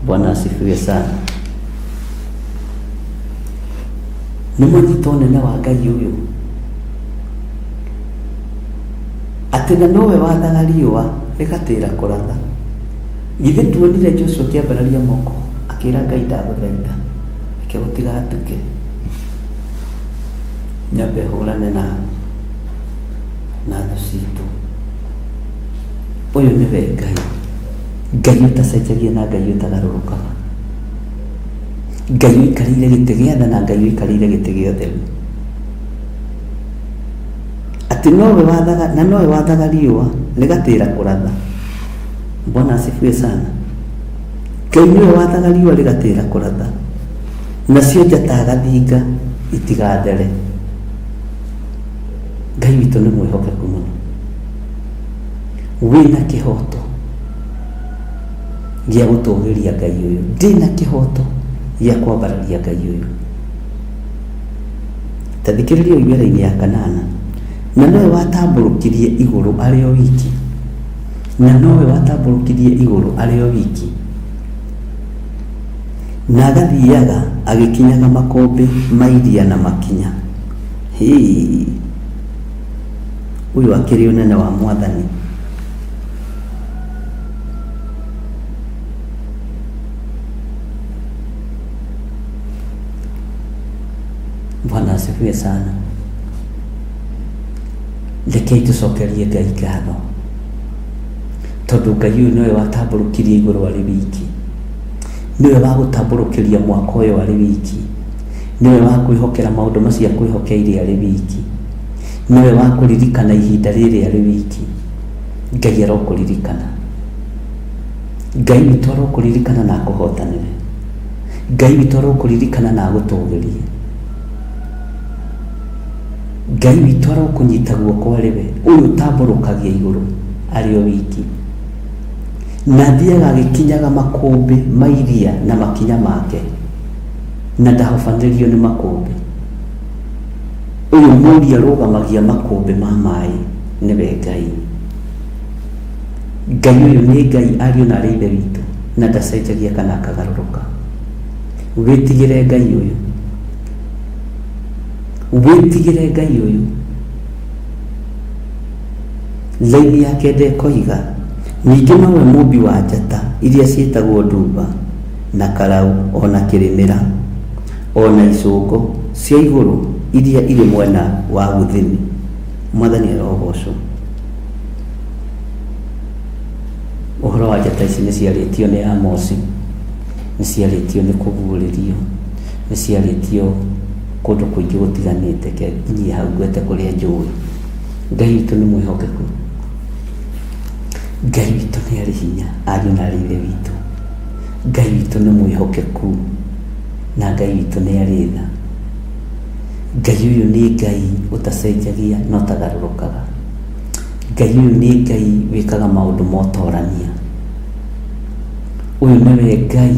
Bwana asifiwe sana. Nĩ mũnyita ũnene wa Ngai ũyũ, atĩ na nowe wathaga riũa rĩgatĩra kũratha. Githĩ tuonire Joshua akĩambararia moko akĩra Ngai ndagũthaitha akĩgũtigatuke nyambe hũrane na na thũ citũ. Ũyũ nĩwe Ngai, Ngai ũtacenjagia na Ngai ũtagarũrũkaga, Ngai ũikarĩire gĩtĩ gĩa tha na Ngai ũikarĩire gĩtĩ gĩa ũtheru. Atĩ nowe wathaga, na nowe wathaga riũa rĩgatĩra kũratha. Bwana asifiwe sana. Ngai nĩwe wathaga riũa rĩgatĩra kũratha, nacio njata agathinga itigathere. Ngai witũ nĩ mwĩhokeku mũno, wĩna kĩhoto gĩa gũtũũgĩria Ngai ũyũ, ndĩna kĩhoto gĩa kwambararia Ngai ũyũ. Ta thikĩrĩria Iwera-inĩ ya 8, na nowe watambũrũkirie igũrũ arĩ o wiki, na nowe watambũrũkirie igũrũ arĩ o wiki, na agathiaga agĩkinyaga makũmbĩ ma iria na makinya. Ũyũ akĩrĩ ũnene wa Mwathani. Bwana asifiwe sana. Rekei tũcokerie Ngai ngatho, tondũ Ngai ũyũ nĩwe watambũrũkirie igũrũ arĩ wiki, nĩwe wa gũtambũrũkĩria mwaka ũyũ arĩ wiki, nĩwe wa kwĩhokera maũndũ macio kwĩhokeire arĩ wiki, nĩwe wa kũririkana ihinda rĩrĩ arĩ wiki. Ngai arokũririkana, Ngai witũ arokũririkana na akũhotanĩre, Ngai witũ arokũririkana na agũtũũgĩrie, Ngai witũ arokũnyita guoko arĩ we ũyũ ũtambũrũkagia igũrũ arĩ o wiki, na athiaga agĩkinyaga makũmbĩ ma iria na makinya make, na ndahobanĩrio nĩ makũmbĩ. Ũyũ mũri arũgamagia makũmbĩ ma maĩ nĩwe Ngai. Ngai ũyũ nĩ Ngai ariũ na arĩ Ithe witũ, na ndacenjagia kana akagarũrũka. Wĩtigĩre Ngai ũyũ, wĩtigĩre Ngai ũyũ. Laini yake ndekoiga, ningĩ nowe mũmbi wa njata iria ciĩtagwo ndumba na karau, ona kĩrĩmĩra, ona icũngo cia igũrũ iria irĩ mwena wa gũthini. Mwathani arogocwo. Ũhoro wa njata ici nĩ ciarĩtio nĩ Amosi, nĩ ciarĩtio nĩ kũguũrĩrio, nĩ ciarĩtio kũndũ kũingĩ gũtiganĩte, nginya hau gwete kũrĩa njũĩ. Ngai witũ nĩ mwĩhokeku, Ngai witũ nĩ arĩ hinya, ariũ na arĩ Ithe witũ. Ngai witũ nĩ mwĩhokeku, na Ngai witũ nĩ arĩ tha. Ngai ũyũ nĩ Ngai ũtacenjagia na ũtagarũrũkaga. Ngai ũyũ nĩ Ngai wĩkaga maũndũ motorania. Ũyũ nĩwe Ngai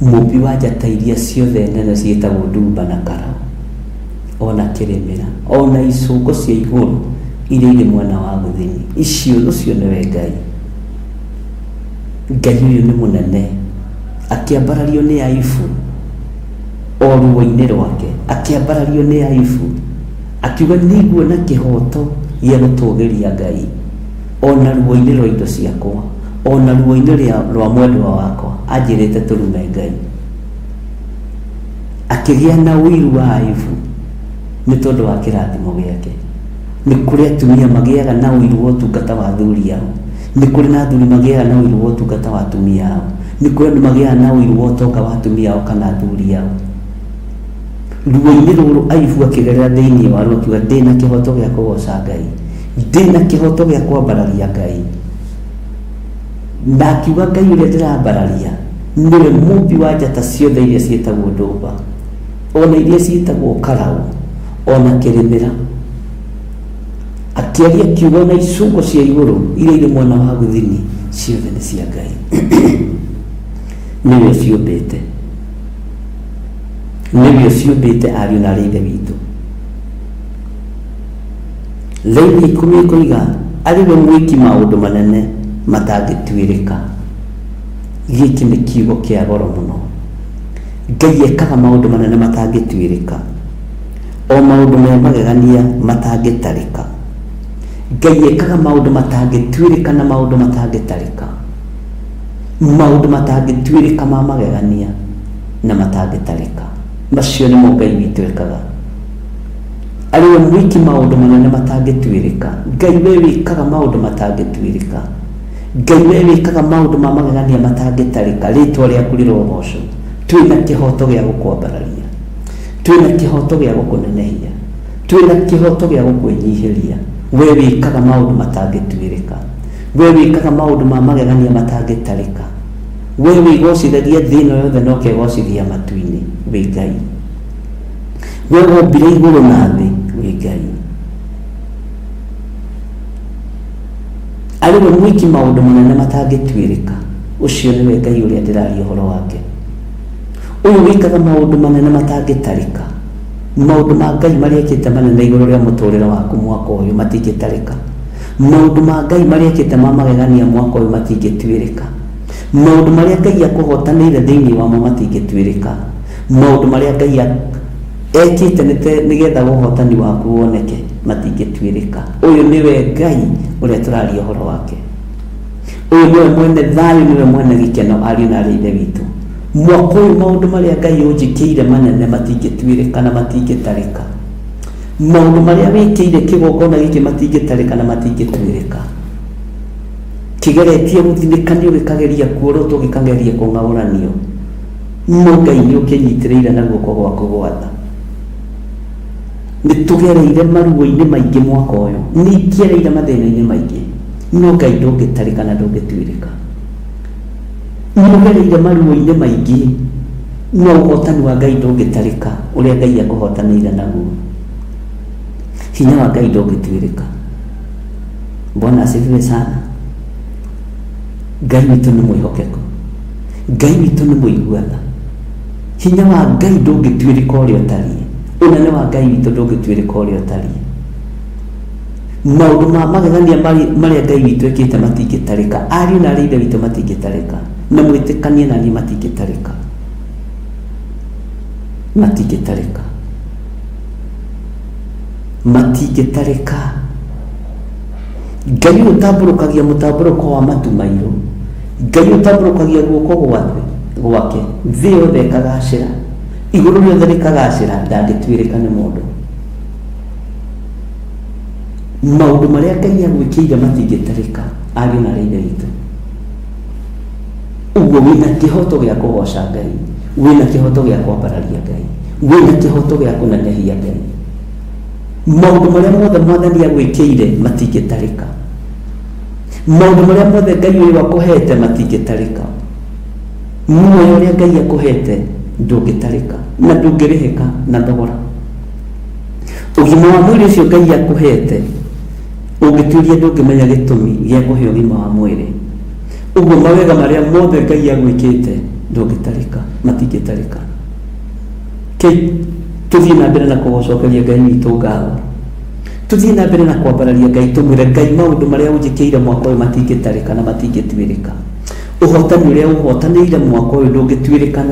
mũmbi wa njata iria ciothe nene ciĩtagwo ndumba na karau, ona kĩrĩmĩra, ona icũngo cia igũrũ iria irĩ mwena wa gũthini. Ũcio nĩwe Ngai. Ngai ũyũ nĩ mũnene, akĩambarario nĩ Ayubu o ruo-inĩ rwake, akĩambarario nĩ Ayubu akiuga nĩguona kĩhoto gĩa gũtũũgĩria Ngai ona ruo-inĩ rwa indo ciakwa, ona ruo-inĩ rwa mwendwa wakwa, anjĩrĩte tũrume Ngai. Akĩgĩa na ũiru wa Ayubu nĩ tondũ wa kĩrathimo gĩake. Nĩ kũrĩ atumia magĩaga na ũiru wa ũtungata wa athuri ao, nĩ kũrĩ na athuri magĩaga na ũiru wa ũtungata wa atumia ao, nĩ kũrĩ andũ magĩaga na ũiru wa ũtonga wa atumia ao kana athuri ao. Ruo-inĩ rũrũ Ayubu akĩgerera thĩinĩ wa ruo, akiuga ndĩna kĩhoto gĩa kũgoca Ngai, ndĩna kĩhoto gĩa kwambararia Ngai. Na akiuga Ngai ũrĩa ndĩrambararia nĩwe mũmbi wa njata ciothe iria ciĩtagwo ndũmba, ona iria ciĩtagwo karau, ona kĩrĩmĩra. Akĩaria kiuga ona icũngo cia igũrũ iria irĩ mwena wa gũthini ciothe nĩ cia Ngai. Nĩwe ũciũmbĩte, nĩwe ũciũmbĩte ariũ na arĩ Ithe witũ. Laini 10 ĩkoiga arĩ we mwĩki maũndũ manene matangĩtuĩrĩka. Gĩkĩ nĩ kiugo kĩa goro mũno. Ngai ekaga maũndũ manene matangĩtuĩrĩka, o maũndũ me magegania matangĩtarĩka. Ngai ekaga maũndũ matangĩtuĩrĩka na maũndũ matangĩtarĩka, maũndũ matangĩtuĩrĩka ma magegania na matangĩtarĩka. Macio nĩmo Ngai witũ ekaga. ariwe mwiki maundu manene matangĩtuĩrĩka. Ngai we wĩkaga maundu matangĩtuĩrĩka. Ngai we wĩkaga maundu ma magegania matangĩtarĩka. Rĩtwa rĩaku rĩrogocwo. Twĩna kĩhoto gĩa gũkwambararia, twĩna kĩhoto gĩa gũkũnenehia, twĩna kĩhoto gĩa gũkwĩnyihĩria. We wĩkaga maundu matangĩtuĩrĩka, we wĩkaga maundu ma magegania matangĩtarĩka. We wĩgocithagia thĩ ĩno yothe na ũkegocithia matu-inĩ. Wĩ Ngai. We wombire igũrũ na thĩ. Wĩ Ngai. Ariwe mwiki maundu manene matangĩtuĩrĩka. Ũcio nĩwe Ngai ũrĩa ndĩraria ũhoro wake. Ũyũ wĩkaga maundu manene matangĩtarĩka. Maundu ma Ngai marĩa ekĩte manene igũrũ rĩa mũtũrĩre waku mwaka ũyũ matingĩtarĩka. Maundu ma Ngai marĩa ekĩte ma magegania mwaka ũyũ matingĩtuĩrĩka. Maundu marĩa Ngai akũhotanĩire thĩinĩ wamo matingĩtuĩrĩka. Maundu marĩa Ngai ekĩte nĩgetha ũhotani waku woneke matingĩtuĩrĩka. Ũyũ nĩwe Ngai ũrĩa tũraria ũhoro wake. Ũyũ nĩwe mwene thayũ, nĩwe mwene gĩkeno, ariũ na aarĩ a Ithe witũ. Mwaka ũyũ maũndũ marĩa Ngai ũnjĩkĩire manene matingĩtuĩrĩka na matingĩtarĩka. Maũndũ marĩa wĩkĩire kĩgongona gĩkĩ matingĩtarĩka na matingĩtuĩrĩka. Kĩgeretie gũthinĩkanio gĩkageria kuorotwo gĩkageria kũng'aũranio, no Ngai nĩ ũkĩnyitĩrĩire na guoko gwaku gwa tha. Nĩ tũgereire maruo-inĩ maingĩ mwaka ũyũ, nĩ ingĩereire mathĩna-inĩ maingĩ, no Ngai ndũngĩtarĩka na ndũngĩtuĩrĩka. Nĩũgereire maruo-inĩ maingĩ, no ũhotani wa Ngai ndũngĩtarĩka ũrĩa Ngai akũhotanĩire naguo. Hinya wa Ngai ndũngĩtuĩrĩka. Bwana asifiwe sana. Ngai witũ nĩ mwĩhokeku, Ngai witũ nĩ mũiguana. Hinya wa Ngai ndũngĩtuĩrĩka ũrĩa ũtariĩ, ũnene wa Ngai witũ ndũngĩtuĩrĩka ũrĩa ũtariĩ. Maũndũ ma magegania marĩa Ngai witũ ekĩte matingĩtarĩka. Ariũ na aarĩ a Ithe witũ matingĩtarĩka, na mwĩtĩkanie na niĩ matingĩtarĩka, matingĩtarĩka, matingĩtarĩka. Ngai ũtambũrũkagia mũtambũrũko wa matu mairũ, Ngai ũtambũrũkagia guoko gwake, thĩ yothe ĩkagacĩra, igũrũ rĩothe rĩkagacĩra, ndangĩtuĩrĩka nĩ mũndũ. Maũndũ marĩa Ngai agwĩkĩire matingĩtarĩka, ariũ na aarĩ a Ithe witũ. Ũguo wĩna kĩhoto gĩa kũgoca Ngai, wĩna kĩhoto gĩa kwambararia Ngai, wĩna kĩhoto gĩa kũnenehia Ngai. Maũndũ marĩa mothe Mwathani agwĩkĩire matingĩtarĩka. Maũndũ marĩa mothe Ngai ũyũ akũhete matingĩtarĩka. Muoyo ũrĩa Ngai akũhete ndũngĩtarĩka na ndũngĩrĩhĩka na thogora. Ũgima wa mwĩrĩ ũcio Ngai akũhete, ũngĩtuĩria ndũngĩmenya gĩtũmi gĩa kũhe ũgima wa mwĩrĩ. Ũguo mawega marĩa mothe Ngai agwĩkĩte ndũngĩtarĩka, matingĩtarĩka. Tuthiĩ na mbere na kũgocokeria Ngai witũ ngatho, tuthiĩ na mbere na kwambararia Ngai, tũmwĩre Ngai maũndũ marĩa ũnjĩkĩire mwaka ũyũ matingĩtarĩka na matingĩtuĩrĩka. Ũhotani ũrĩa ũhotanĩire mwaka ũyũ ndũngĩtuĩrĩka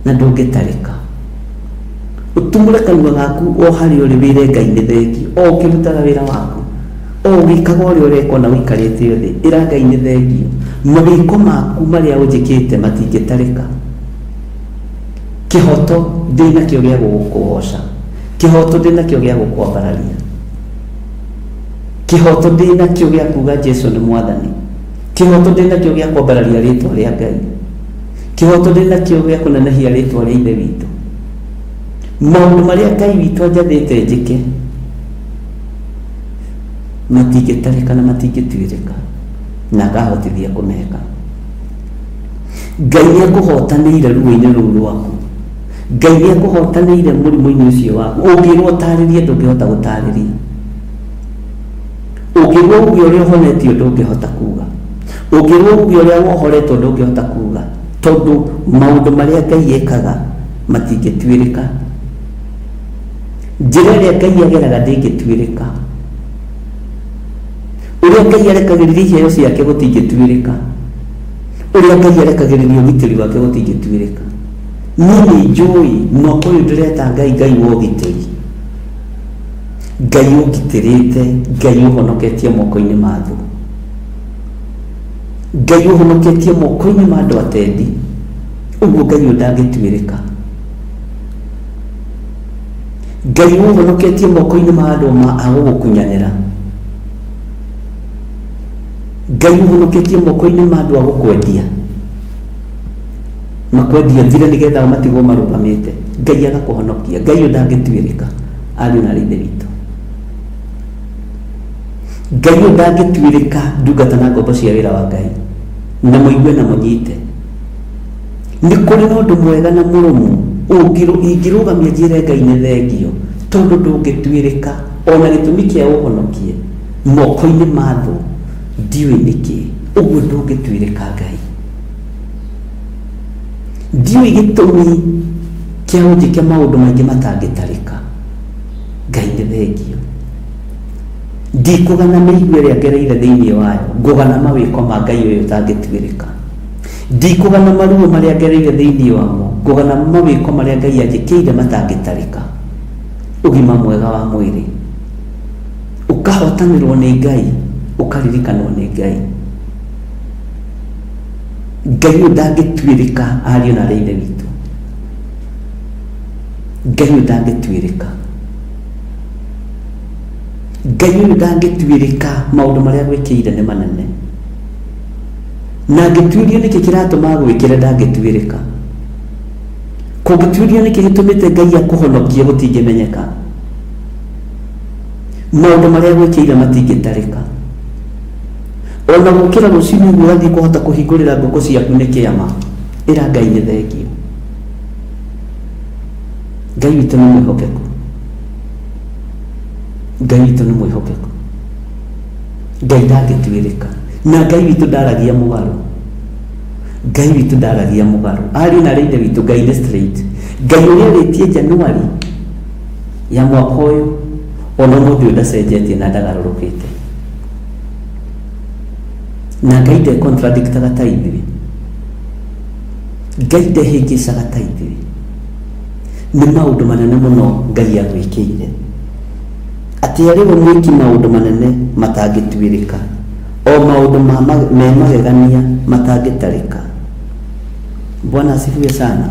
na ndũngĩtarĩka. Ũtumũre kanua gaku o harĩa ũrĩ wĩre Ngai nĩ thengiũ, o ũkĩrutaga wĩra waku, o ũgĩkaga ũrĩa ũreka na ũikarĩte thĩ, ĩra Ngai nĩ thengiũ. Mawĩko maku marĩa ũnjĩkĩte matingĩtarĩka. Kĩhoto ndĩnakĩo gĩa gũkũgoca, kĩhoto ndĩnakĩo gĩa gũkwambararia, kĩhoto ndĩnakĩo gĩa kuga Jesũ nĩ Mwathani, kĩhoto ndĩnakĩo gĩa kwambararia rĩtwa rĩa Ngai, kĩhoto ndĩnakĩo gĩa kũnenehia rĩtwa rĩa Ithe witũ. Maũndũ marĩa Ngai witũ anjathĩte njĩke matingĩtarĩka na matingĩtuĩrĩka, na ngahotithia kũmeka. Ngai nĩ akũhotanĩire ruo-inĩ rũu rwaku, Ngai nĩ akũhotanĩire mũrimũ-inĩ ũcio waku. Ũngĩrwo ũtarĩrie ndũngĩhota gũtarĩria, ũngĩrwo uge ũrĩa ũhonetio ndũngĩhota kuga, ũngĩrwo uge ũrĩa wohoretwo ndũngĩhota kuga, tondũ maũndũ marĩa Ngai ekaga matingĩtuĩrĩka. Njĩra ĩrĩa Ngai ageraga ndĩngĩtuĩrĩka, ũrĩa Ngai arekagĩrĩria iheo ciake gũtingĩtuĩrĩka, ũrĩa Ngai arekagĩrĩria ũgitĩri wake gũtingĩtuĩrĩka. Niĩ nĩ njũĩ mwaka ũyũ ndĩreta Ngai wa ũgitĩri, Ngai ũngitĩrĩte, Ngai ũhonoketie moko-inĩ ma thũ, Ngai ũhonoketie moko-inĩ ma andũ atendi. Ũguo Ngai ũyũ ndangĩtuĩrĩka. Ngai ũhonoketie moko-inĩ ma andũ agũgũkunyanĩra. Ngai ũhonoketie moko-inĩ ma andũ agũkwendia, makwendia thire nĩgetha matigwo marũgamĩte. Ngai agakũhonokia. Ngai ndangĩtuĩrĩka, ariũ na aithe witũ. Ngai ndangĩtuĩrĩka, ndungata na ngombo cia wĩra wa Ngai, na mũigue na mũnyite. Nĩ kũrĩ na ũndũ mwega na mũrũmu ingĩrũgamia njĩre Ngai nĩ thengio, tondũ ndũngĩtuĩrĩka. Ona gĩtũmi kĩa ũhonokie moko-inĩ ma thũ ndiũĩ nĩkĩ, ũguo ndũngĩtuĩrĩka Ngai. Ndiũĩ gĩtũmi kĩa ũnjĩke maũndũ maingĩ matangĩtarĩka. Ngai nĩ thengio. Ndikũgana mĩigua ĩrĩa ngereire thĩinĩ wayo, ngũgana mawĩko ma Ngai ũyũ ũtangĩtuĩrĩka. Ndikũgana maruo marĩa ngereire thĩinĩ wamo, ngũgana mawĩko marĩa Ngai anjĩkĩire matangĩtarĩka. Ũgima mwega wa mwĩrĩ, ũkahotanĩrwo nĩ Ngai, ũkaririkanwo nĩ Ngai. Ngai ndangĩtuĩrĩka, ariũ na aithe witũ. Ngai ndangĩtuĩrĩka. Ngai ndangĩtuĩrĩka. Maũndũ marĩa gwĩkĩire nĩ manene, na ngĩtuĩrio nĩkĩ kĩratũma gwĩkĩre ndangĩtuĩrĩka. Kũngĩtuĩrio nĩkĩ gĩtũmĩte Ngai akũhonokie gũtingĩmenyeka. Maũndũ marĩa gwĩkĩire matingĩtarĩka. Ona gũkĩra rũcinĩ ũgathiĩ kũhota kũhingũrĩra ngũkũ ciaku nĩ kĩama, ĩra Ngai nĩ thengio. Ngai witũ nĩ mwĩhokeku. Ngai witũ nĩ mwĩhokeku. Ngai ndangĩtuĩrĩka. Na Ngai witũ ndaragia mũgarũ. Ngai witũ ndaragia mũgarũ. Ariũ na aithe witũ, Ngai nĩ straight. Ngai ũrĩa rĩtie Januari ya mwaka ũyũ, ona mũndũ ũyũ ndacenjetie na ndagarũrũkĩte. Na Ngai ndekontradiktaga ta ithuĩ. Ngai ndehĩngĩcaga ta ithuĩ. Nĩ maũndũ manene mũno Ngai agwĩkĩire, atĩ arĩwe mwĩki maũndũ manene matangĩtuĩrĩka, o maũndũ me magegania matangĩtarĩka. Bwana asifiwe sana.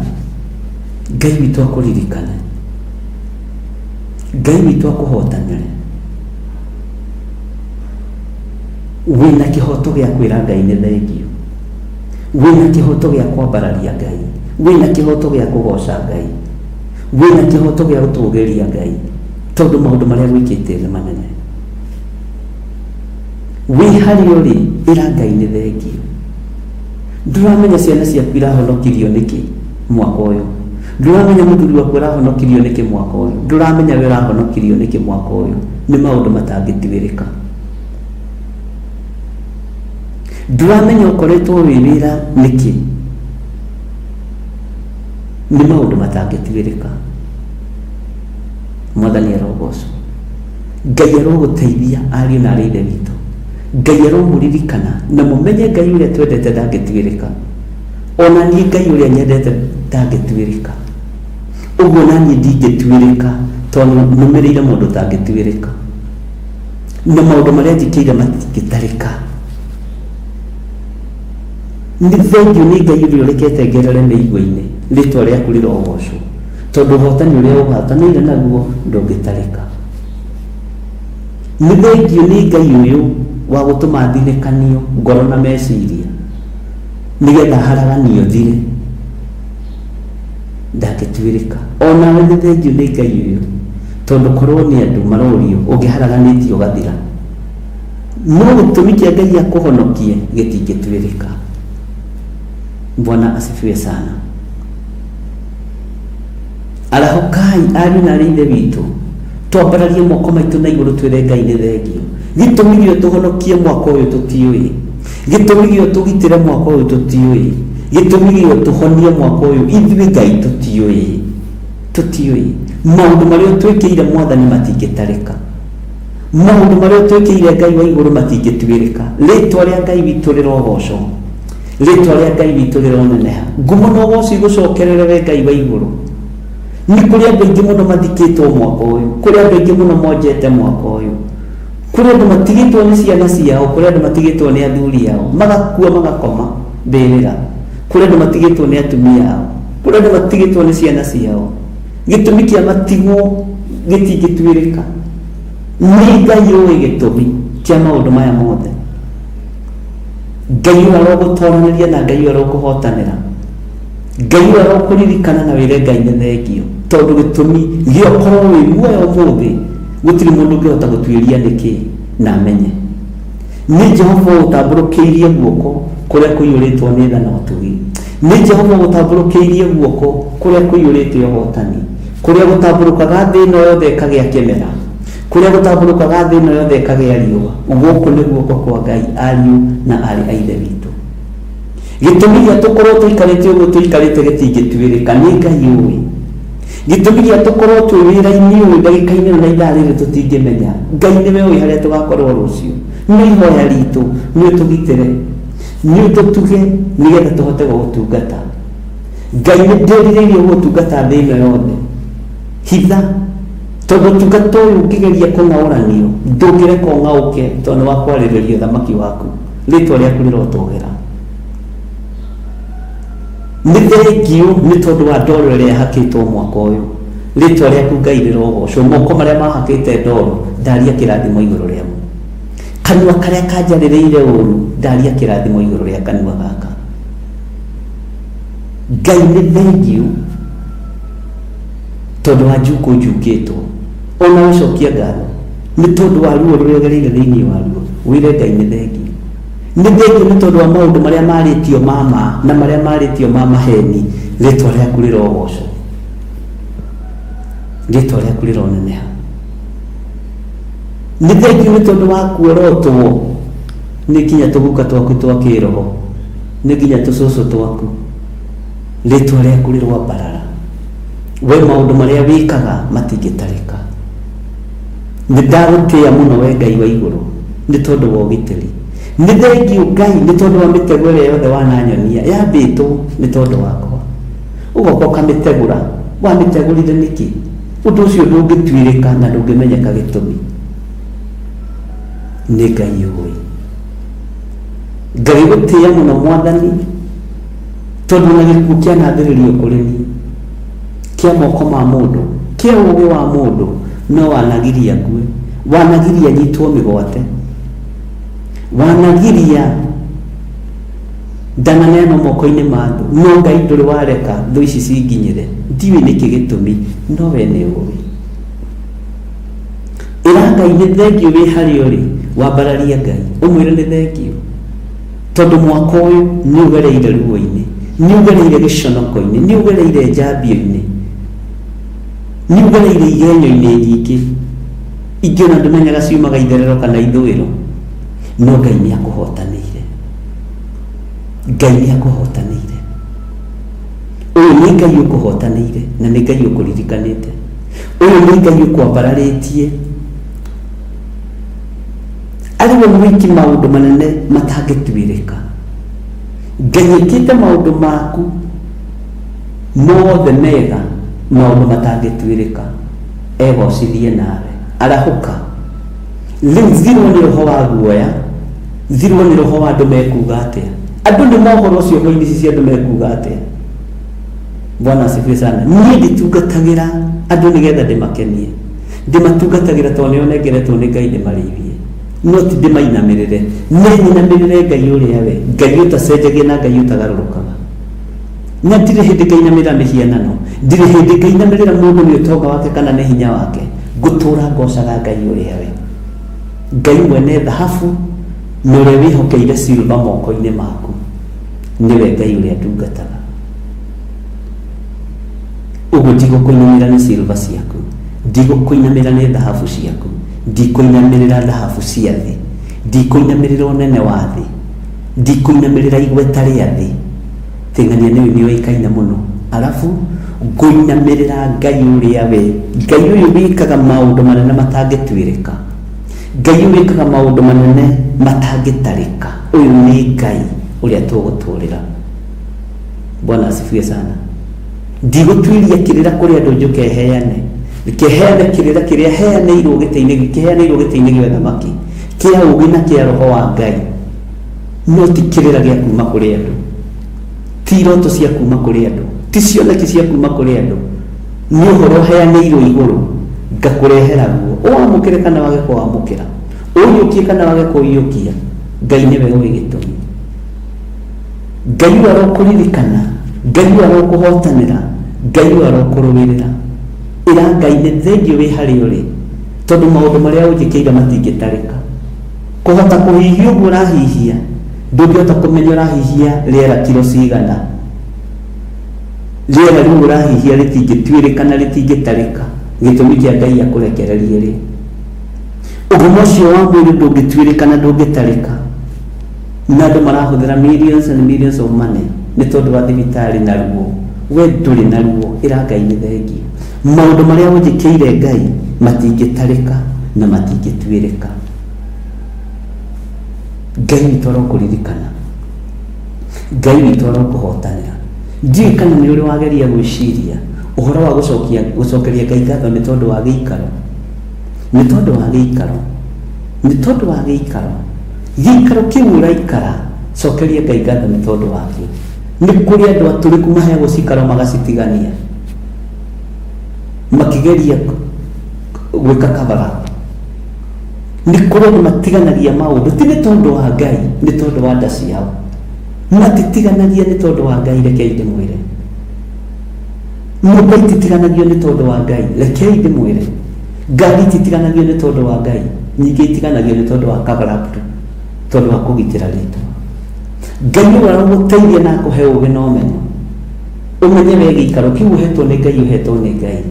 Ngai witũ akũririkane. Ngai witũ akũhotanĩre. Wĩna kĩhoto gĩa kwĩra Ngai nĩ thengio. Wĩna kĩhoto gĩa kwambararia Ngai. Wĩna kĩhoto gĩa kũgoca Ngai. Wĩna kĩhoto gĩa gũtũũgĩria Ngai, tondũ maũndũ marĩa gwĩkĩte nĩ manene. Wĩ harĩa ũrĩ, ĩra Ngai nĩ thengio. Ndũramenya ciana ciaku irahonokirio nĩkĩ mwaka ũyũ. Ndũramenya mũthuri waku arahonokirio nĩkĩ mwaka ũyũ. Ndũramenya we ũrahonokirio nĩkĩ mwaka ũyũ. Nĩ maũndũ matangĩtuĩrĩka. Ndũramenya ũkoretwo wĩ wĩra nĩkĩ. Nĩ maũndũ matangĩtuĩrĩka. Mwathani arogocwo. Ngai arogũteithia, ariũ na aithe witũ. Ngai aromũririkana, na mũmenye Ngai ũrĩa twendete ndangĩtuĩrĩka. Ona niĩ Ngai ũrĩa nyendete ndangĩtuĩrĩka. Ũguo naniĩ ndingĩtuĩrĩka, tondũ nũmĩrĩire mũndũ ũtangĩtuĩrĩka. Na maũndũ marĩa njĩkĩire matingĩtarĩka. Nĩ thengio nĩ Ngai ũrĩa ũrekete ngerere mĩigua-inĩ, rĩtwa rĩaku rĩrogocwo, tondũ ũhotani ũrĩa ũhotanĩire naguo ndũngĩtarĩka. Nĩ thengio nĩ Ngai ũyũ wa gũtũma thirĩkanio ngoro na meciria, nĩgetha haraganio thire, ndangĩtuĩrĩka. Onawe nĩ thengio nĩ Ngai ũyũ, tondũ korwo nĩ andũ marorio ũngĩharaganĩtio ũgathira. No gĩtũmi kĩa Ngai akũhonokie gĩtingĩtuĩrĩka. Bwana asifiwe sana. Arahokai, ariũ na aithe witũ, twambararie moko maitũ na igũrũ twĩre Ngai nĩ thengio. Gĩtũmi gĩa tũhonokie mwaka ũyũ tũtiũĩ. Gĩtũmi gĩa tũgitĩre mwaka ũyũ tũtiũĩ. Gĩtũmi gĩa tũhonie mwaka ũyũ ithuĩ Ngai tũtiũĩ. Tũtiũĩ. Maũndũ marĩa twĩkĩire Mwathani matingĩtarĩka. Maũndũ marĩa twĩkĩire Ngai wa igũrũ matingĩtuĩrĩka. Rĩtwa rĩa Ngai witũ rĩrogocwo. Rĩtwa rĩa Ngai witũ rĩroneneha. Ngumo na ũgooci gũcokerere Ngai wa igũrũ. Nĩ kũrĩ andũ aingĩ mũno mathikĩtwo mwaka ũyũ, kũrĩ andũ aingĩ mũno monjete mwaka ũyũ, kũrĩ andũ matigĩtwo nĩ ciana ciao, kũrĩ andũ matigĩtwo nĩ athuri ao, magakua magakoma mbĩrĩra, kũrĩ andũ matigĩtwo nĩ atumia ao, kũrĩ andũ matigĩtwo nĩ ciana ciao. Gĩtũmi kĩa matigwo gitingituirika ni Ngai uĩ gĩtũmi kĩa maũndũ maya mothe. Ngai arogũtoranĩria na Ngai arogũhotanĩra. Ngai arogũkũririkana na wĩre Ngai nĩ thengio tondũ gĩtũmi gĩokorwo wĩ muoyo ũmũthĩ gũtirĩ mũndũ ũngĩhota gũtuĩria nĩkĩ na amenye. Nĩ Jehova ũtambũrũkĩirie guoko kũrĩa kũiyũrĩtwo nĩ tha na ũtugi. Nĩ Jehova ũtambũrũkĩirie guoko kũrĩa kũiyũrĩte ũhotani, kũrĩa gũtambũrũkaga thĩ ĩno yothe ĩkagĩa kĩmera, kũrĩa gũtambũrũkaga thĩ ĩno yothe ĩkagĩa riũa. Gũkũ nĩ guoko kwa Ngai, ariũ na arĩ a Ithe witũ. Gĩtũmi gĩa tũkorwo tũikarĩte ũguo tũikarĩte gĩtingĩtuĩrĩka nĩ Ngai ũĩ. Gĩtũmi gĩa tũkorwo twĩ wĩra-inĩ ũyũ ndagĩka-inĩ na ithaa rĩrĩ tũtingĩmenya. Ngai nĩwe ũĩ harĩa tũgakorwo rũciũ. Nĩ ihoya ritũ nĩ ũtũgitĩre, nĩ ũtũtuge nĩgetha tũhote gũgũtungata. Ngai nĩ ndĩrirĩirie gũgũtungata thĩ ĩno yothe. Hitha tondũ ũtungata ũyũ ũngĩgeria kũng'aũranio ndũngĩreka ũng'aũke tondũ wa kwarĩrĩria ũthamaki waku, rĩtwa rĩaku rĩrotũgĩra. Nĩ thengio nĩ tondũ wa ndoro ĩrĩa yahakĩtwo mwaka ũyũ, rĩtwa rĩaku Ngai rĩrogocwo. Moko marĩa mahakĩte ndoro ndaria kĩrathimo igũrũ rĩamo. Kanua karĩa kanjarĩrĩire ũru ndaria kĩrathimo igũrũ rĩa kanua gaka. Ngai nĩ thengio tondũ wa njuko njukĩtwo, ona ũcokia ngatho nĩ tondũ wa ruo rũrĩa ũgereire thĩinĩ waruo, wĩre Ngai nĩ thengio. Nĩ thengio nĩ tondũ wa maũndũ marĩa marĩtio mama na marĩa marĩtio ma maheni, rĩtwa rĩaku rĩrogocwo, rĩtwa rĩaku rĩroneneha. Nĩ thengio nĩ tondũ wa kuorotwo nĩ nginya tũguka twaku twa kĩroho, nĩ nginya tũcũcũ twaku, rĩtwa rĩaku rĩrwambarara. We maũndũ marĩa wĩkaga matingĩtarĩka. Nĩ ndagũtĩĩa mũno we Ngai wa igũrũ nĩ tondũ wa ũgitĩri. Nĩ thengio Ngai nĩ tondũ wa mĩtego ĩrĩa yothe wananyonia yambĩtwo nĩ tondũ wakwa, ũgoka ũkamĩtegũra. Wamĩtegũrire nĩkĩ? Ũndũ ũcio ndũngĩtuĩrĩka na ndũngĩmenyeka gĩtũmi. Nĩ Ngai ũĩ. Ngai gũtĩĩa mũno Mwathani tondũ na gĩkuũ kĩanathĩrĩrio kũrĩ niĩ, kĩa moko ma mũndũ, kĩa ũũgĩ wa mũndũ no wanagiria ngue, wanagiria nyitwo mĩgwate, wanagiria ndananeanwo moko-inĩ ma andũ. No Ngai ndũrĩ wareka thũ ici cinginyĩre. Ndiũĩ nĩkĩ gĩtũmi, no we nĩ ũĩ. Ĩra Ngai nĩ thengio wĩ harĩa ũrĩ, wambararia Ngai ũmwĩre nĩ thengio tondũ mwaka ũyũ nĩ ũgereire ruo-inĩ, nĩ ũgereire gĩconoko-inĩ, nĩ ũgereire njambio-inĩ, nĩ ũgereire igenyo-inĩ nyingĩ ingĩ ona ndũmenyaga ciumaga itherero kana ithũĩro. No Ngai nĩ akũhotanĩire. Ngai nĩ akũhotanĩire. Ũyũ nĩ Ngai ũkũhotanĩire na nĩ Ngai ũkũririkanĩte. Ũyũ nĩ Ngai ũkwambararĩtie, arĩ we mwĩki maũndũ manene matangĩtuĩrĩka. Ngai ĩkĩte maũndũ maku mothe mega, maũndũ matangĩtuĩrĩka, egocithie nawe, arahũka. Rĩu thirwo nĩ roho wa guoya, thirwo nĩ roho wa andũ mekuga atĩa. Andũ nĩ mohoro ũcio hwainĩ ici cia andũ mekuga atĩa. Bwana asifiwe sana. Niĩ ndĩtungatagĩra andũ nĩgetha ndĩmakenie, ndĩmatungatagĩra tondũ nĩo nengeretwo nĩ Ngai ndĩmarĩithie, no ti ndĩmainamĩrĩre. Nĩ nyinamĩrĩre Ngai ũrĩa we, Ngai ũtacenjagia na Ngai ũtagarũrũkaga. Na ndirĩ hĩndĩ ngainamĩrĩra mĩhianano, ndirĩ hĩndĩ ngainamĩrĩra mũndũ nĩ ũtonga wake kana nĩ hinya wake. Ngũtũra ngocaga Ngai ũrĩa we, Ngai mwene thahabu na ũrĩa wĩhokeire silva moko-inĩ maku, nĩwe Ngai ũrĩa ndungataga. Ũguo ndigũkũinamĩrĩra nĩ silva ciaku, ndigũkũinamĩrĩra nĩ thahabu ciaku, ndikũinamĩrĩra thahabu cia thĩ, ndikũinamĩrĩra ũnene wa thĩ, ndikũinamĩrĩra igweta rĩa thĩ. Teng'ania nĩwe nĩ oĩkaine mũno. Arabu ngũinamĩrĩra Ngai ũrĩa we, Ngai ũyũ wĩkaga maũndũ manene matangĩtuĩrĩka, Ngai ũyũ wĩkaga maũndũ manene matangĩtarĩka. Ũyũ nĩ Ngai ũrĩa tũgũtũũrĩra. Bwana asifiwe sana. Ndigũtuĩria kĩrĩra kũrĩ andũ njũke heane, kĩheane kĩrĩra kĩrĩa heanĩirwo gĩtĩ-inĩ, kĩheanĩirwo gĩtĩ-inĩ gĩa thamaki, kĩa ũũgĩ na kĩa roho wa Ngai, no ti kĩrĩra gĩa kuma kũrĩ andũ, ti iroto cia kuma kũrĩ andũ, ti cioneki cia kuma kũrĩ andũ. Nĩ ũhoro heanĩirwo igũrũ ngakurehera guo wamukire kana wage kwa wamukira uyukie kana wage kwa uyukia Ngai niwe uri gitumi Ngai arokuririkana Ngai arokuhotanira Ngai arokurubirira ira Ngai ne thengio wi hari uri tondu maundu maria unjikiira matingitarika kuhota kuhihia uguo urahihia ndungihota kumenya urahihia riera kilo cigana riera riu urahihia ritingituirikana ritingitarika gitumi kia Ngai akurekererie ri ugumo ucio wa mwiri ndungituirikana ndungitarika na andu marahuthira millions and millions of money ni tondu wa thibitari na ruo we nduri na ruo ira Ngai ni thengio maundu maria unjikiire Ngai matingitarika na matingituirika Ngai witũ arokuririkana Ngai witũ arokuhotanira ndiũĩ kana nĩ ũrĩ wageria gwĩciria ũhoro wa gũcokeria Ngai ngatho nĩ tondũ wa gĩikaro gĩikaro kĩu ũraikara cokeria Ngai ngatho nĩ tondũ wakĩo nĩ kũrĩ andũ atũrĩku maheagwo cikaro magacitigania makigeria gwĩka kabara ni kũrĩ matiganagia maũndũ ti nĩ tondũ wa Ngai nĩ tondũ wa nda ciao matitiganagia nĩ tondũ wa Ngai rekei ndĩmwĩre nyũmba itiganagio nĩ tondũ wa Ngai rekei ndĩmwĩre ngari itiganagio nĩ tondũ wa Ngai nyingĩ itiganagio nĩ tondũ wa kabara tondũ wa kũgitĩra rĩtwa Ngai aragũteithia na kũhe ũũgĩ na ũmenyo ũmenye we gĩikaro kĩu ũhetwo nĩ Ngai ũhetwo nĩ Ngai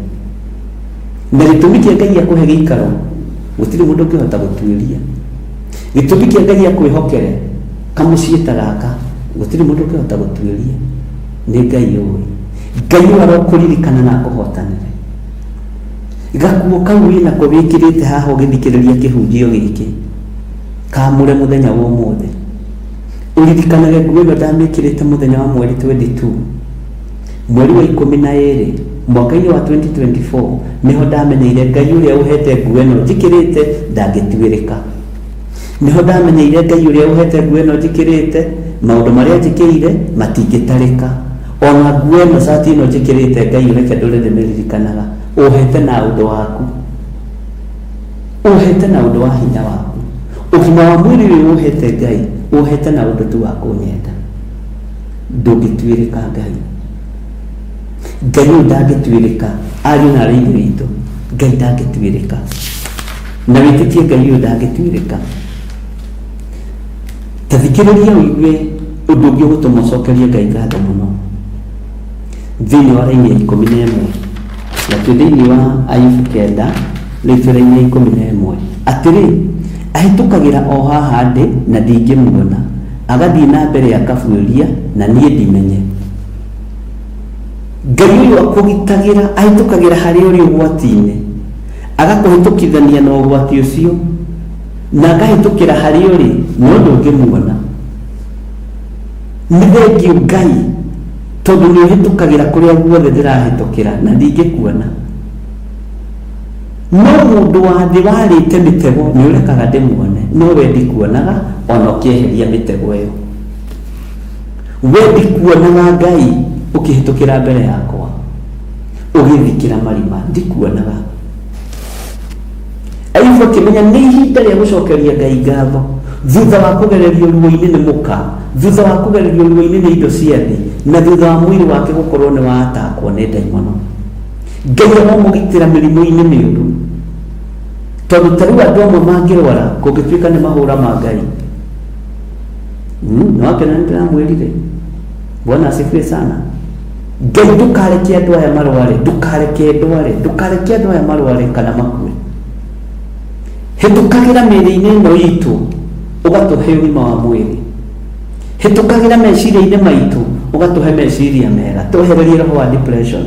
na gĩtũmi kĩa Ngai akũhe gĩikaro gutiri mundu ngihota gutuiria gitumi kia Ngai akwihokere kamuciĩ ta gaka gutiri mundu ngihota gutuiria ni Ngai uyu Ngai arokuririkana na kuhotanira gakuo kau wina ko wikirite haha ugithikiriria kihunjio giki kamure muthenya wa umuthi uririkanage nguo ĩno ndamĩkĩrĩte muthenya wa mweri 22 mweri wa 12 mwaka-inĩ wa 2024 niho ndamenyeire Ngai uria uhete nguo ĩno njikirite ndangĩtuĩrĩka niho ndamenyeire Ngai uria uhete nguo ĩno njikirite maundu maria njikirire matingĩtarĩka ona nguo ĩno cati ĩno njikirite Ngai ureke ndũrĩrĩ nĩririkanaga uhete na ũndũ waku uhete na ũndũ wa hinya waku ũgima wa mwĩrĩ ũyũ uhete Ngai uhete na ũndũ tu wa kũnyenda ndũngĩtuĩrĩka Ngai ndangĩtuĩrĩka ariũ na arĩithi witũ Ngai ndangĩtuĩrĩka na wĩtĩkie Ngai ndangĩtuĩrĩka tathikĩrĩria ũigue ũndũ ũngĩ ũgũtũma ũcokerie Ngai ngatho mũno thĩinĩ wa raini ya 11 na twĩ thĩinĩ wa Ayubu 9 rĩu raini ya 11 atĩrĩ ahĩtũkagĩra o haha ndĩ na ndingĩmuona agathiĩ na mbere akabuĩria na niĩ ndimenye Ngai ũyũ akũgitagĩra ahĩtũkagĩra harĩ ũrĩ ũgwati-inĩ agakũhĩtũkithania na ũgwati ũcio na agahĩtũkĩra harĩ ũrĩ no ndũngĩmuona nĩ thengiũ Ngai tondũ nĩ ũhĩtũkagĩra kũrĩa guothe ndĩrahĩtũkĩra na ndingĩkuona no mũndũ wa thĩ warĩte mĩtego nĩ ũrekaga ndĩmuone no we ndikuonaga ona ũkĩeheria mĩtego ĩyo we ndikuonaga Ngai ukihĩtũkĩra mbere yakwa ũgĩthikĩra marima ndikuonaga Ayubu akĩmenya nĩ ihinda rĩa gũcokeria Ngai ngatho thutha wa kũgererio ruo-inĩ nĩ mũka thutha wa kũgererio ruo-inĩ nĩ indo cia thĩ na thutha wa mwĩrĩ wake gũkorwo nĩ watakwo nĩ ndaimono Ngai aramũgitĩra mĩrimũ-inĩ mĩũru tondũ ta rĩu andũ amwe mangĩrwara kũngĩtuĩka nĩ mahũra ma Ngai nĩwakena nĩ ndĩramwĩrire Bwana asifiwe sana Ngai ndũkareke andũ aya marware ndũkareke andũ aya marware kana makue hĩtũkagĩra mĩĩrĩ-inĩ ĩno itũ ũgatũhe ũgima wa mwĩrĩ hĩtũkagĩra meciria-inĩ maitũ ũgatũhe meciria mega twehererie roho wa depression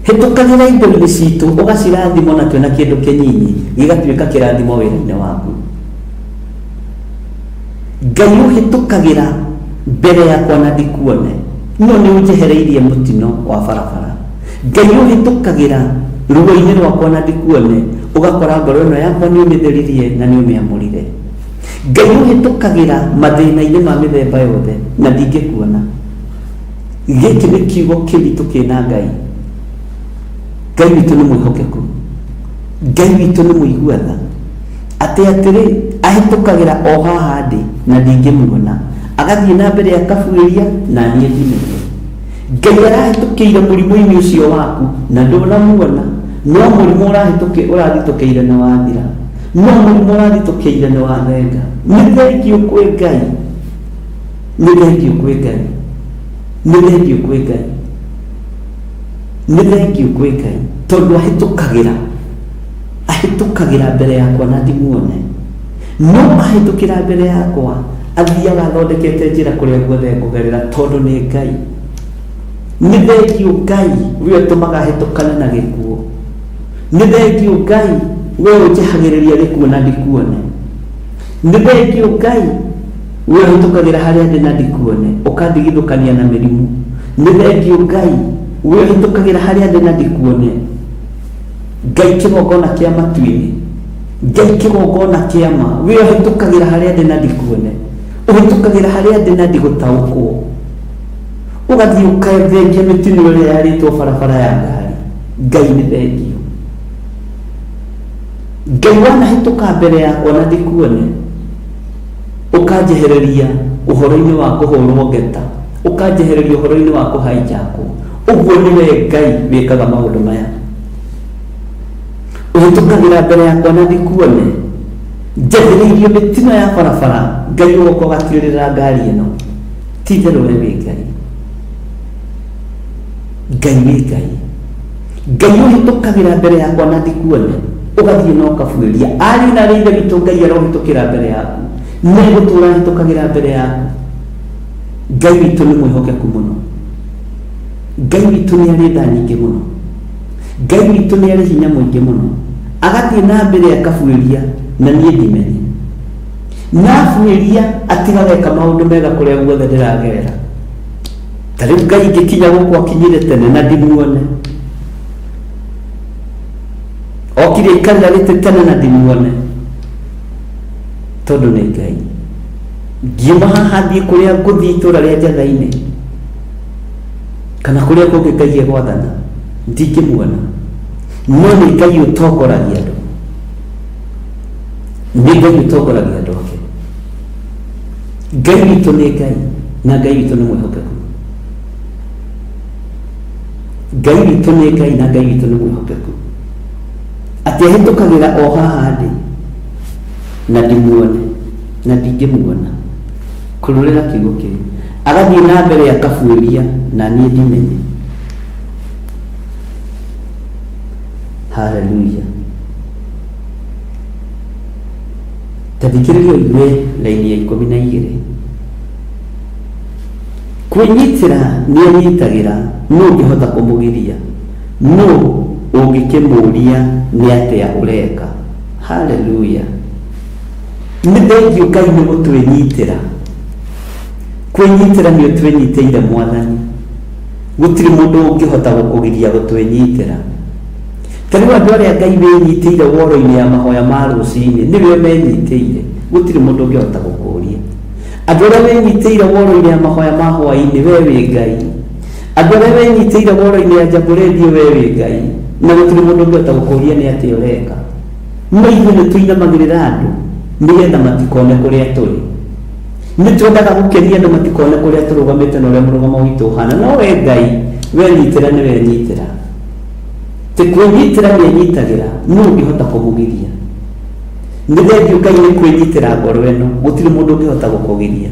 hĩtũkagĩra indo-inĩ citũ ũgacirathimo na twĩna kĩndũ kĩnyinyi gĩgatuĩka kĩrathimo wĩra-inĩ waku Ngai ũhĩtũkagĩra mbere yakwa na ndikuone no nĩ ũnjehereirie mũtino wa barabara Ngai ũhĩtũkagĩra ruo-inĩ rwakwa na ndikuone ũgakora ngoro ĩno yakwa nĩ ũmĩtheririe na nĩ ũmĩamũrire Ngai ũhĩtũkagĩra mathĩna-inĩ ma mĩthemba yothe na ndingĩkuona gĩkĩ nĩ kiugo kĩritũ kĩna Ngai Ngai witũ nĩ mwĩhokeku, Ngai witũ nĩ mũiguatha, atĩ ahĩtũkagĩra o haha ndĩ na ndingĩmuona, agathiĩ na mbere akabuĩria na niĩ ndimenya. Ngai arahĩtũkĩire mũrimũ-inĩ ũcio waku na ndũnamuona, no mũrimũ ũrathitũkĩire na wathira, no mũrimũ ũrathitũkĩire nĩ wathenga. Nĩ thengiũ kwĩ Ngai, nĩ thengiũ kwĩ Ngai, nĩ thengiũ kwĩ Ngai, nĩ thengiũ kwĩ Ngai, tondũ ahĩtũkagĩra mbere yakwa na ndimuone. No ahĩtũkĩra mbere yakwa athiaga athondekete njĩra kũrĩa guothe ngũgerera, tondũ nĩ Ngai. Nĩ thengiũ Ngai we ũtũmaga ahĩtũkane na gĩkuũ, nĩ thengiũ Ngai we ũnjehagĩrĩria gĩkuũ na ndikuone, nĩ thengiũ Ngai we ũhĩtũkagĩra harĩa ndĩ na ndikuone, ũkandigithũkania na mĩrimũ. Nĩ thengiũ Ngai we ũhĩtũkagĩra harĩa ndĩ na ndikuone. Ngai kĩgongona kĩa matu-inĩ, Ngai kĩgongona kĩa ma, we ũhĩtũkagĩra harĩa ndĩ na ndikuone, ũhĩtũkagĩra harĩa ndĩ na ndigũtaũkwo, ũgathiĩ ũkaenjengia mĩtino ĩrĩa yarĩtwo barabara ya ngari. Ngai nĩ thengiũ. Ngai wanahĩtũka mbere yakwa na ndikuone, ũkanjehereria ũhoro-inĩ wa kũhũrwo ngeta, ũkanjehereria ũhoro-inĩ wa kũhijackwo. Ũguo nĩwe Ngai wĩkaga maũndũ maya. Ũhĩtũkagĩra mbere yakwa na ndikuone, njethereirio mĩtino ya barabara, Ngai ũgoka ũgatirĩrĩra ngari ĩno. Ti itherũ we wĩ Ngai, Ngai wĩ Ngai. Ngai ũhĩtũkagĩra mbere yakwa na ndikuone, ũgathiĩ na ũkabuĩria. Ariũ na ithe witũ Ngai arohĩtũkĩra mbere yaku, nĩ gũtũũra ahĩtũkagĩra mbere yaku. Ngai witũ nĩ mwĩhokeku mũno, Ngai witũ nĩ arĩ tha nyingĩ mũno, Ngai witũ nĩ arĩ hinya mũingĩ mũno. Agathiĩ na mbere akabuĩria na niĩ ndimenye, na abuĩria atigaga eka maũndũ mega kũrĩa guothe ndĩragerera. Ta rĩu Ngai ingĩkinya gũkũ akinyire tene na ndimuone, okire ikarĩra gĩtĩ tene na ndimuone, tondũ nĩ Ngai. Ngiuma haha thiĩ kũrĩa ngũthiĩ itũũra rĩa Njatha-inĩ kana kũrĩa kũngĩ Ngai egwathana, ndingĩmuona, no nĩ Ngai ũtongoragia andũ, nĩ Ngai ũtongoragia andũ ake. Ngai witũ nĩ Ngai na Ngai witũ nĩ mwĩhokeku. Ngai witũ nĩ Ngai na Ngai witũ nĩ mwĩhokeku, atĩ ahĩtũkagĩra o haha ndĩ na ndimuone na ndingĩmuona, kũrũrĩra kiugo kĩu, agathiĩ na mbere akabuĩria na niĩ ndimenye. Haleluya. Tathikĩrĩria ũigue raini ya 12. Kwĩnyitĩra nĩ anyitagĩra, no ũngĩhota kũmũgiria, no ũngĩkĩmũria nĩ atĩa ũreka. Haleluya. Nĩ thengiũ Ngai nĩ gũtwĩnyitĩra. Kwĩnyitĩra nĩ ũtwĩnyitĩire Mwathani, gũtirĩ mũndũ ũngĩhota gũkũgiria gũtwĩnyitĩra. Ta rĩu andũ arĩa Ngai wĩnyitĩire woro-inĩ ya mahoya ma rũcinĩ, nĩwe menyitĩire, gũtirĩ mũndũ ũngĩhota gũkũria. Andũ arĩa wenyitĩire woro-inĩ ya mahoya ma hwaĩ-inĩ, we wĩ Ngai. Andũ arĩa wenyitĩire woro-inĩ ya njambũrĩndi, we wĩ Ngai, na gũtirĩ mũndũ ũngĩhota gũkũria nĩ atĩa ũreka. No ithuĩ nĩ tũinamagĩrĩra andũ nĩgetha matikone kũrĩa tũrĩ, nĩ twendaga gũkenia andũ matikone kũrĩa tũrũgamĩte na ũrĩa mũrũgamo witũ ũhana. No we Ngai wenyitĩra nĩ wenyitĩra, ti kwĩnyitĩra nĩ enyitagĩra, no ũngĩhota kũmũgiria. Nĩ thengiũ Ngai nĩ kwĩnyitĩra ngoro ĩno, gũtirĩ mũndũ ũngĩhota gũkũgiria.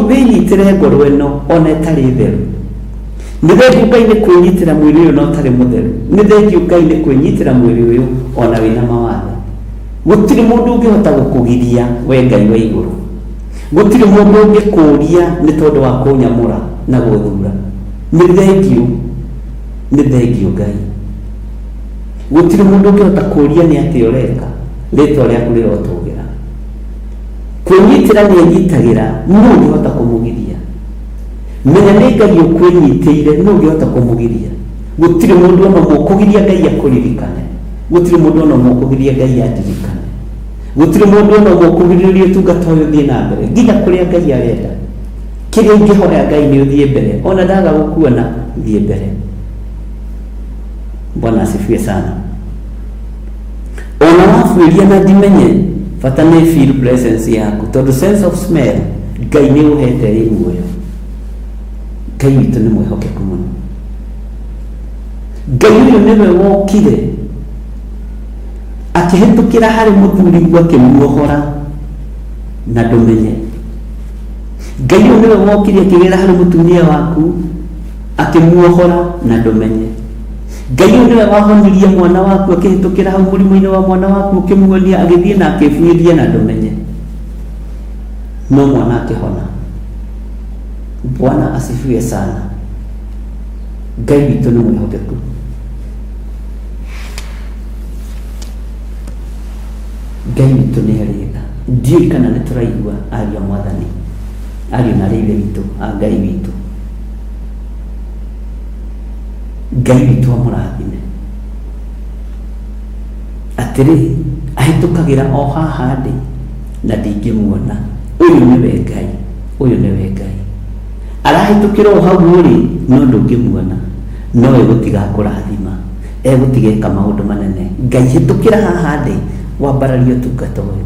Wĩnyitĩre ngoro ĩno ona ĩtarĩ theru. Nĩ thengiũ Ngai nĩ kwĩnyitĩra mwĩrĩ ũyũ na ũtarĩ mũtheru. Nĩ thengiũ Ngai nĩ kwĩnyitĩra mwĩrĩ ũyũ ona wĩna mawathe. Gũtirĩ mũndũ ũngĩhota gũkũgiria we Ngai wa igũrũ. Gũtirĩ mũndũ ũngĩkũria nĩ tondũ wa kũnyamũra na gũthura. Nĩ thengiũ Ngai. Gũtirĩ mũndũ ũngĩhota kũria nĩ atĩa ũreka, rĩtwa rĩaku rĩrotũgĩra. Kwĩnyitĩra nĩ enyitagĩra, no ũngĩhota kũmũgiria. Menya nĩ Ngai ũkwĩnyitĩire, no ũngĩhota kũmũgiria. Gũtirĩ mũndũ ona ũmwe ũkũgiria Ngai akũririkane, gũtirĩ mũndũ ona ũmwe ũkũgiria Ngai atirikane, gũtirĩ mũndũ ona ũmwe ũkũgirĩrĩria ũtungata ũyũ ũthiĩ na mbere nginya kũrĩa Ngai arenda. Kĩrĩa ingĩhoya Ngai nĩ ũthiĩ mbere, ona ndaga gũkuona thiĩ mbere. Bwana asifiwe sana. Ona wafuiria na dimenye bata nĩ feel presence yaku, tondũ sense of smell Ngai nĩ ũhete ĩ muoyo. Ngai witũ nĩ mwĩhokeku mũno. Ngai ũyũ nĩwe wokire akĩhĩtũkĩra harĩ mũthuri akĩmuohora na ndũmenye. Ngai ũyũ nĩwe wokire akĩgera harĩ mũtumia waku akĩmuohora na ndũmenye. Ngai ũyũ nĩwe wahonirie mwana waku akĩhĩtũkĩra hau mũrimũ-inĩ wa mwana waku ũkĩmuonia agĩthiĩ na akĩbuĩria na ndũmenye, no mwana akĩhona. Bwana asifiwe sana. Ngai witũ nĩ mwĩhokeku. Ngai witũ nĩ arĩga. Ndiũĩ kana nĩ tũraigua ariũ a Mwathani, ariũ na arĩ witũ a Ngai witũ. Ngai witũ amũrathime. Atĩrĩ, ahĩtũkagĩra o haha ndĩ na ndingĩmuona. Ũyũ nĩwe Ngai, ũyũ nĩwe Ngai. Arahĩtũkĩra o hau ũrĩ no ndũngĩmuona, no egũtiga kũrathima, egũtigeka maũndũ manene. Ngai hĩtũkĩra haha ndĩ wambararie ũtungata ũyũ.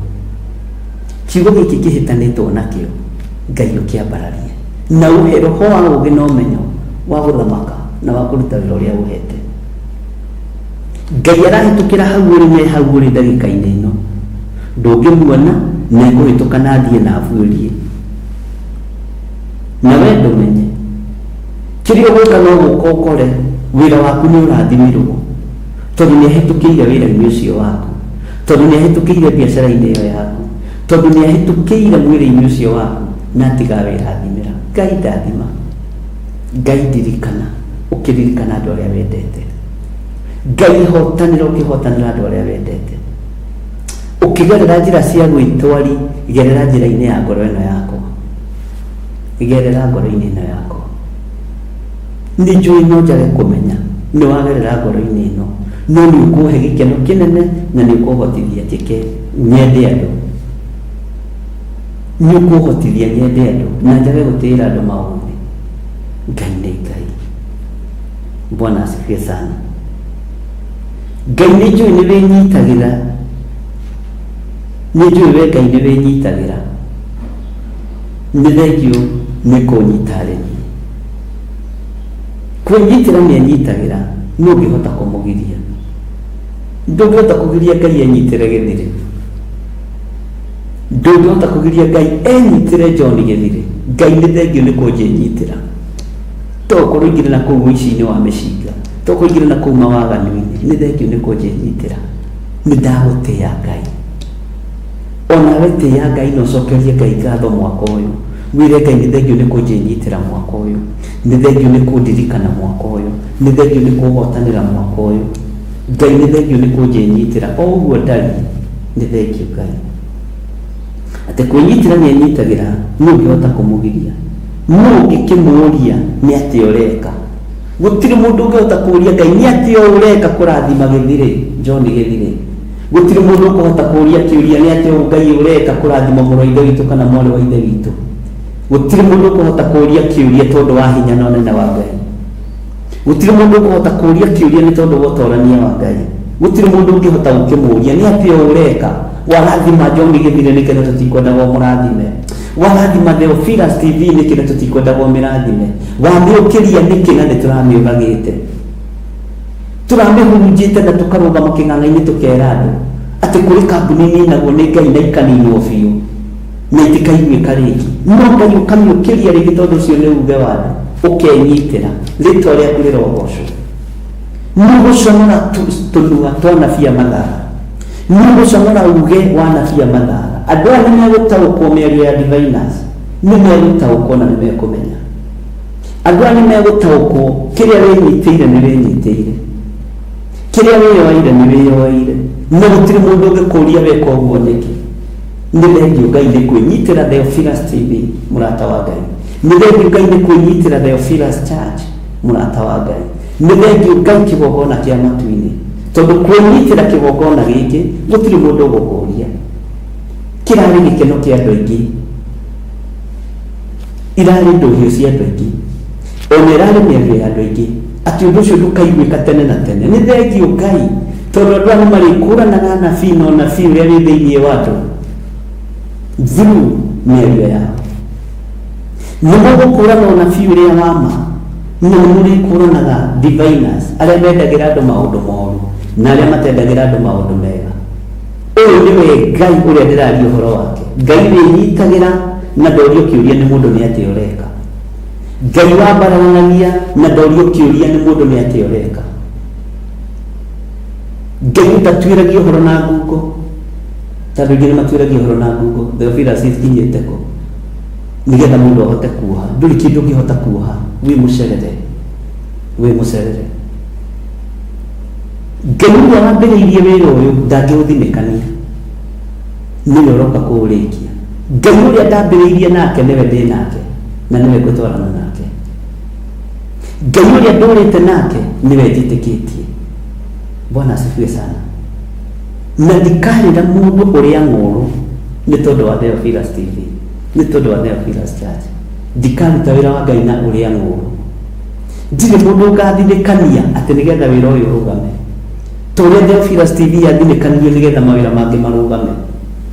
Kiugo gĩkĩ kĩhĩtanĩtwo nakĩo, Ngai ũkĩambararie na ũhe roho wa ũũgĩ na ũmenyo wa gũthamaka na wa kũruta wĩra ũrĩa ũhete. Ngai arahĩtũkĩra hau ũrĩ me hau ũrĩ ndagĩka-inĩ ĩno, ndũngĩmuona na ekũhĩtũka na athiĩ na abuĩrie. Na we ndũmenye kĩrĩa ũgwĩka no gũka ũkore wĩra waku nĩ ũrathimirwo, tondũ nĩ ahĩtũkĩire wĩra-inĩ ũcio waku, tondũ nĩ ahĩtũkĩire biacara-inĩ ĩyo yaku, tondũ nĩ ahĩtũkĩire mwĩrĩ-inĩ ũcio waku na atiga wĩrathimĩra. Ngai ndathima, Ngai ndirikana, ũkĩririkana andũ arĩa wendete. Ngai hotanĩra ũkĩhotanĩra andũ arĩa wendete. Ũkĩgerera njĩra cia gwĩtwari, gerera njĩra-inĩ ya ngoro ĩno yakwa, gerera ngoro-inĩ ĩno yakwa. Nĩ njũĩ no njage kũmenya nĩ wagerera ngoro-inĩ ĩno, no nĩ ũkũhe gĩkeno kĩnene na nĩ ũkũhotithia njĩke nyende andũ, nĩ ũkũhotithia nyende andũ na njage gũtĩĩra andũ maũndũ. Ngai nĩ Ngai. Bwana asifiwe sana. Ngai nĩ njũĩ nĩ wĩnyitagĩra, nĩ njũĩ we Ngai nĩ wĩnyitagĩra. Nĩ thengio nĩ kũnyitarĩria. Kwĩnyitĩra nĩ enyitagĩra, no ũngĩhota kũmũgiria. Ndũngĩhota kũgiria Ngai enyitĩre gĩthirĩ. Ndũngĩhota kũgiria Ngai enyitĩre John gĩthirĩ. Ngai nĩ thengio nĩ kũnyinyitĩra. Tokorwo ingĩrĩ na kũu ũici-inĩ wa mĩcinga, tokorwo ingĩrĩ na kũu mawaganu-inĩ, nĩ thengio nĩ kũnyinyitĩra. Nĩ ndagũtĩĩa Ngai. Onawe tĩĩa Ngai na ũcokerie Ngai ngatho mwaka ũyũ. Wĩre Ngai nĩ thengio nĩ kũnyinyitĩra mwaka ũyũ, nĩ thengio nĩ kũndirikana mwaka ũyũ, nĩ thengio nĩ kũhotanĩra mwaka ũyũ. Ngai nĩ thengio nĩ kũnyinyitĩra, o ũguo ndari nĩ thengio Ngai. Atĩ kwĩnyitĩra nĩ enyitagĩra, nĩ ũngĩhota kũmũgiria, no ũngĩkĩmũũria nĩ atĩ ũreka. Gũtirĩ mũndũ ũngĩhota kũũria Ngai nĩ atĩ ũreka kũrathima gĩthirĩ, John gĩthirĩ. Gũtirĩ mũndũ ũkũhota kũũria kĩũria nĩ atĩ Ngai ũreka kũrathima mũrũ wa ithe witũ kana mwarĩ wa ithe witũ. Gũtirĩ mũndũ ũkũhota kũũria kĩũria tondũ wa hinya na ũnene wa Ngai. Gũtirĩ mũndũ ũkũhota kũũria kĩũria nĩ tondũ wa ũtorania wa Ngai. Gũtirĩ mũndũ ũngĩhota gũkĩmũũria nĩ atĩ ũreka warathima John gĩthirĩ nĩ kĩrĩa tũtikwenda mũrathime, warathima Theophilus TV nĩ kĩrĩa tũtikwenda mĩrathime, wamĩũkĩria nĩkĩ na nĩ tũramĩũragĩte, tũramĩhurunjĩte na tũkarũgama kĩng'ang'a-inĩ tũkera andũ atĩ kũrĩ kambuni ninagwo nĩ Ngai na ikaninwo biũ na itikaiguĩka rĩngĩ. No Ngai ũkamĩũkĩria rĩngĩ tondũ ũcio nĩ uge wa andũ, ũkenyitĩra rĩtwa rĩaku rĩrogocwo. Nĩ gũconora tũnua twa anabii a Mathara, nĩ gũconora uge wa anabii a Mathara. Andũ aya nĩ megũtaũkwo mĩario ya diviners, nĩ megũtaũkwo na nĩ mekũmenya. Andũ aya nĩ megũtaũkwo kĩrĩa wĩnyitĩire nĩ wĩnyitĩire, kĩrĩa wĩyoeire nĩ wĩyoeire, na gũtirĩ mũndũ ũngĩkũũria weka ũguo nĩkĩ. Nĩ thengio Ngai nĩ kwĩnyitĩra Theophilus TV, mũrata wa Ngai. Nĩ thengio Ngai nĩ kwĩnyitĩra Theophilus Church, mũrata wa Ngai. Nĩ thengio Ngai kĩgongona kĩa matu-inĩ, tondũ kwĩnyitĩra kĩgongona gĩkĩ gũtirĩ mũndũ ũgũkũũria. Kĩrarĩ gĩkeno kĩa andũ aingĩ, irarĩ ndũhio cia andũ aingĩ, ona ĩrarĩ mĩario ya andũ aingĩ, ati undu ucio ndukaiguika tene na tene. Ni thengio Ngai tondu andu aya marikũranaga anabii na ũnabii ũrĩa wĩ thĩinĩ wa andũ through mĩario yao. Nĩ mũgũkũrana ũnabii ũrĩa wa ma, na mũrĩkũranaga diviners arĩa mendagĩra andũ maũndũ moru na arĩa matendagĩra andũ maũndũ mega. Ũyũ nĩwe Ngai ũrĩa ndĩraria ũhoro wake. Ngai wĩnyitagĩra na ndorio kĩũria nĩ mũndũ nĩ atĩa ũreka. Ngai wambaranagia na ndorio kĩũria nĩ mũndũ nĩ atĩa ũreka. Ngai ndatuĩragia ũhoro na ngungo, tondũ ingĩ nĩ matuĩragia ũhoro na ngungo. Theophilus ikinyĩte kũ nĩgetha mũndũ ahote kuoha? Ndũrĩ kĩndũ ũngĩhota kuoha, wĩ mũcerere, wĩ mũcerere. Ngai ũrĩa wambĩrĩirie wĩra ũyũ ndangĩũthinĩkania, nĩwe ũroka kũũrĩkia. Ngai ũrĩa ndambĩrĩirie nake nĩwe ndĩ nake na nĩwe ngũtwarana nake. Ngai ũrĩa ndũrĩte nake nĩwe njĩtĩkĩtie. Bwana asifiwe sana. Na ndikarĩra mũndũ ũrĩa ng'ũrũ nĩ tondũ wa Theophilus TV, nĩ tondũ wa Theophilus Church. Ndikaruta wĩra wa Ngai na ũrĩa ng'ũrũ. Ndirĩ mũndũ ũngathinĩkania atĩ nĩgetha wĩra ũyũ ũrũgame ta ũrĩa Theophilus TV yathinĩkanirio nĩgetha mawĩra mangĩ marũgame.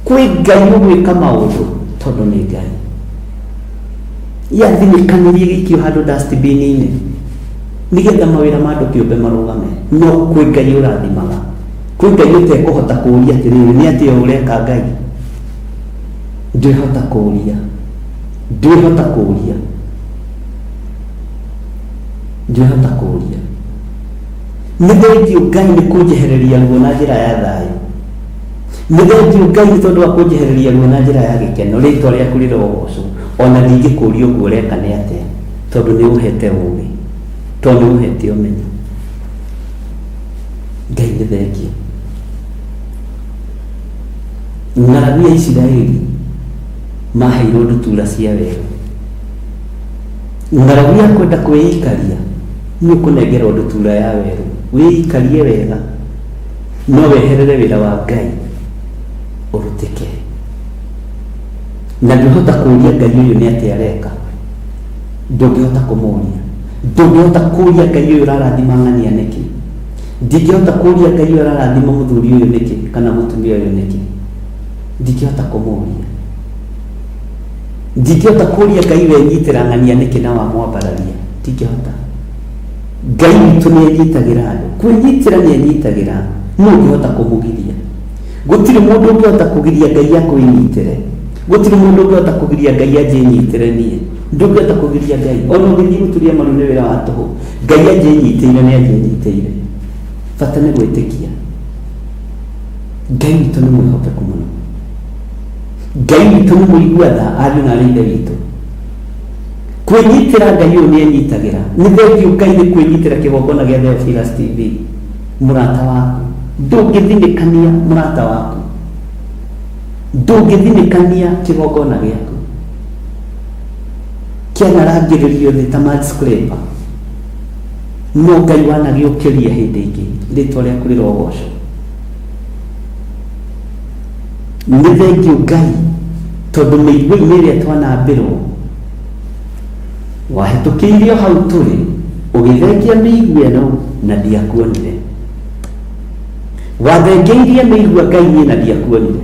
Kwĩ Ngai ũgwĩka maũndũ tondũ nĩ Ngai. Yathinĩkanirie gĩikio handũ dustbin-inĩ nĩgetha mawĩra ma andũ kĩũmbe marũgame. No kwĩ Ngai ũrathimaga, kwĩ Ngai ũtekũhota kũũria atĩrĩrĩ nĩ atĩa ũreka Ngai. Ndwĩhota kũũria, ndwĩhota kũũria, ndwĩhota kũũria. Nĩ thengio Ngai nĩ kũnjehereria ruo na njĩra ya thayũ. Nĩ thengio Ngai nĩ tondũ wa kũnjehereria ruo na njĩra ya gĩkeno. Rĩĩtwa rĩaku rĩrogocwo, ona ndingĩkũũria ũguo ũreka nĩ atĩa, tondũ nĩ ũhete ũũgĩ, tondũ nĩ ũhete ũmenyo. Ngai nĩ thengio. Ng'aragu ya Isiraeli maheirwo ndutura cia werũ. Ng'aragu ya kwenda kwĩikaria nĩ ũkũnengerwo ndutura ya werũ, wĩikarie wega no weherere wĩra wa Ngai ũrutĩke. Na ndũhota kũũria Ngai ũyũ nĩ atĩa areka, ndũngĩhota kũmũũria. Ndũngĩhota kũũria Ngai ũyũ ũrarathima ng'ania nĩkĩ. Ndingĩhota kũũria Ngai ũyũ ũrarathima mũthuri ũyũ nĩkĩ kana mũtumia ũyũ nĩkĩ. Ndingĩhota kũmũũria. Ndingĩhota kũũria Ngai wenyitĩra ng'ania nĩkĩ na wamwambararia, ndingĩhota. Ngai witũ nĩ enyitagĩra andũ, kwĩnyitĩra nĩ enyitagĩra, no ũngĩhota kũmũgiria. Gũtirĩ mũndũ ũngĩhota kũgiria Ngai akwĩnyitĩre, gũtirĩ mũndũ ũngĩhota kũgiria Ngai anjĩnyitĩre niĩ. Ndũngĩhota kũgiria Ngai, ona ũngĩthiĩ gũturia maru nĩ wĩra wa tũhũ. Ngai anjĩnyitĩire nĩ anjĩnyitĩire, bata nĩ gwĩtĩkia. Ngai witũ nĩ mwĩhokeku mũno. Ngai witũ nĩ mũigua tha, ariũ na aarĩ a Ithe witũ. Kwĩnyitĩra Ngai ũyũ nĩ enyitagĩra. Nĩ thengio Ngai nĩ kwĩnyitĩra kĩgongona gĩa Theophilus TV. Mũrata waku ndũngĩthinĩkania, mũrata waku ndũngĩthinĩkania kĩgongona gĩaku. Kĩanarangĩrĩrio thĩ ta mad scraper, no Ngai wanagĩũkĩria hĩndĩ ĩngĩ, rĩĩtwa rĩaku rĩrogocwo. Nĩ thengio Ngai tondũ mĩigua-inĩ ĩrĩa twanambĩrwo wahĩtũkĩire o hau tũrĩ ũgĩthengia mĩigua ĩno na ndiakuonire. Wathengeirie mĩigua Ngai niĩ na ndiakuonire.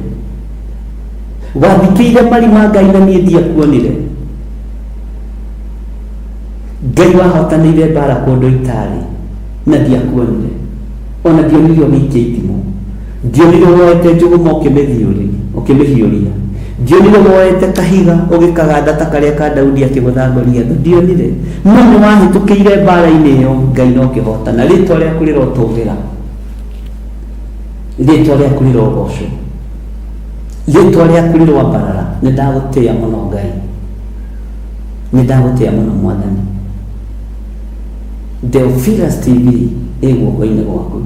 Wathikĩire marima Ngai na niĩ ndiakuonire. Ngai wahotanĩire mbara kũndũ itarĩ na ndiakuonire. Ona ndionire ũgĩikia itimũ, ndionire woete njũgũma ũkĩmĩhiũria, ndionire woete kahiga ũgĩkaganda ta karĩa ka Daudi akĩgũtha Goliath, ndionire. No nĩ wahĩtũkĩire mbara-inĩ ĩyo, Ngai no kĩhotana. Rĩĩtwa rĩaku rĩrotũũgĩra, rĩĩtwa rĩaku rĩrogocwo, rĩĩtwa rĩaku rĩrwambarara. Nĩ ndagũtĩĩa mũno Ngai, nĩ ndagũtĩĩa mũno Mwathani. Theophilus TV ĩ guoko-inĩ gwaku.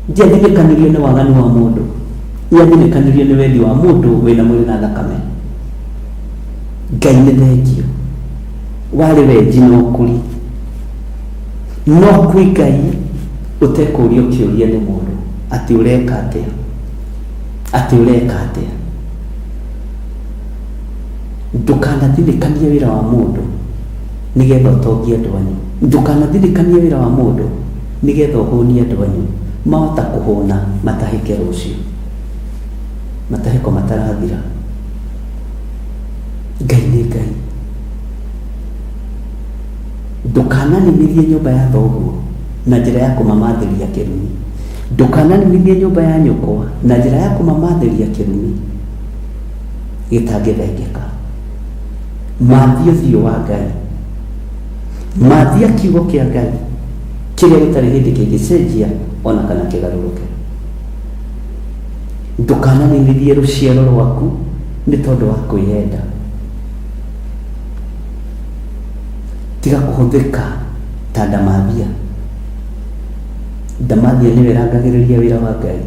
Ndiathinĩkanirio nĩ waganu wa mũndũ, ndiathinĩkanirio nĩ wendi wa mũndũ wĩna mwĩrĩ na thakame. Ngai nĩ thengio. Warĩ wenji no kũri, no kwĩ Ngai ũtekũũrio kĩũria nĩ mũndũ atĩ ũreka atĩa, atĩ ũreka atĩa. Ndũkanathinĩkanie wĩra wa mũndũ nigetha utongie andu anyu. Ndukanathirikanie wira wa mundu nigetha uhunie andu anyu mahota kuhuna matahike rucio, matahiko matarathira. Ngai nĩ Ngai. Ndukananinirie nyũmba ya thoguo na njĩra ya kũmamathĩria kĩrumi. Ndukananinirie nyũmba ya nyũkwa na njĩra ya kũmamathĩria kĩrumi gĩtangĩthengeka. Mathia ũthiũ wa Ngai, mathia kiugo kĩa Ngai kĩrĩa gĩtarĩ hĩndĩ kĩngĩcenjia ona kana kĩgarũrũke. Ndukananinirie rũciaro rwaku nĩ tondũ wa kwĩyenda. Tiga kũhũthĩka ta ndamathia. Ndamathia nĩwe ĩrangagĩrĩria wĩra wa Ngai.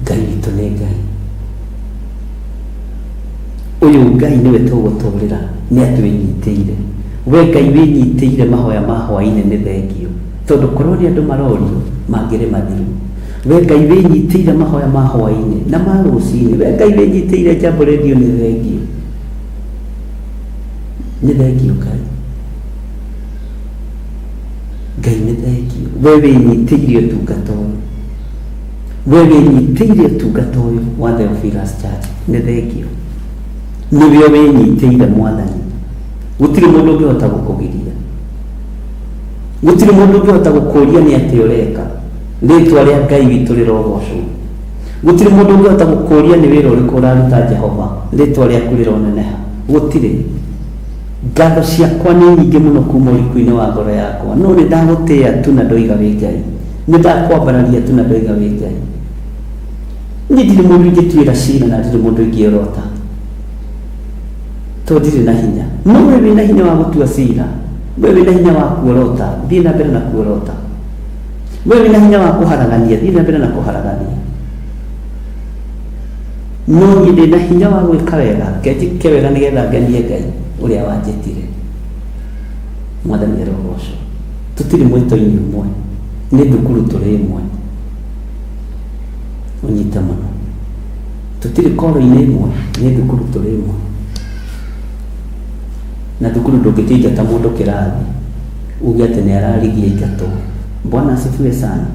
Ngai witũ nĩ Ngai. Ũyũ Ngai nĩwe tũgũtũũrĩra, nĩ atwĩnyitĩire. We Ngai wĩnyitĩire mahoya ma hwaĩ-inĩ nĩ thengio, tondũ korwo nĩ andũ marorio mangĩrĩ mathiru. We Ngai wĩnyitĩire mahoya ma hwaĩ-inĩ na ma rũcinĩ. We Ngai wĩnyitĩire Jambo Radio nĩ thengio, nĩ thengio Ngai. Ngai nĩ thengio. We wĩnyitĩire ũtungata ũyũ, we wĩnyitĩire ũtungata ũyũ wa Theophilus Church, nĩ thengio. Nĩwe wĩnyitĩire Mwathani. Gũtirĩ mũndũ ũngĩhota gũkũgiria, gũtirĩ mũndũ ũngĩhota gũkũria nĩ atĩ ũreka. Rĩtwa rĩa Ngai witũ rĩrogocwo. Gũtirĩ mũndũ ũngĩhota gũkũria nĩ wĩra ũrĩkũ ũraruta Jehova, rĩtwa rĩaku rĩroneneha. Gũtirĩ. Ngatho ciakwa nĩ nyingĩ mũno kuma ũriku-inĩ wa ngoro yakwa, no nĩ ndagũtĩĩa tu na ndoiga wĩ Ngai. Nĩ ndakwambararia tu na ndoiga wĩ Ngai. Niĩ ndirĩ mũndũ ingĩtuĩra cira na ndirĩ mũndũ ingĩorota, tondũ ndirĩ na hinya. No we wĩna hinya wa gũtua cira, we wĩna hinya wa kuorota, thiĩ na mbere na kuorota. We wĩna hinya wa kũharagania, thiĩ na mbere na kũharagania. No niĩ ndĩna hinya wa gwĩka wega, njĩke wega nĩgetha ngenie Ngai ũrĩa wanjĩtire. Mwathani arogocwo. Tũtirĩ mwĩto-inĩ ũmwe, nĩ thukuru tũrĩ ĩmwe. Ũnyite mũno. Tũtirĩ koro-inĩ ĩmwe, nĩ thukuru tũrĩ ĩmwe. Na thukuru ndũngĩkĩingata mũndũ kĩrathi uge atĩ nĩ ararigia ingatwo. Bwana asifiwe sana.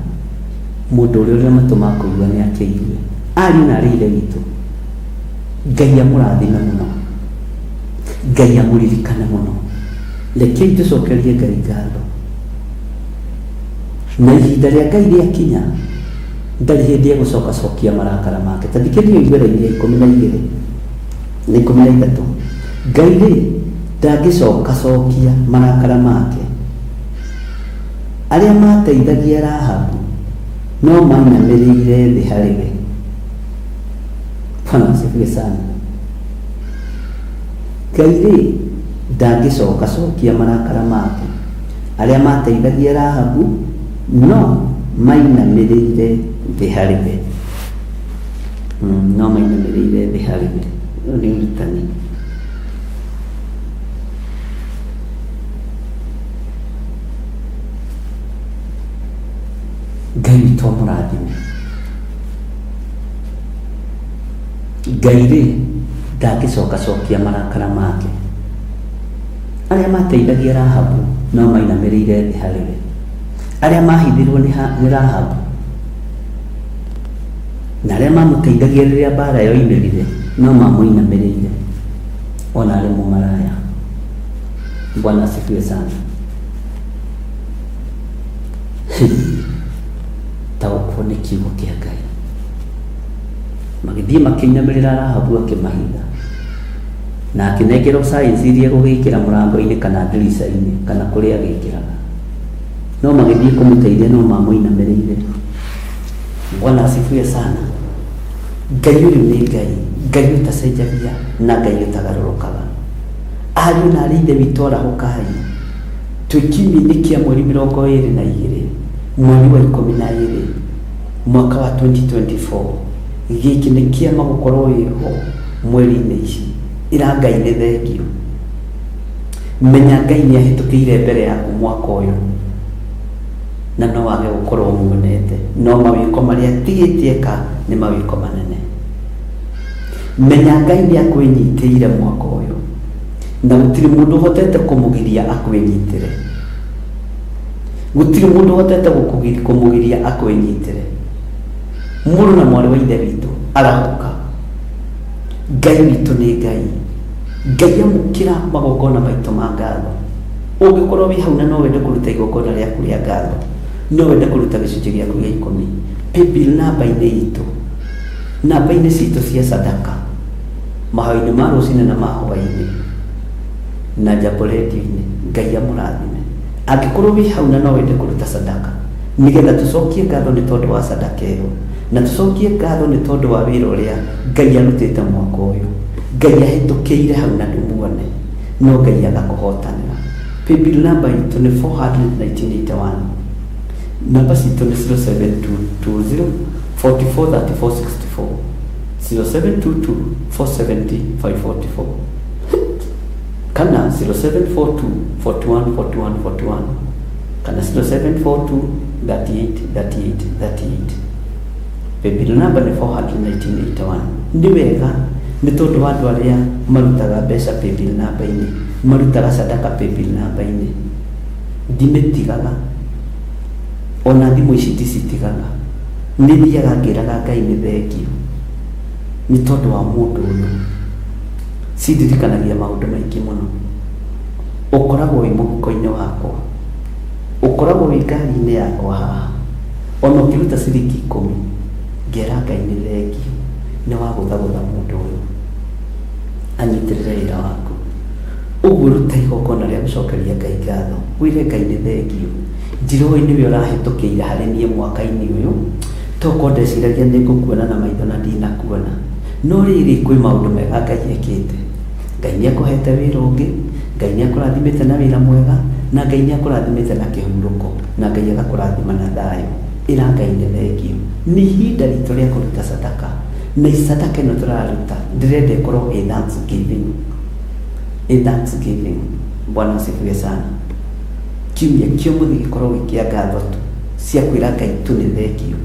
Mũndũ ũrĩa matũ ma kũigua nĩ akĩigue. Ariũ na arĩ ithe witũ, Ngai amũrathime mũno, Ngai amũririkane mũno. Rekei tũcokerie Ngai ngatho. Na ihinda rĩa Ngai rĩakinya, ndarĩ hĩndĩ egũcokacokia marakara make. Ta thikĩrĩria Igeranio 12 na 13. Ngai rĩ ndangĩcokacokia marakara make. Arĩa mateithagia Rahabu no mainamĩrĩire thĩ harĩ we. Bwana asifiwe sana. Ngai rĩ ndangĩcokacokia marakara make. Arĩa mateithagia Rahabu no mainamĩrĩire thĩ harĩ we. No mainamĩrĩire thĩ harĩ we. Ũyũ nĩ ũrutani. Ngai witũ amũrathime. Ngai rĩ ndangĩcokacokia marakara make. Arĩa mateithagia Rahabu no mainamĩrĩire thĩ harĩ we. Arĩa mahithirwo nĩ Rahabu na arĩa mamũteithagia rĩrĩa mbara yoimĩrire no mamũinamĩrĩire ona arĩ mũmaraya. Bwana asifiwe sana. Taũkwo nĩ kiugo kĩa Ngai. Magĩthiĩ makĩinamĩrĩra Rahabu akĩmahitha, na akĩnengerwo saĩnsi iria gũgĩkĩra mũrango-inĩ kana ndirica-inĩ kana kũrĩa agĩkĩraga. No magĩthiĩ kũmũteithia no mamũinamĩrĩire. Bwana asifiwe sana. Ngai ũyũ nĩ Ngai, Ngai ũtacenjagia na Ngai ũtagarũrũkaga. Ariũ na arĩ ithe witũ arahũkai, twĩ kiumia-inĩ kĩa mweri 22 mweri wa 12 mwaka wa 2024. Gĩkĩ nĩ kĩama gũkorwo wĩho mweri-inĩ ici. Ĩra Ngai nĩ thengio. Menya Ngai nĩ ahĩtũkĩire mbere yaku mwaka ũyũ na no wage gũkorwo muonete, no mawĩko marĩa tigĩtie eka nĩ mawĩko manene. menya Ngai nĩ akwĩnyitĩire mwaka ũyũ na gũtirĩ mũndũ ũhotete kũmũgiria akwĩnyitĩre, gũtirĩ mũndũ ũhotete kũmũgiria akwĩnyitĩre. Mũrũ na mwarĩ wa ithe witũ arahoka, Ngai witũ nĩ Ngai. Ngai amũkĩra magongona maitũ ma ngatho. Ũngĩkorwo wĩ hau na no wende kũruta igongona rĩaku rĩa ngatho, no wende kũruta gĩcunjĩ gĩaku gĩa 10, paybill namba-inĩ itũ, namba-inĩ citũ cia sadaka, mahoya-inĩ ma rũcinĩ na ma hwaĩ-inĩ na Jambo Radio-inĩ. Ngai amũrathime. Angĩkorwo wĩ hau na no wende kũruta sadaka, nĩgetha tũcokie ngatho nĩ tondũ wa sadaka ĩyo, na tũcokie ngatho nĩ tondũ wa wĩra ũrĩa Ngai arutĩte mwaka ũyũ. Ngai ahĩtũkĩire hau na ndũmuone, no Ngai agakũhotanĩra. Paybill namba itũ nĩ 41981. Namba citũ nĩ 0722 443464, 0722 470 544, kana 0742 41 41 41, kana 0742 38 38 38. Paybill namba nĩ 41981. Nĩ wega nĩ tondũ wa andũ arĩa marutaga mbeca paybill namba-inĩ, marutaga sadaka paybill namba-inĩ, ndimĩtigaga, ona thimũ ici ndicitigaga. Nĩ thiaga ngĩraga Ngai nĩ thengio nĩ tondũ wa mũndũ ũyũ. Cindirikanagia maũndũ maingĩ mũno. Ũkoragwo wĩ mũhuko-inĩ wakwa, ũkoragwo wĩ ngari-inĩ yakwa haha, ona ũkĩruta ciringi 10, ngera Ngai nĩ thengio nĩ wa gũthagũtha mũndũ ũyũ anyitĩrĩre wĩra waku. Ũguo ruta igongona rĩa gũcokeria Ngai ngatho, wĩre Ngai nĩ thengio. Njirũ-inĩ we ũrahĩtũkĩire harĩ niĩ mwaka-inĩ ũyũ, toko ndeciragia nĩ ngũkuona na maitho na ndinakuona, no rĩrĩ kwĩ maũndũ mega Ngai ekĩte. Ngai nĩ akũhete wĩra ũngĩ, Ngai nĩ akũrathimĩte na wĩra mwega, na Ngai nĩ akũrathimĩte na kĩhurũko, na Ngai agakũrathima na thayũ. Ĩra Ngai nĩ thengio. Nĩ ihinda ritũ rĩa kũruta sadaka, na sadaka ĩno tũraruta ndĩrenda ĩkorwo ĩ thanksgiving, ĩ thanksgiving. Bwana asifiwe sana. Kiumia kĩũmũthĩ gĩkorwo gĩkĩa ngatho tu cia kwĩra Ngai tu nĩ thengio.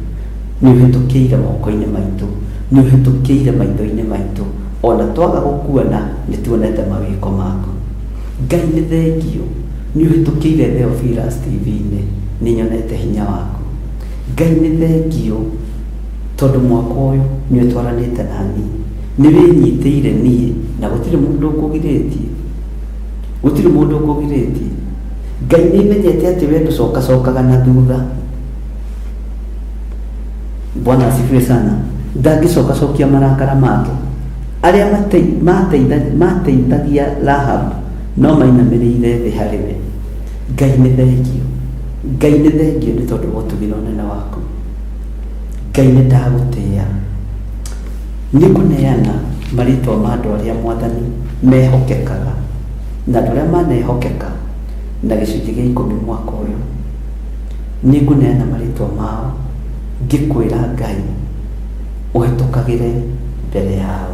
Nĩ ũhĩtũkĩire moko-inĩ maitũ, nĩ ũhĩtũkĩire maitho-inĩ maitũ, ona twaga gũkuona nĩ tuonete mawĩko maku. Ngai nĩ thengio. Nĩ ũhĩtũkĩire Theophilus TV-inĩ, nĩ nyonete hinya waku. Ngai nĩ thengio tondũ mwaka ũyũ nĩ ũtwaranĩte nani, nĩ wĩnyitĩire niĩ na gũtirĩ mũndũ ũkũgirĩtie, gũtirĩ mũndũ ũkũgirĩtie. Ngai nĩ menyete atĩ we ndũcokacokaga na thutha. Bwana asifiwe sana. Ndangĩcokacokia marakara make. Arĩa mateithagia Rahab no mainamĩrĩire thĩ harĩ we. Ngai nĩ thengio. Ngai nĩ thengio nĩ tondũ wa ũtugĩ na ũnene waku. Ngai nĩ ndagũtĩĩa. Nĩ kũneana marĩtwa ma andũ arĩa Mwathani mehokekaga, na andũ arĩa manehokeka na gĩcunjĩ gĩa 10 mwaka ũyũ. Nĩ ngũneana marĩtwa mao, ngĩkwĩra Ngai ũhĩtũkagĩre mbere yao,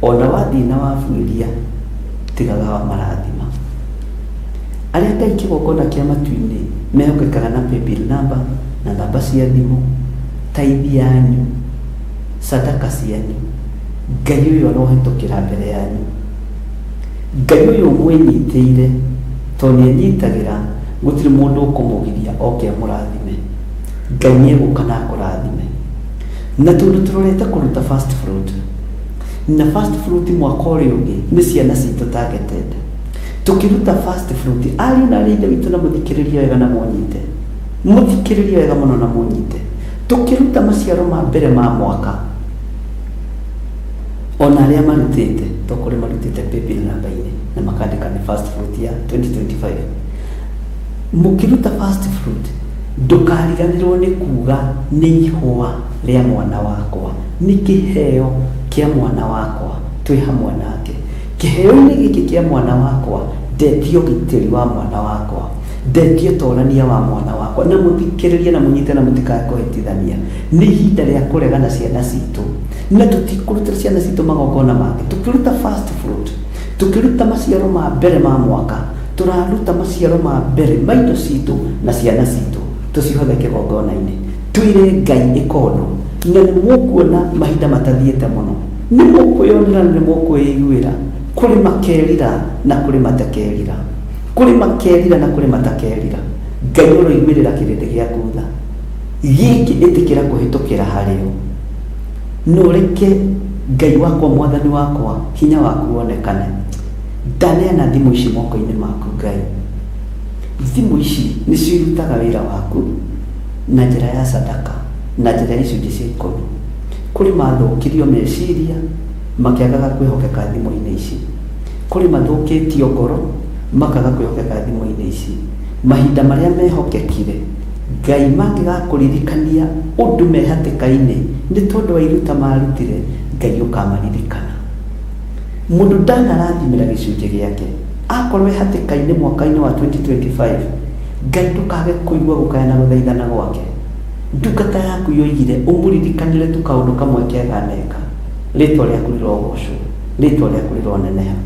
ona wathiĩ na wabuĩria tigaga wa marathima. Arĩa Ngai kĩgongona kĩa matu-inĩ mehokekaga na paybill namba na namba cia thimũ, taithi yanyu, sadaka cianyu, Ngai ũyũ arohĩtũkĩra mbere yanyu. Ngai ũyũ mwĩnyitĩire tondũ nĩ anyitagĩra, gũtirĩ mũndũ ũkũmũgiria oke mũrathime. Ngai nĩ egũka na akũrathime. Na tondũ tũrorete kũruta first fruit, na first fruit mwaka ũrĩa ũngĩ nĩ ciana citũ targeted. Tũkĩruta first fruit, ariũ na arĩa witũ na mũthikĩrĩria wega na mũnyite, mũthikĩrĩria wega mũno na mũnyite. Tũkĩruta maciaro ma mbere ma mwaka, ona arĩa marutĩte, tokũrĩ marutĩte paybill namba-inĩ na makandĩka nĩ first fruit ya 2025. Mũkĩruta first fruit, ndũkariganĩrwo nĩ kuga nĩ ihũa rĩa mwana wakwa, nĩ kĩheo kĩa mwana wakwa, twĩ hamwe nake. Kĩheo-inĩ gĩkĩ kĩa mwana wakwa, ndetio gĩtĩri wa mwana wakwa, ndetio torania wa mwana wakwa. Na mũthikĩrĩrie na mũnyite na mũtikae kũhĩtithania. Nĩ ihinda rĩa kũregana ciana citũ, na tũtikũruta ciana citũ magongona make. Tũkĩruta first fruit, tũkĩruta maciaro ma mbere ma mwaka, tũraruta maciaro ma mbere ma indo citũ na ciana citũ, tũcihothe kĩgongona-inĩ, twĩre Ngai ĩkono. Na nĩ mũkuona mahinda matathiĩte mũno, nĩ mũkwĩyonera na nĩ mũkwĩiguĩra. Kũrĩ makerira na kũrĩ matakerira, kũrĩ makerira na kũrĩ matakerira. Ngai ũroimĩrĩra kĩrĩndĩ gĩaku tha gĩkĩ, ĩtĩkĩra kũhĩtũkĩra harĩo. No reke Ngai wakwa, Mwathani wakwa, hinya waku wonekane. Ndaneana thimũ ici moko-inĩ maku Ngai. Thimũ ici nĩcio irutaga wĩra waku na njĩra ya sadaka, na njĩra ya icunjĩ cia 10. Kũrĩ mathũkirio meciria makĩagaga kwĩhokeka thimũ-inĩ ici. Kũrĩ mathũkĩtio ngoro makaga kwĩhokeka thimũ-inĩ ici. Mahinda marĩa mehokekire Ngai mangĩgakũririkania ũndũ me hatĩka-inĩ nĩ tondũ wa iruta marutire, Ngai ũkamaririkana. Mũndũ ndanarathimĩra gĩcunjĩ gĩake akorwo hatĩka-inĩ mwaka-inĩ wa 2025, Ngai ndũkage kũigua gũkaya na gũthaithana gwake. Ndungata yaku yoigire ũmũririkanire tu kaũndũ kamwe kega neka. Rĩtwa rĩaku rĩrogocwo, rĩtwa rĩaku rĩroneneha.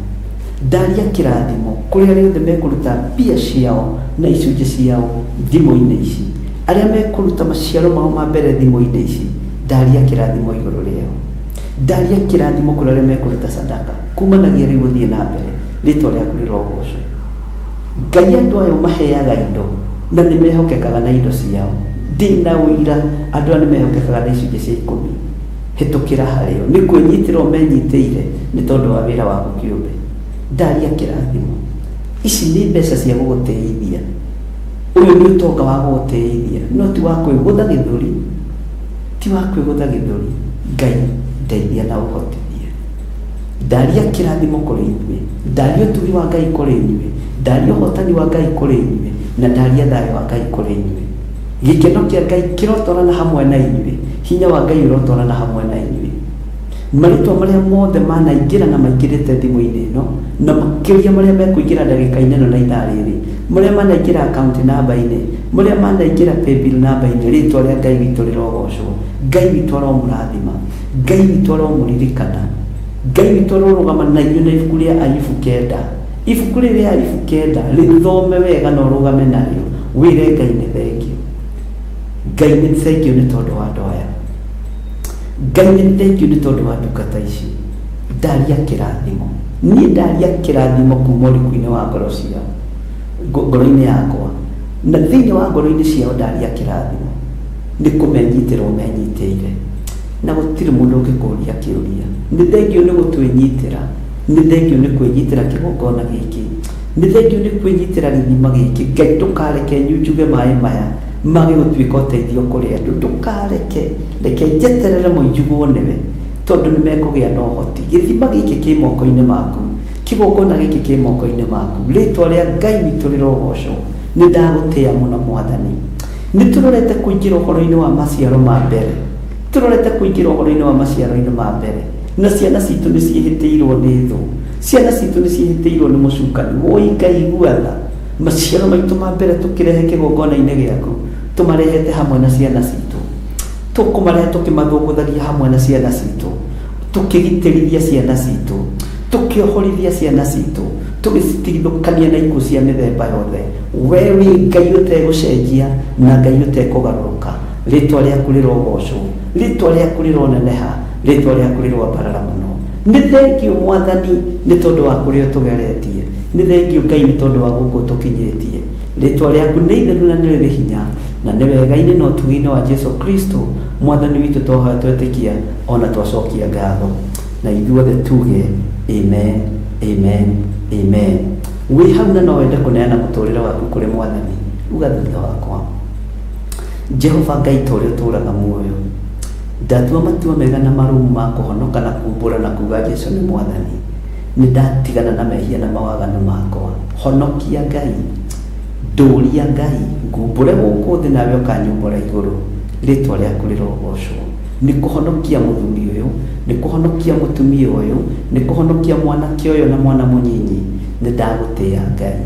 Ndaria kĩrathimo kũrĩ arĩa othe mekũruta mbia ciao na icunjĩ ciao thimũ-inĩ ici, arĩa mekũruta maciaro mao ma mbere thimũ-inĩ ici. Ndaria kĩrathimo igũrũ rĩao. Ndaria kĩrathimo kũrĩ arĩa mekũruta sadaka kumanagia rĩu gũthiĩ na mbere. Rĩtwa rĩaku rĩrogocwo. Ngai andũ aya maheaga indo na nĩ mehokekaga na indo ciao. Ndĩna ũira andũ aya nĩ mehokekaga na icunjĩ cia 10. Hĩtũkĩra harĩo, nĩ kwĩnyitĩra ũmenyitĩire nĩ tondũ wa wĩra waku kĩũmbe. Ndaria kĩrathimo. Ici nĩ mbeca cia gũgũteithia. Ũyũ nĩ ũtonga wa gũgũteithia, no ti wa kwĩgũtha gĩthũri, ti wa kwĩgũtha gĩthũri. Ngai ndeithia na ũhotithie. Ndaria kĩrathimo kũrĩ inyuĩ, ndaria ũtugi wa Ngai kũrĩ inyuĩ, ndaria ũhotani wa Ngai kũrĩ inyuĩ, na ndaria thayũ wa Ngai kũrĩ inyuĩ. Gĩkeno kĩa Ngai kĩrotwarana hamwe na inyuĩ, hinya wa Ngai ũrotwarana hamwe na inyuĩ. Marĩtwa marĩa mothe manaingĩra na maingĩrĩte thimũ-inĩ ĩno, na makĩria marĩa mekũingĩra ndagĩka-inĩ ĩno na ithaa rĩrĩ, marĩa manaingĩra akaunti namba-inĩ, marĩa manaingĩra paybill namba-inĩ, rĩtwa rĩa Ngai witũ rĩrogocwo. Ngai witũ aromũrathima, Ngai witũ aromũririkana, Ngai witũ arorũgama na inyuĩ na ibuku rĩa Ayubu 9. Ibuku rĩrĩ rĩa Ayubu 9 rĩthome wega na ũrũgame narĩo, wĩre Ngai nĩ thengio. Ngai nĩ thengio nĩ tondũ wa andũ aya. Ngai nĩ thengio nĩ tondũ wa ndungata ici. Ndaria kĩrathimo. Niĩ ndaria kĩrathimo kuma ũriku-inĩ wa ngoro ciao, ngoro-inĩ yakwa, na thĩinĩ wa ngoro-inĩ ciao ndaria kĩrathimo. Nĩ kũmenyitĩra ũmenyitĩire, na gũtirĩ mũndũ ũngĩkũria kĩũria. Nĩ thengio nĩ gũtwĩnyitĩra, nĩ thengio nĩ kwĩnyitĩra kĩgongona gĩkĩ, nĩ thengio nĩ kwĩnyitĩra gĩthima gĩkĩ. Ngai ndũkareke nyunjuge maĩ maya mage gũtuĩka ũteithio kũrĩ andũ. Ndũkareke, reke njeterere mũinjugwo nĩwe, tondũ nĩ mekũgĩa na ũhoti. Gĩthima gĩkĩ kĩ moko-inĩ maku, kĩgongona gĩkĩ kĩ moko-inĩ maku. Rĩtwa rĩa Ngai witũ rĩrogocwo. Nĩ ndagũtĩĩa mũno Mwathani. Nĩ tũrorete kũingĩra ũhoro-inĩ wa maciaro ma mbere, tũrorete kũingĩra ũhoro-inĩ wa maciaro-inĩ ma mbere, na ciana citũ nĩ ciĩhĩtĩirwo nĩ thũ, ciana citũ nĩ ciĩhĩtĩirwo nĩ mũcukani. Woi Ngai guatha maciaro maitũ ma mbere tũkĩrehe kĩgongona-inĩ gĩaku, tũmarehete hamwe na ciana citũ, tũkũmarehe tũkĩmathũngũthagia hamwe na ciana citũ, tũkĩgitĩrithia ciana citũ, tũkĩohorithia ciana citũ, tũgĩcitigithũkania na ikuũ cia mĩthemba yothe. Wee wĩ Ngai ũtegũcenjia na Ngai ũtekũgarũrũka. Rĩtwa rĩaku rĩrogocwo, rĩtwa rĩaku rĩroneneha, rĩtwa rĩaku rĩrwambarara mũno. Nĩ thengio Mwathani nĩ tondũ wa kũrĩa ũtũgeretie, nĩ thengio Ngai nĩ tondũ wa gũkũ ũtũkinyĩtie. Rĩtwa rĩaku nĩ itheru na nĩ rĩrĩ hinya, na nĩ wega-inĩ na ũtugi-inĩ wa Jesu Kristo Mwathani witũ twahoya twetĩkia ona twacokia ngatho, na ithuothe tuge amen, amen, amen. Wĩ hau na no wende kũneana mũtũrĩre waku kũrĩ Mwathani, uga thutha wakwa. Jehova Ngai ta ũrĩa ũtũũraga muoyo, ndatua matua mega na marũmu ma kũhonoka na kumbũra na kuga Jesu nĩ Mwathani. Nĩ ndatigana na mehia na mawaganu makwa. Honokia Ngai, ndũria Ngai, ngumbũre gũkũ thĩ nawe ũkanyumbũra igũrũ. Rĩtwa rĩaku rĩrogocwo. Nĩ kũhonokia mũthuri ũyũ, nĩ kũhonokia mũtumia ũyũ, nĩ kũhonokia mwanake ũyũ na mwana mũnyinyi. Nĩ ndagũtĩĩa Ngai,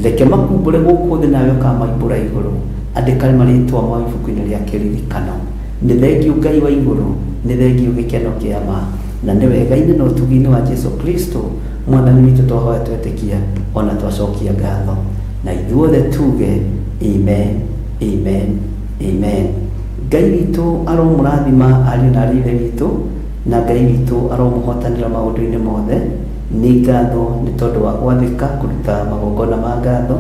reke makumbũre gũkũ thĩ nawe ũkamaimbũra igũrũ. Andĩka marĩtwa mao ibuku-inĩ rĩa kĩririkano. Nĩ thengio Ngai wa igũrũ, nĩ thengio gĩkeno kĩa ma, na nĩ wega-inĩ na ũtugi-inĩ wa Jesu Kristo Mwathani witũ twahoya twetĩkia ona twacokia ngatho, na ithuothe tuge amen, amen, amen. Ngai witũ aromũrathima ariũ na aarĩ a Ithe witũ, na Ngai witũ aromũhotanĩra maũndũ-inĩ mothe. Nĩ ngatho nĩ tondũ wa gwathĩka kũruta magongona ma ngatho,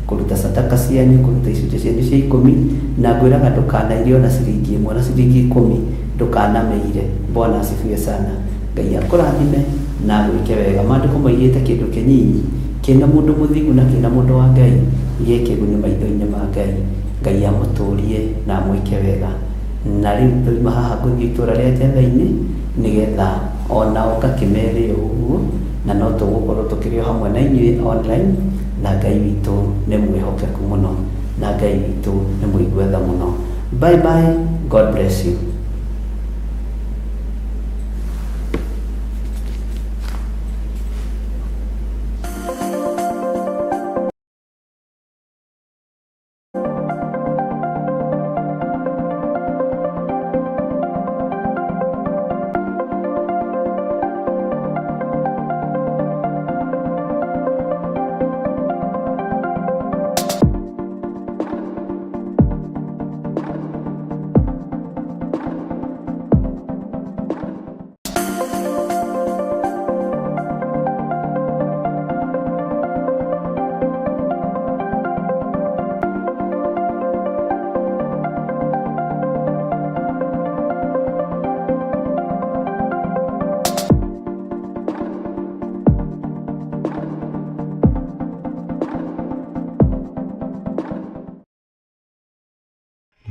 kũruta sadaka cianyu, kũruta icunjĩ cianyu cia 10, na ngwĩraga ndũkanairie ona ciringi 1 na ciringi 10, ndũkanameire. Bwana asifiwe sana. Ngai akũrathime na gwĩke wega. Maandĩko moigĩte kĩndũ kĩnyinyi kĩna mũndũ mũthingu na kĩna mũndũ wa Ngai gĩ kĩguni maitho-inĩ ma Ngai. Ngai amũtũrie na amwĩke wega. Na rĩu tũima haha ngũthiĩ itũũra rĩa Njetha-inĩ nĩgetha onao ngakĩmerĩre ũguo, na no tũgũkorwo tũkĩrĩ o hamwe na inyuĩ online. Na Ngai witũ nĩ mwĩhokeku mũno, na Ngai witũ nĩ mũigwetha mũno. Bye bye, God bless you.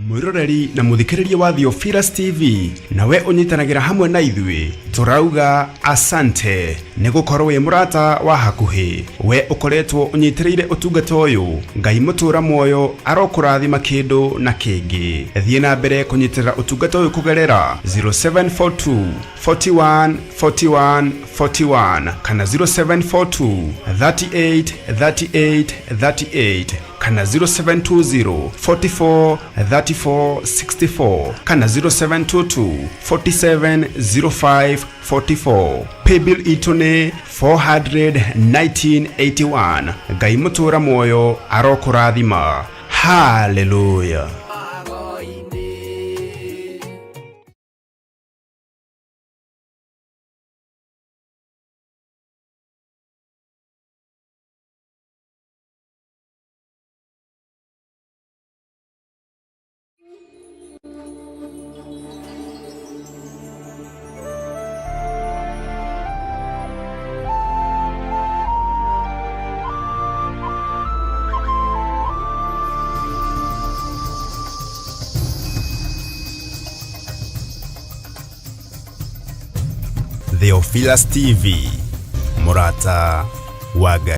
Mwiroreri na muthikiriria wa Theophilus TV, nawe unyitanagira hamwe na ithuĩ turauga asante nĩ gũkorwo wĩ mũrata wa hakuhĩ. We ukoretwo unyitĩrĩire ũtungata ũyũ, Ngai mũtũra muoyo arokũrathima kĩndũ na kĩngĩ. Thiĩ na mbere kũnyitĩrĩra ũtungata ũyũ kũgerera 0742 41 41 41 kana 0742 38 38 38 kana 0720 44 34 64 kana 0722 47 05 44. Paybill itune 41981. Ngai mũtũra muoyo arokũrathima. Hallelujah. Theophilus TV, Murata wa Ngai.